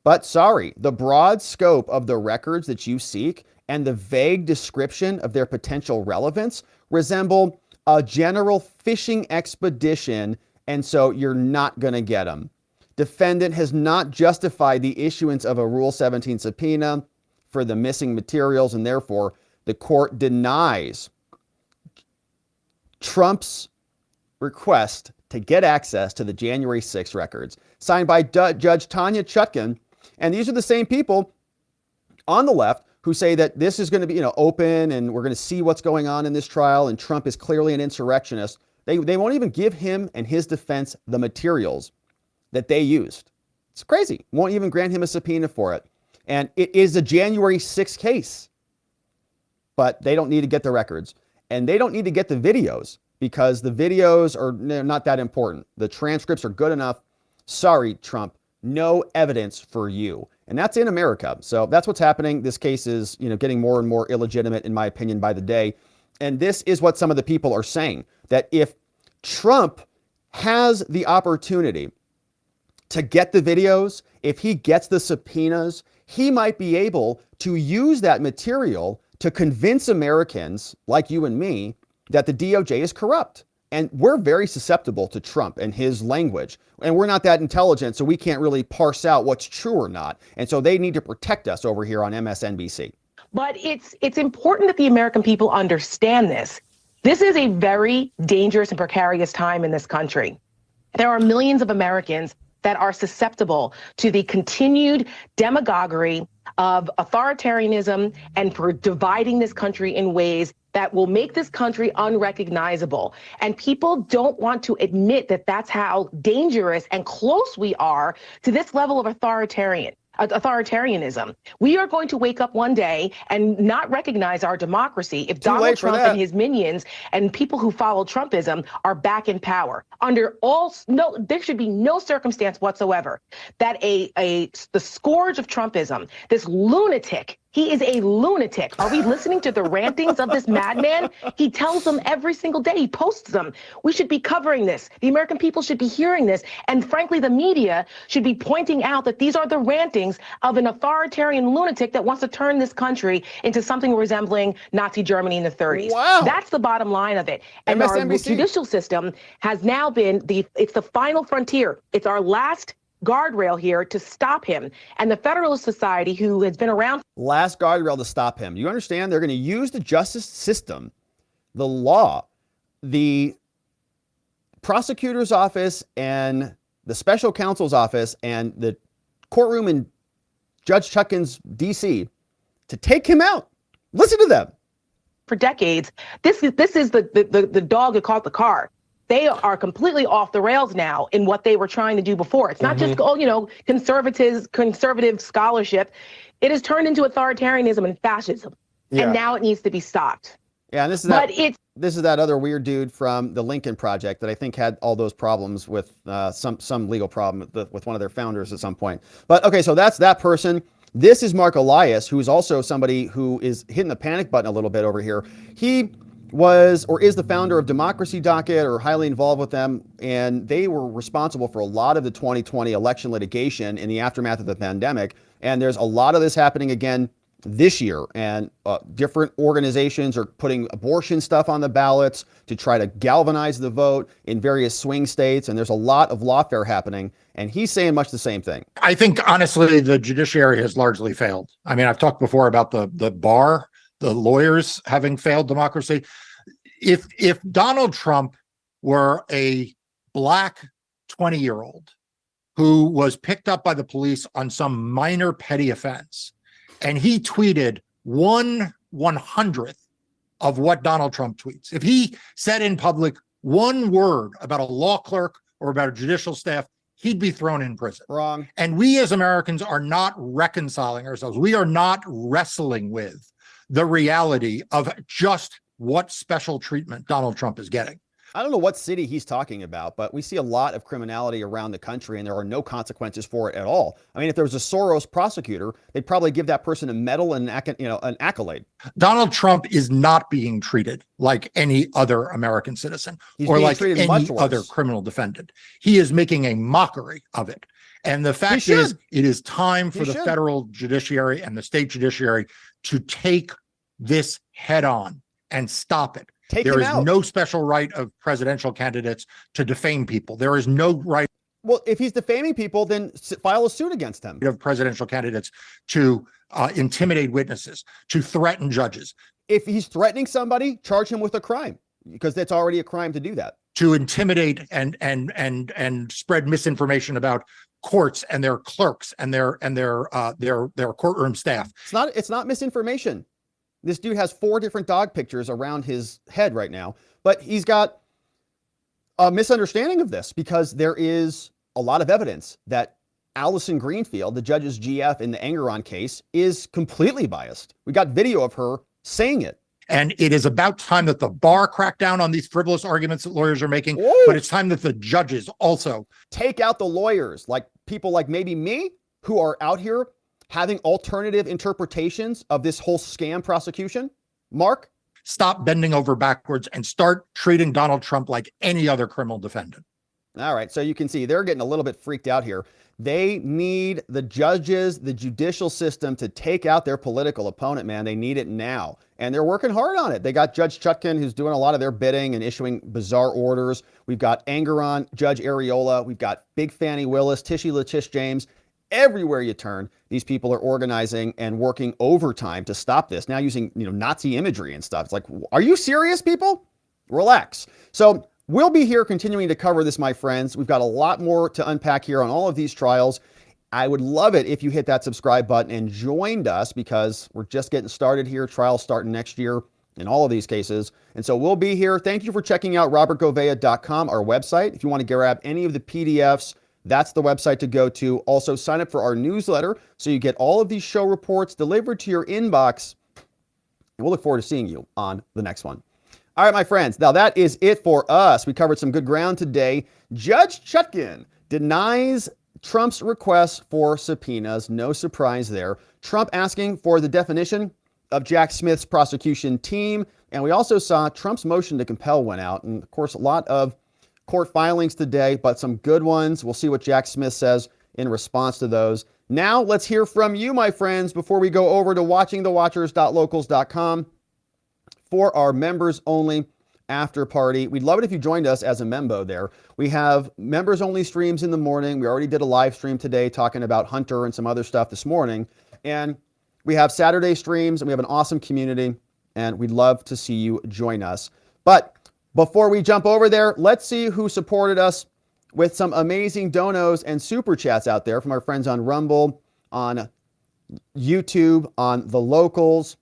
S1: But sorry, the broad scope of the records that you seek and the vague description of their potential relevance resemble a general fishing expedition, and so you're not going to get them. Defendant has not justified the issuance of a Rule 17 subpoena for the missing materials, and therefore the court denies Trump's request to get access to the January 6 records, signed by Judge Tanya Chutkan. And these are the same people on the left who say that this is going to be, open and we're going to see what's going on in this trial and Trump is clearly an insurrectionist. They won't even give him and his defense the materials that they used. It's crazy. Won't even grant him a subpoena for it. And it is a January 6 case, but they don't need to get the records and they don't need to get the videos because the videos are not that important. The transcripts are good enough. Sorry, Trump, no evidence for you. And that's in America. So that's what's happening. This case is, getting more and more illegitimate, in my opinion, by the day. And this is what some of the people are saying, that if Trump has the opportunity to get the videos, if he gets the subpoenas, he might be able to use that material to convince Americans like you and me that the DOJ is corrupt. And we're very susceptible to Trump and his language. And we're not that intelligent, so we can't really parse out what's true or not. And so they need to protect us over here on MSNBC.
S6: But it's important that the American people understand this. This is a very dangerous and precarious time in this country. There are millions of Americans that are susceptible to the continued demagoguery of authoritarianism and for dividing this country in ways that will make this country unrecognizable. And people don't want to admit that that's how dangerous and close we are to this level of authoritarianism. We are going to wake up one day and not recognize our democracy if Donald Trump and his minions and people who follow Trumpism are back in power. There should be no circumstance whatsoever that the scourge of Trumpism, this lunatic, He is a lunatic. Are we listening to the rantings of this madman? He tells them every single day. He posts them. We should be covering this. The American people should be hearing this. And frankly, the media should be pointing out that these are the rantings of an authoritarian lunatic that wants to turn this country into something resembling Nazi Germany in the 30s.
S1: Wow.
S6: That's the bottom line of it. And our
S1: MSNBC.
S6: judicial system has now been it's the final frontier. It's our last guardrail here to stop him. And the Federalist Society, who has been around.
S1: Last guardrail to stop him. You understand? They're going to use the justice system, the law, the prosecutor's office and the special counsel's office and the courtroom in Judge Chutkan's DC to take him out. Listen to them.
S6: For decades, this is the dog that caught the car. They are completely off the rails now in what they were trying to do before. It's not just, conservative scholarship. It has turned into authoritarianism and fascism.
S3: Yeah.
S6: And now it needs to be stopped.
S1: Yeah, and this is that other weird dude from the Lincoln Project that I think had all those problems with some legal problem with one of their founders at some point. But okay, so that's that person. This is Mark Elias, who is also somebody who is hitting the panic button a little bit over here. He was or is the founder of Democracy Docket, or highly involved with them, and they were responsible for a lot of the 2020 election litigation in the aftermath of the pandemic. And there's a lot of this happening again this year, and different organizations are putting abortion stuff on the ballots to try to galvanize the vote in various swing states, and there's a lot of lawfare happening, and he's saying much the same thing.
S7: I think, honestly, the judiciary has largely failed. I mean, I've talked before about the bar, the lawyers having failed democracy. If Donald Trump were a black 20-year-old who was picked up by the police on some minor petty offense, and he tweeted 1/100th of what Donald Trump tweets, if he said in public one word about a law clerk or about a judicial staff, he'd be thrown in prison.
S1: Wrong.
S7: And we as Americans are not reconciling ourselves. We are not wrestling with the reality of just what special treatment Donald Trump is getting.
S1: I don't know what city he's talking about, but we see a lot of criminality around the country, and there are no consequences for it at all. I mean, if there was a Soros prosecutor, they'd probably give that person a medal and an accolade.
S7: Donald Trump is not being treated like any other American citizen or like any other criminal defendant. He is making a mockery of it. And the fact is, it is time for the federal judiciary and the state judiciary to take this head on and stop it. There is no special right of presidential candidates to defame people. There is no right.
S1: Well, if he's defaming people, then file a suit against him.
S7: Of presidential candidates to intimidate witnesses, to threaten judges.
S1: If he's threatening somebody, charge him with a crime, because that's already a crime to do that.
S7: To intimidate and spread misinformation about courts and their clerks and their courtroom staff.
S1: It's not misinformation. This dude has 4 different dog pictures around his head right now, but he's got a misunderstanding of this, because there is a lot of evidence that Allison Greenfield, the judge's GF in the Engeron case, is completely biased. We got video of her saying it.
S7: And it is about time that the bar crack down on these frivolous arguments that lawyers are making, but it's time that the judges also
S1: take out the lawyers, like people like maybe me, who are out here having alternative interpretations of this whole scam prosecution. Mark?
S7: Stop bending over backwards and start treating Donald Trump like any other criminal defendant.
S1: All right, so you can see they're getting a little bit freaked out here. They need the judges, the judicial system to take out their political opponent, man. They need it now. And they're working hard on it. They got Judge Chutkan, who's doing a lot of their bidding and issuing bizarre orders. We've got Engeron, Judge Areola. We've got Big Fannie Willis, Tishy Latish James. Everywhere you turn, these people are organizing and working overtime to stop this. Now using, Nazi imagery and stuff. It's like, are you serious, people? Relax. So we'll be here continuing to cover this, my friends. We've got a lot more to unpack here on all of these trials. I would love it if you hit that subscribe button and joined us, because we're just getting started here. Trials starting next year in all of these cases. And so we'll be here. Thank you for checking out robertgovea.com, our website. If you want to grab any of the PDFs, that's the website to go to. Also, sign up for our newsletter so you get all of these show reports delivered to your inbox. And we'll look forward to seeing you on the next one. All right, my friends. Now, that is it for us. We covered some good ground today. Judge Chutkan denies Trump's request for subpoenas. No surprise there. Trump asking for the definition of Jack Smith's prosecution team. And we also saw Trump's motion to compel went out. And of course, a lot of court filings today, but some good ones. We'll see what Jack Smith says in response to those. Now let's hear from you, my friends, before we go over to watchingthewatchers.locals.com for our members only after party. We'd love it if you joined us as a membo there. We have members only streams in the morning. We already did a live stream today talking about Hunter and some other stuff this morning. And we have Saturday streams and we have an awesome community and we'd love to see you join us. But before we jump over there, let's see who supported us with some amazing donos and super chats out there from our friends on Rumble, on YouTube, on the locals,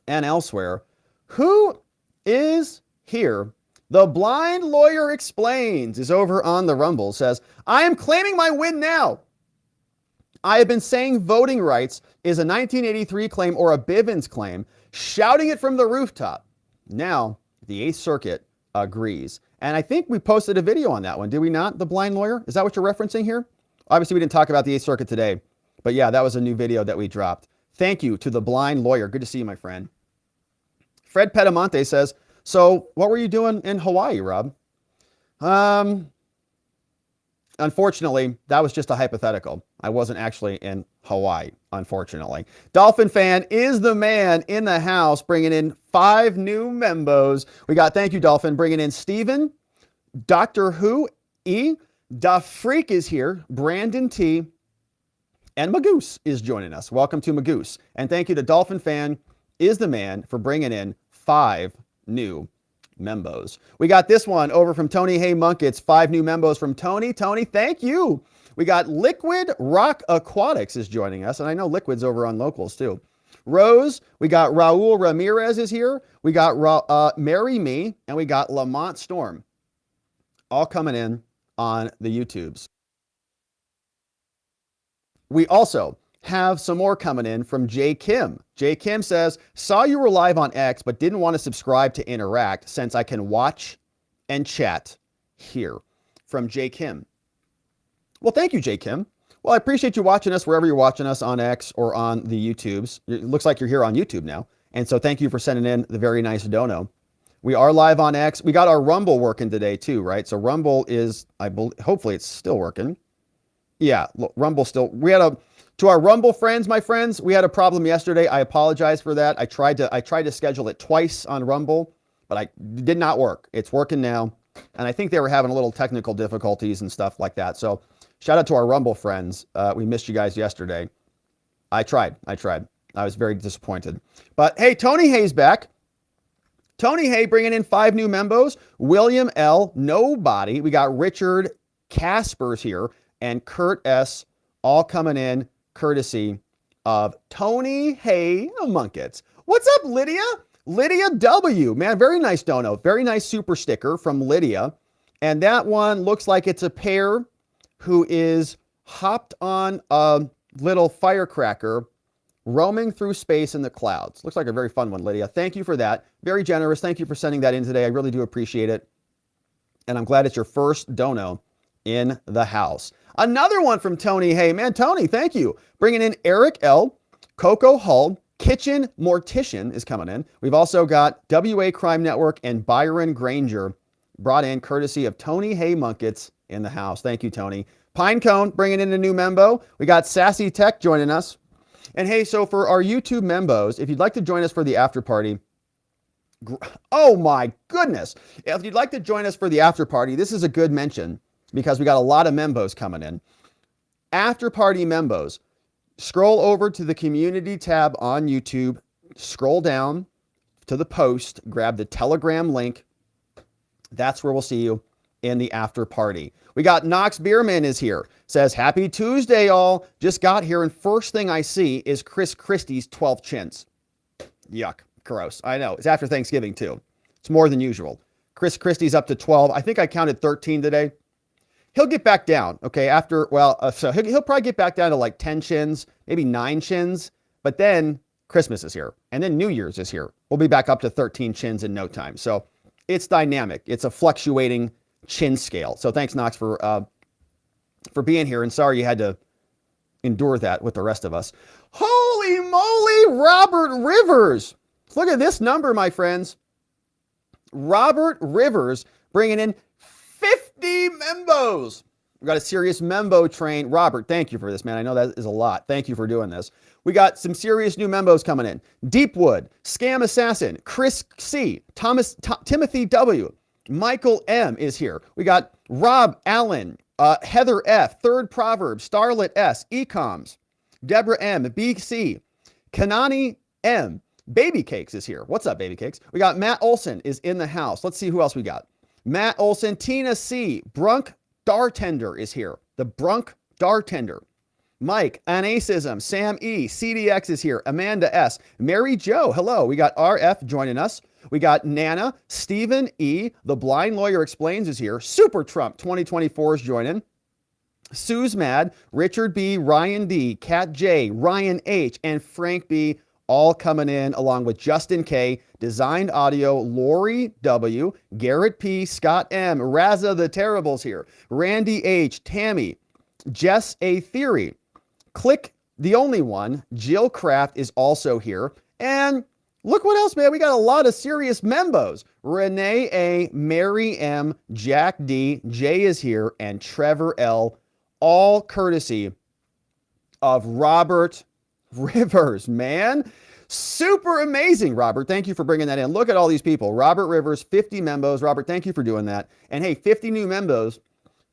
S1: and elsewhere. Who is here? The Blind Lawyer Explains is over on the Rumble, says, I am claiming my win now. I have been saying voting rights is a 1983 claim or a Bivens claim, shouting it from the rooftop. Now, the Eighth Circuit agrees. And I think we posted a video on that one, did we not? The Blind Lawyer? Is that what you're referencing here? Obviously, we didn't talk about the Eighth Circuit today, but yeah, that was a new video that we dropped. Thank you to the Blind Lawyer. Good to see you, my friend. Fred Pedamonte says, so what were you doing in Hawaii, Rob? Unfortunately, that was just a hypothetical. I wasn't actually in Hawaii, unfortunately. Dolphin Fan is the man in the house, bringing in 5 new membos. We got, thank you, Dolphin, bringing in Steven, Dr. Who, E, Da Freak is here, Brandon T, and Magoose is joining us. Welcome to Magoose. And thank you to Dolphin Fan is the man for bringing in 5 new membos. We got this one over from Tony Hay Munkets, 5 new membos from Tony. Tony, thank you. We got Liquid Rock Aquatics is joining us, and I know Liquid's over on locals too. Rose, we got Raul Ramirez is here. We got Marry Me, and we got Lamont Storm, all coming in on the YouTubes. We also have some more coming in from Jay Kim. Jay Kim says, saw you were live on X, but didn't want to subscribe to interact since I can watch and chat here. From Jay Kim. Well, thank you, Jay Kim. Well, I appreciate you watching us wherever you're watching us on X or on the YouTubes. It looks like you're here on YouTube now. And so thank you for sending in the very nice dono. We are live on X. We got our Rumble working today too, right? So Rumble is, hopefully it's still working. Yeah, Rumble still, to our Rumble friends, my friends, we had a problem yesterday. I apologize for that. I tried to schedule it twice on Rumble, but it did not work. It's working now. And I think they were having a little technical difficulties and stuff like that. So shout out to our Rumble friends. We missed you guys yesterday. I tried. I was very disappointed. But hey, Tony Hay's back. Tony Hay bringing in 5 new membos. William L. Nobody. We got Richard Caspers here and Kurt S. all coming in courtesy of Tony Hay Munkets. What's up, Lydia? Lydia W. Man, very nice dono. Very nice super sticker from Lydia. And that one looks like it's a pair who is hopped on a little firecracker roaming through space in the clouds. Looks like a very fun one, Lydia. Thank you for that. Very generous. Thank you for sending that in today. I really do appreciate it. And I'm glad it's your first dono in the house. Another one from Tony. Hey, man, Tony, thank you. Bringing in Eric L. Coco Hull. Kitchen Mortician is coming in. We've also got WA Crime Network and Byron Granger brought in courtesy of Tony Hay Munkets in the house. Thank you, Tony. Pinecone bringing in a new membo. We got Sassy Tech joining us. And hey, so for our YouTube membos, if you'd like to join us for the after party, oh my goodness. If you'd like to join us for the after party, this is a good mention because we got a lot of membos coming in. After party membos, scroll over to the community tab on YouTube, scroll down to the post, grab the Telegram link. That's where we'll see you in the after party. We got Knox Bierman is here. Says, happy Tuesday, all. Just got here, and first thing I see is Chris Christie's 12 chins. Yuck. Gross. I know. It's after Thanksgiving, too. It's more than usual. Chris Christie's up to 12. I think I counted 13 today. He'll get back down, okay, after, so he'll probably get back down to like 10 chins, maybe 9 chins, but then Christmas is here, and then New Year's is here. We'll be back up to 13 chins in no time. So it's dynamic. It's a fluctuating chin scale. So thanks, Knox, for being here, and sorry you had to endure that with the rest of us. Holy moly, Robert Rivers. Look at this number, my friends. Robert Rivers bringing in 50 membos. We've got a serious membo train. Robert, thank you for this, man. I know that is a lot. Thank you for doing this. We got some serious new membos coming in. Deepwood, Scam Assassin, Chris C, Timothy W, Michael M is here. We got Rob Allen, Heather F, Third Proverb, Starlet S, Ecoms, Deborah M, BC, Kanani M, Baby Cakes is here. What's up, Baby Cakes? We got Matt Olson is in the house. Let's see who else we got. Matt Olson, Tina C, Brunk Dartender is here. The Brunk Dartender. Mike, Anacism, Sam E, CDX is here. Amanda S, Mary Jo, hello. We got RF joining us. We got Nana, Stephen E, The Blind Lawyer Explains is here. Super Trump 2024 is joining. Sue's Mad, Richard B, Ryan D, Kat J, Ryan H, and Frank B, all coming in along with Justin K, Designed Audio, Lori W, Garrett P, Scott M, Raza the Terrible's here, Randy H, Tammy, Jess A Theory, Click the Only One, Jill Kraft is also here, and look what else, man. We got a lot of serious membos. Renee A, Mary M, Jack D, Jay is here, and Trevor L, all courtesy of Robert Rivers, man. Super amazing, Robert. Thank you for bringing that in. Look at all these people. Robert Rivers, 50 membos. Robert, thank you for doing that. And hey, 50 new membos.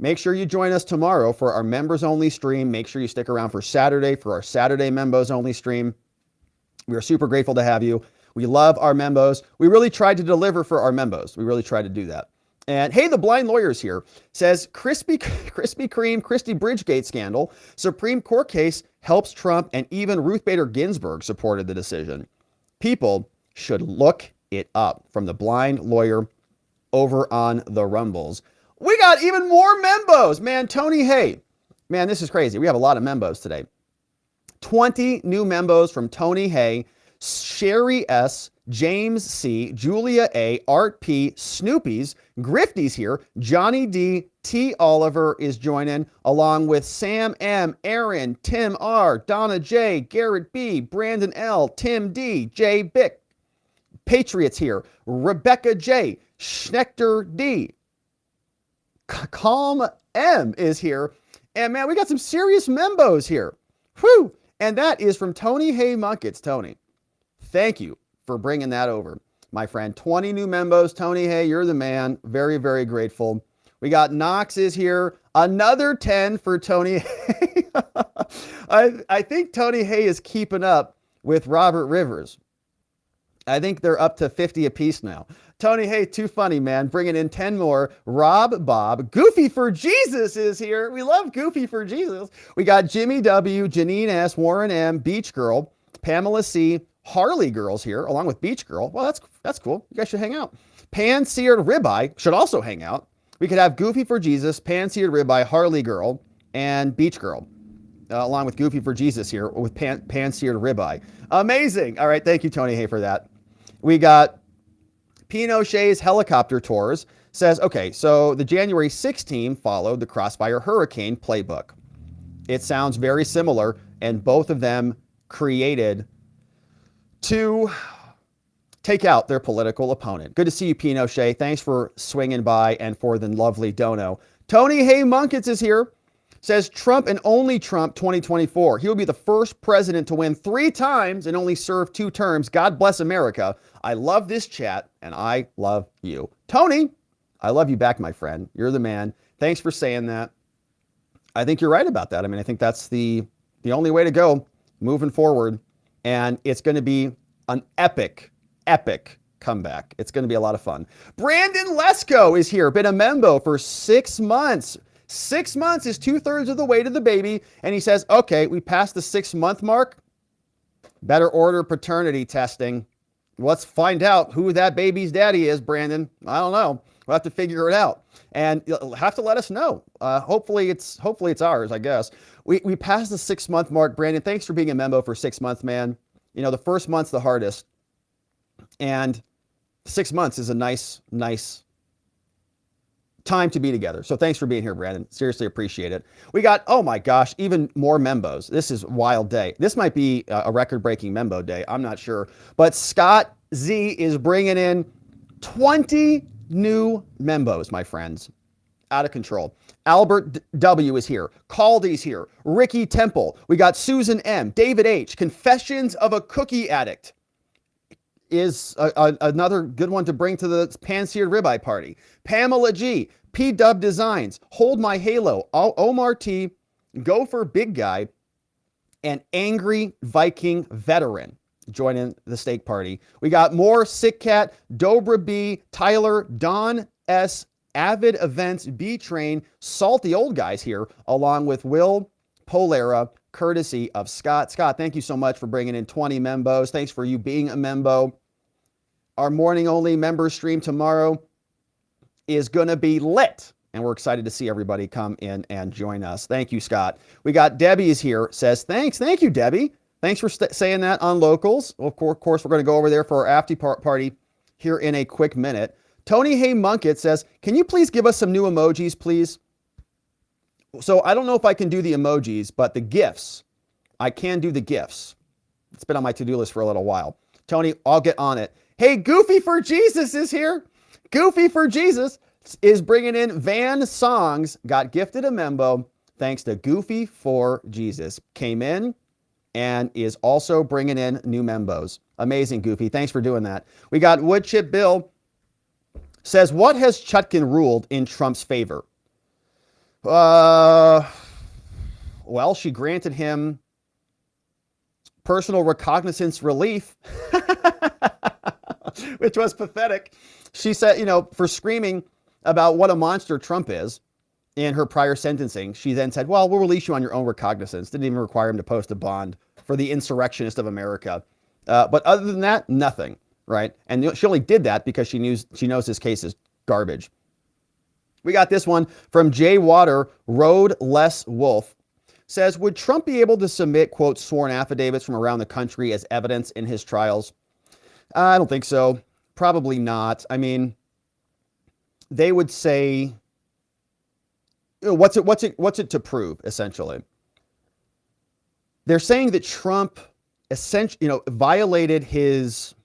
S1: Make sure you join us tomorrow for our members only stream. Make sure you stick around for Saturday for our Saturday membos only stream. We are super grateful to have you. We love our membos. We really tried to deliver for our membos. We really tried to do that. And hey, the blind lawyer's here. Says Krispy Kreme, Christie Bridgegate scandal. Supreme Court case helps Trump, and even Ruth Bader Ginsburg supported the decision. People should look it up. From the blind lawyer over on the Rumbles. We got even more membos. Man, Tony Hay. Man, this is crazy. We have a lot of membos today. 20 new membos from Tony Hay, Sherry S, James C, Julia A, Art P, Snoopy's, Grifty's here, Johnny D, T Oliver is joining, along with Sam M, Aaron, Tim R, Donna J, Garrett B, Brandon L, Tim D, Jay Bick, Patriots here, Rebecca J, Schnechter D, Calm M is here, and man, we got some serious membos here. Whew! And that is from Tony Hay Munkets. Tony, thank you for bringing that over, my friend. 20 new membos. Tony Hay, you're the man. Very, very grateful. We got Knox is here. Another 10 for Tony Hay. I think Tony Hay is keeping up with Robert Rivers. I think they're up to 50 apiece now. Tony Hay, too funny, man. Bringing in 10 more. Rob Bob. Goofy for Jesus is here. We love Goofy for Jesus. We got Jimmy W, Janine S, Warren M, Beach Girl, Pamela C, Harley Girls here, along with Beach Girl. Well, that's cool. You guys should hang out. Pan-seared Ribeye should also hang out. We could have Goofy for Jesus, Pan-seared Ribeye, Harley Girl, and Beach Girl, along with Goofy for Jesus here with Pan-seared Ribeye. Amazing. All right, thank you, Tony Hay, for that. We got Pinochet's Helicopter Tours. Says, okay, so the January 6th team followed the Crossfire Hurricane playbook. It sounds very similar, and both of them created to take out their political opponent. Good to see you, Pinochet. Thanks for swinging by and for the lovely dono. Tony Hay Munkets is here. Says Trump and only Trump 2024. He will be the first president to win 3 times and only serve 2 terms. God bless America. I love this chat and I love you. Tony, I love you back, my friend. You're the man. Thanks for saying that. I think you're right about that. I mean, I think that's the only way to go moving forward. And it's going to be an epic comeback. It's going to be a lot of fun. Brandon Lesko is here. Been a membo for 6 months. 6 months is 2/3 of the way to the baby. And he says, okay, we passed the 6-month mark. Better order paternity testing. Let's find out who that baby's daddy is, Brandon. I don't know. We'll have to figure it out. And you'll have to let us know. Hopefully it's ours, I guess. We passed the 6-month mark. Brandon, thanks for being a membo for 6 months, man. You know, the first month's the hardest. And 6 months is a nice time to be together. So thanks for being here, Brandon. Seriously appreciate it. We got, oh my gosh, even more membos. This is a wild day. This might be a record-breaking membo day. I'm not sure. But Scott Z is bringing in 20 new membos, my friends. Out of control. Albert W is here. Caldy's here. Ricky Temple. We got Susan M. David H. Confessions of a Cookie Addict is another good one to bring to the pan-seared ribeye party. Pamela G. P-Dub Designs. Hold My Halo. Omar T. Gopher Big Guy. And Angry Viking Veteran joining the steak party. We got more Sick Cat, Dobra B, Tyler, Don S, Avid Events, B-Train, Salty Old Guys here, along with Will Polera, courtesy of Scott. Scott, thank you so much for bringing in 20 membos. Thanks for you being a membo. Our morning-only member stream tomorrow is going to be lit, and we're excited to see everybody come in and join us. Thank you, Scott. We got Debbie's here, says thanks. Thank you, Debbie. Thanks for saying that on Locals. Of course, we're going to go over there for our after party here in a quick minute. Tony Hay Munkett says, can you please give us some new emojis, please? So I don't know if I can do the emojis, but the GIFs, I can do the GIFs. It's been on my to-do list for a little while. Tony, I'll get on it. Hey, Goofy for Jesus is here. Goofy for Jesus is bringing in Van Songs, got gifted a membo thanks to Goofy for Jesus. Came in and is also bringing in new membos. Amazing, Goofy. Thanks for doing that. We got Woodchip Bill says, what has Chutkan ruled in Trump's favor? Well, she granted him personal recognizance relief, which was pathetic. She said, for screaming about what a monster Trump is in her prior sentencing, she then said, well, we'll release you on your own recognizance. Didn't even require him to post a bond for the insurrectionist of America. But other than that, nothing. Right? And she only did that because she knows his case is garbage. We got this one from Jay Water, Road Less Wolf. Says, would Trump be able to submit, quote, sworn affidavits from around the country as evidence in his trials? I don't think so. Probably not. I mean, they would say, what's it to prove, essentially? They're saying that Trump essentially, violated his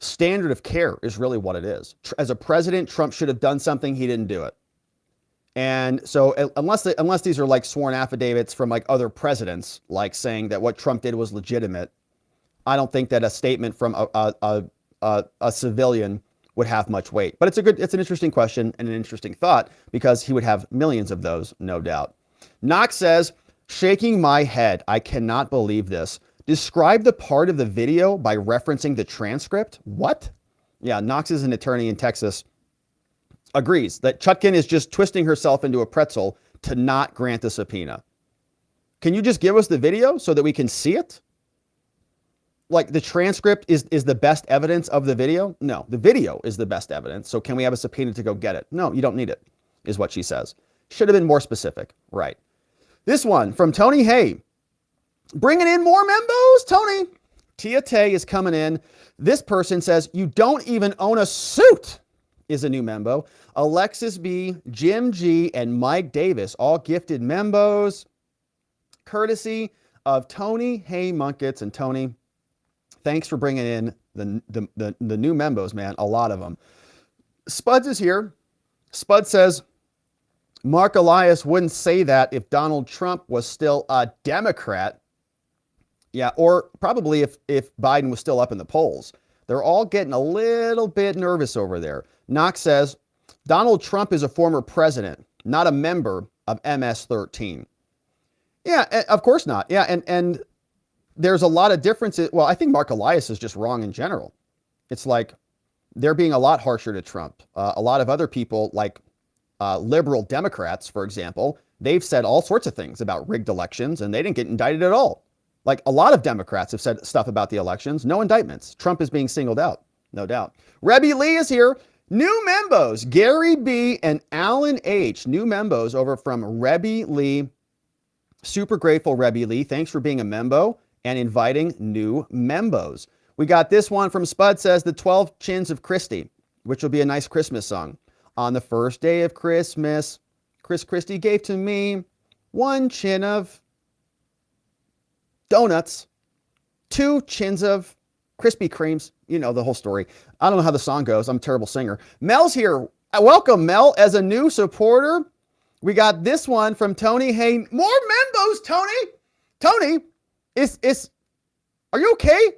S1: standard of care is really what it is. As a president, Trump should have done something. He didn't do it. And so unless these are like sworn affidavits from like other presidents, like saying that what Trump did was legitimate, I don't think that a statement from a civilian would have much weight. But it's an interesting question and an interesting thought because he would have millions of those, no doubt. Knox says, shaking my head. I cannot believe this. Describe the part of the video by referencing the transcript. What? Yeah, Knox is an attorney in Texas. Agrees that Chutkan is just twisting herself into a pretzel to not grant the subpoena. Can you just give us the video so that we can see it? Like the transcript is the best evidence of the video? No, the video is the best evidence. So can we have a subpoena to go get it? No, you don't need it, is what she says. Should have been more specific. Right. This one from Tony Hay. Bringing in more membos, Tony. Tia Tay is coming in. This person says, you don't even own a suit, is a new membo. Alexis B, Jim G, and Mike Davis all gifted membos, courtesy of Tony Hay Munkets. And Tony, thanks for bringing in the new membos, man. A lot of them. Spuds is here. Spud says, Mark Elias wouldn't say that if Donald Trump was still a Democrat. Yeah, or probably if Biden was still up in the polls. They're all getting a little bit nervous over there. Knox says, Donald Trump is a former president, not a member of MS-13. Yeah, of course not. Yeah, and there's a lot of differences. Well, I think Mark Elias is just wrong in general. It's like they're being a lot harsher to Trump. A lot of other people, like liberal Democrats, for example, they've said all sorts of things about rigged elections, and they didn't get indicted at all. Like a lot of Democrats have said stuff about the elections, no indictments. Trump is being singled out, no doubt. Rebby Lee is here. New membos, Gary B and Alan H. New membos over from Rebby Lee. Super grateful, Rebby Lee. Thanks for being a membo and inviting new membos. We got this one from Spud says, the 12 Chins of Christie, which will be a nice Christmas song. On the first day of Christmas, Christie gave to me 1 chin of donuts, 2 chins of Krispy Kremes. You know the whole story. I don't know how the song goes. I'm a terrible singer. Mel's here. Welcome, Mel, as a new supporter. We got this one from Tony. Hey, more membos, Tony. Tony, are you okay?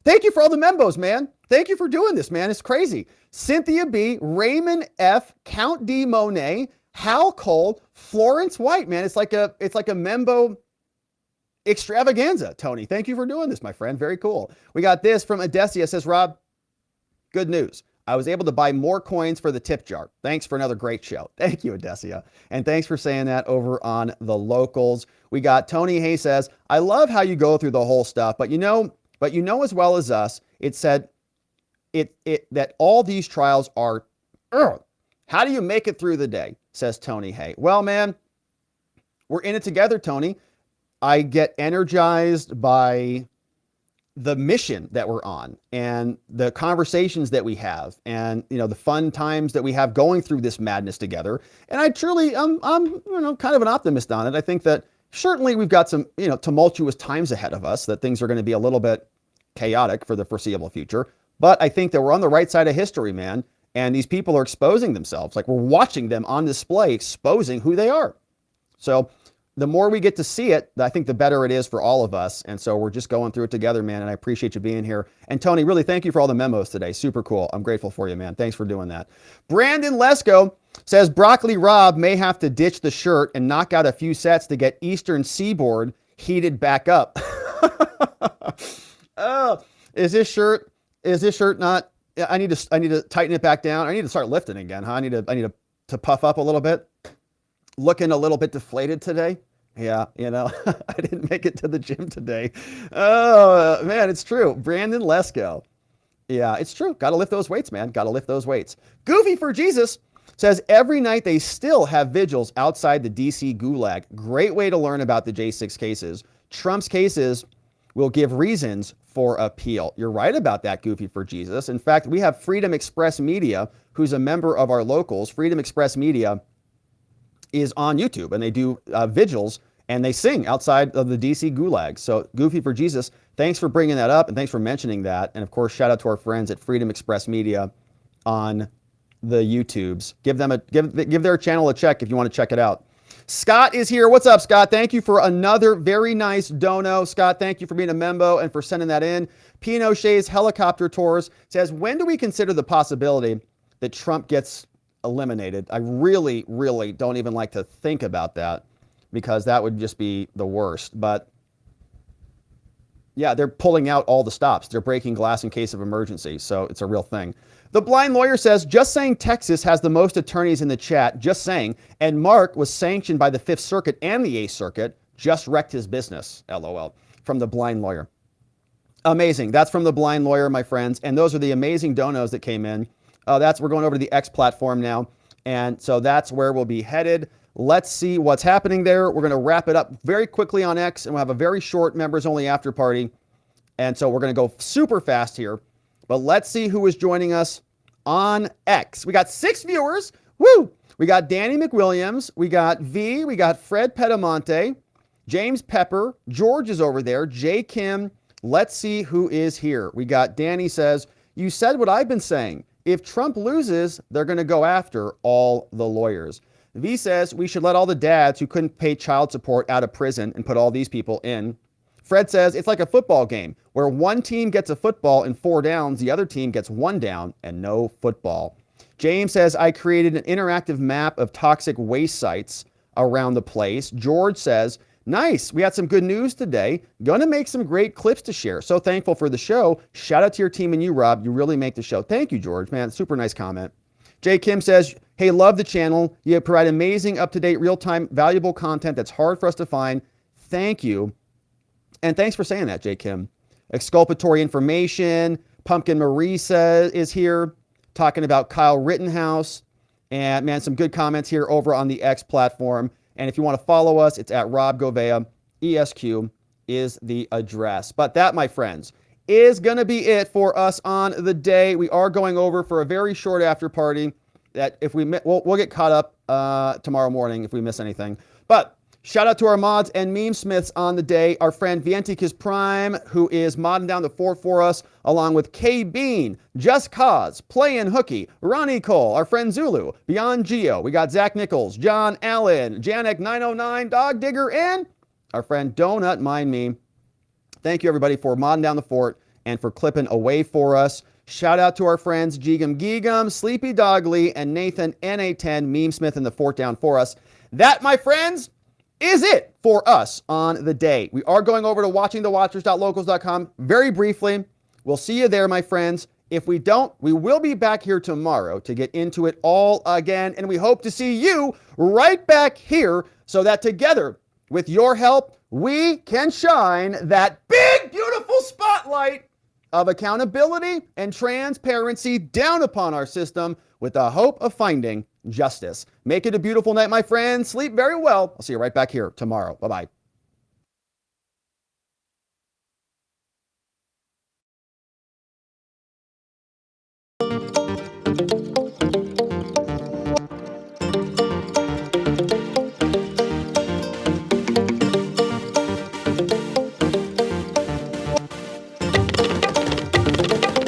S1: Thank you for all the membos, man. Thank you for doing this, man. It's crazy. Cynthia B, Raymond F, Count D Monet, Hal Cole, Florence White, man. It's like a membo extravaganza, Tony. Thank you for doing this, my friend. Very cool. We got this from Odessia. Says, Rob, good news. I was able to buy more coins for the tip jar. Thanks for another great show. Thank you, Odessia. And thanks for saying that over on the locals. We got Tony Hay says, I love how you go through the whole stuff, but you know as well as us, it said that all these trials are, how do you make it through the day? Says Tony Hay. Well, man, we're in it together, Tony. I get energized by the mission that we're on and the conversations that we have and, the fun times that we have going through this madness together. And I truly, I'm kind of an optimist on it. I think that certainly we've got some, tumultuous times ahead of us, that things are going to be a little bit chaotic for the foreseeable future. But I think that we're on the right side of history, man. And these people are exposing themselves. Like, we're watching them on display, exposing who they are. So the more we get to see it, I think the better it is for all of us. And so we're just going through it together, man. And I appreciate you being here. And Tony, really thank you for all the memos today. Super cool. I'm grateful for you, man. Thanks for doing that. Brandon Lesko says Broccoli Rob may have to ditch the shirt and knock out a few sets to get Eastern Seaboard heated back up. Oh, is this shirt not? I need to tighten it back down. I need to start lifting again, huh? I need to puff up a little bit. Looking a little bit deflated today. Yeah, I didn't make it to the gym today. Oh, man, it's true. Brandon Lesko. Yeah, it's true. Got to lift those weights, man. Got to lift those weights. Goofy for Jesus says every night they still have vigils outside the DC gulag. Great way to learn about the J6 cases. Trump's cases will give reasons for appeal. You're right about that, Goofy for Jesus. In fact, we have Freedom Express Media, who's a member of our locals. Freedom Express Media is on YouTube, and they do vigils, and they sing outside of the DC gulag. So Goofy for Jesus, thanks for bringing that up, and thanks for mentioning that. And of course, shout out to our friends at Freedom Express Media on the YouTubes. Give their channel a check if you want to check it out. Scott is here. What's up, Scott? Thank you for another very nice dono. Scott, thank you for being a membo and for sending that in. Pinochet's Helicopter Tours says, when do we consider the possibility that Trump gets eliminated? I really, really don't even like to think about that, because that would just be the worst. But yeah, they're pulling out all the stops. They're breaking glass in case of emergency. So it's a real thing. The Blind Lawyer says, just saying Texas has the most attorneys in the chat, just saying, and Mark was sanctioned by the 5th Circuit and the 8th Circuit, just wrecked his business, LOL, from The Blind Lawyer. Amazing. That's from The Blind Lawyer, my friends. And those are the amazing donos that came in. We're going over to the X platform now. And so that's where we'll be headed. Let's see what's happening there. We're going to wrap it up very quickly on X, and we'll have a very short members only after party. And so we're going to go super fast here. But let's see who is joining us on X. We got 6 viewers. Woo! We got Danny McWilliams. We got V. We got Fred Pedamonte. James Pepper. George is over there. Jay Kim. Let's see who is here. We got Danny says, you said what I've been saying. If Trump loses, they're going to go after all the lawyers. V says we should let all the dads who couldn't pay child support out of prison and put all these people in. Fred says it's like a football game where one team gets a football and 4 downs, the other team gets 1 down and no football. James says I created an interactive map of toxic waste sites around the place. George says, nice, we had some good news today. Gonna make some great clips to share. So thankful for the show. Shout out to your team and you, Rob. You really make the show. Thank you, George, man. Super nice comment. Jay Kim says, hey, love the channel. You provide amazing, up-to-date, real-time, valuable content that's hard for us to find. Thank you. And thanks for saying that, Jay Kim. Exculpatory information. Pumpkin Marie is here talking about Kyle Rittenhouse. And man, some good comments here over on the X platform. And if you want to follow us, it's at Rob Govea. ESQ is the address. But that, my friends, is going to be it for us on the day. We are going over for a very short after party. that if we'll get caught up tomorrow morning if we miss anything. But shout out to our mods and meme smiths on the day. Our friend Vianticus Prime, who is modding down the fort for us, along with K Bean, Just Cause, Playin' Hooky, Ronnie Cole, our friend Zulu, Beyond Geo. We got Zach Nichols, John Allen, Janek 909, Dog Digger, and our friend Donut Mind Me. Thank you everybody for modding down the fort and for clipping away for us. Shout out to our friends Geegum Geegum, Sleepy Dogly, and Nathan NA10 Meme Smith in the fort down for us. That, my friends, is it for us on the day. We are going over to watchingthewatchers.locals.com very briefly. We'll see you there, my friends. If we don't, we will be back here tomorrow to get into it all again. And we hope to see you right back here so that together, with your help, we can shine that big, beautiful spotlight of accountability and transparency down upon our system with the hope of finding justice. Make it a beautiful night, my friends. Sleep very well. I'll see you right back here tomorrow. Bye-bye.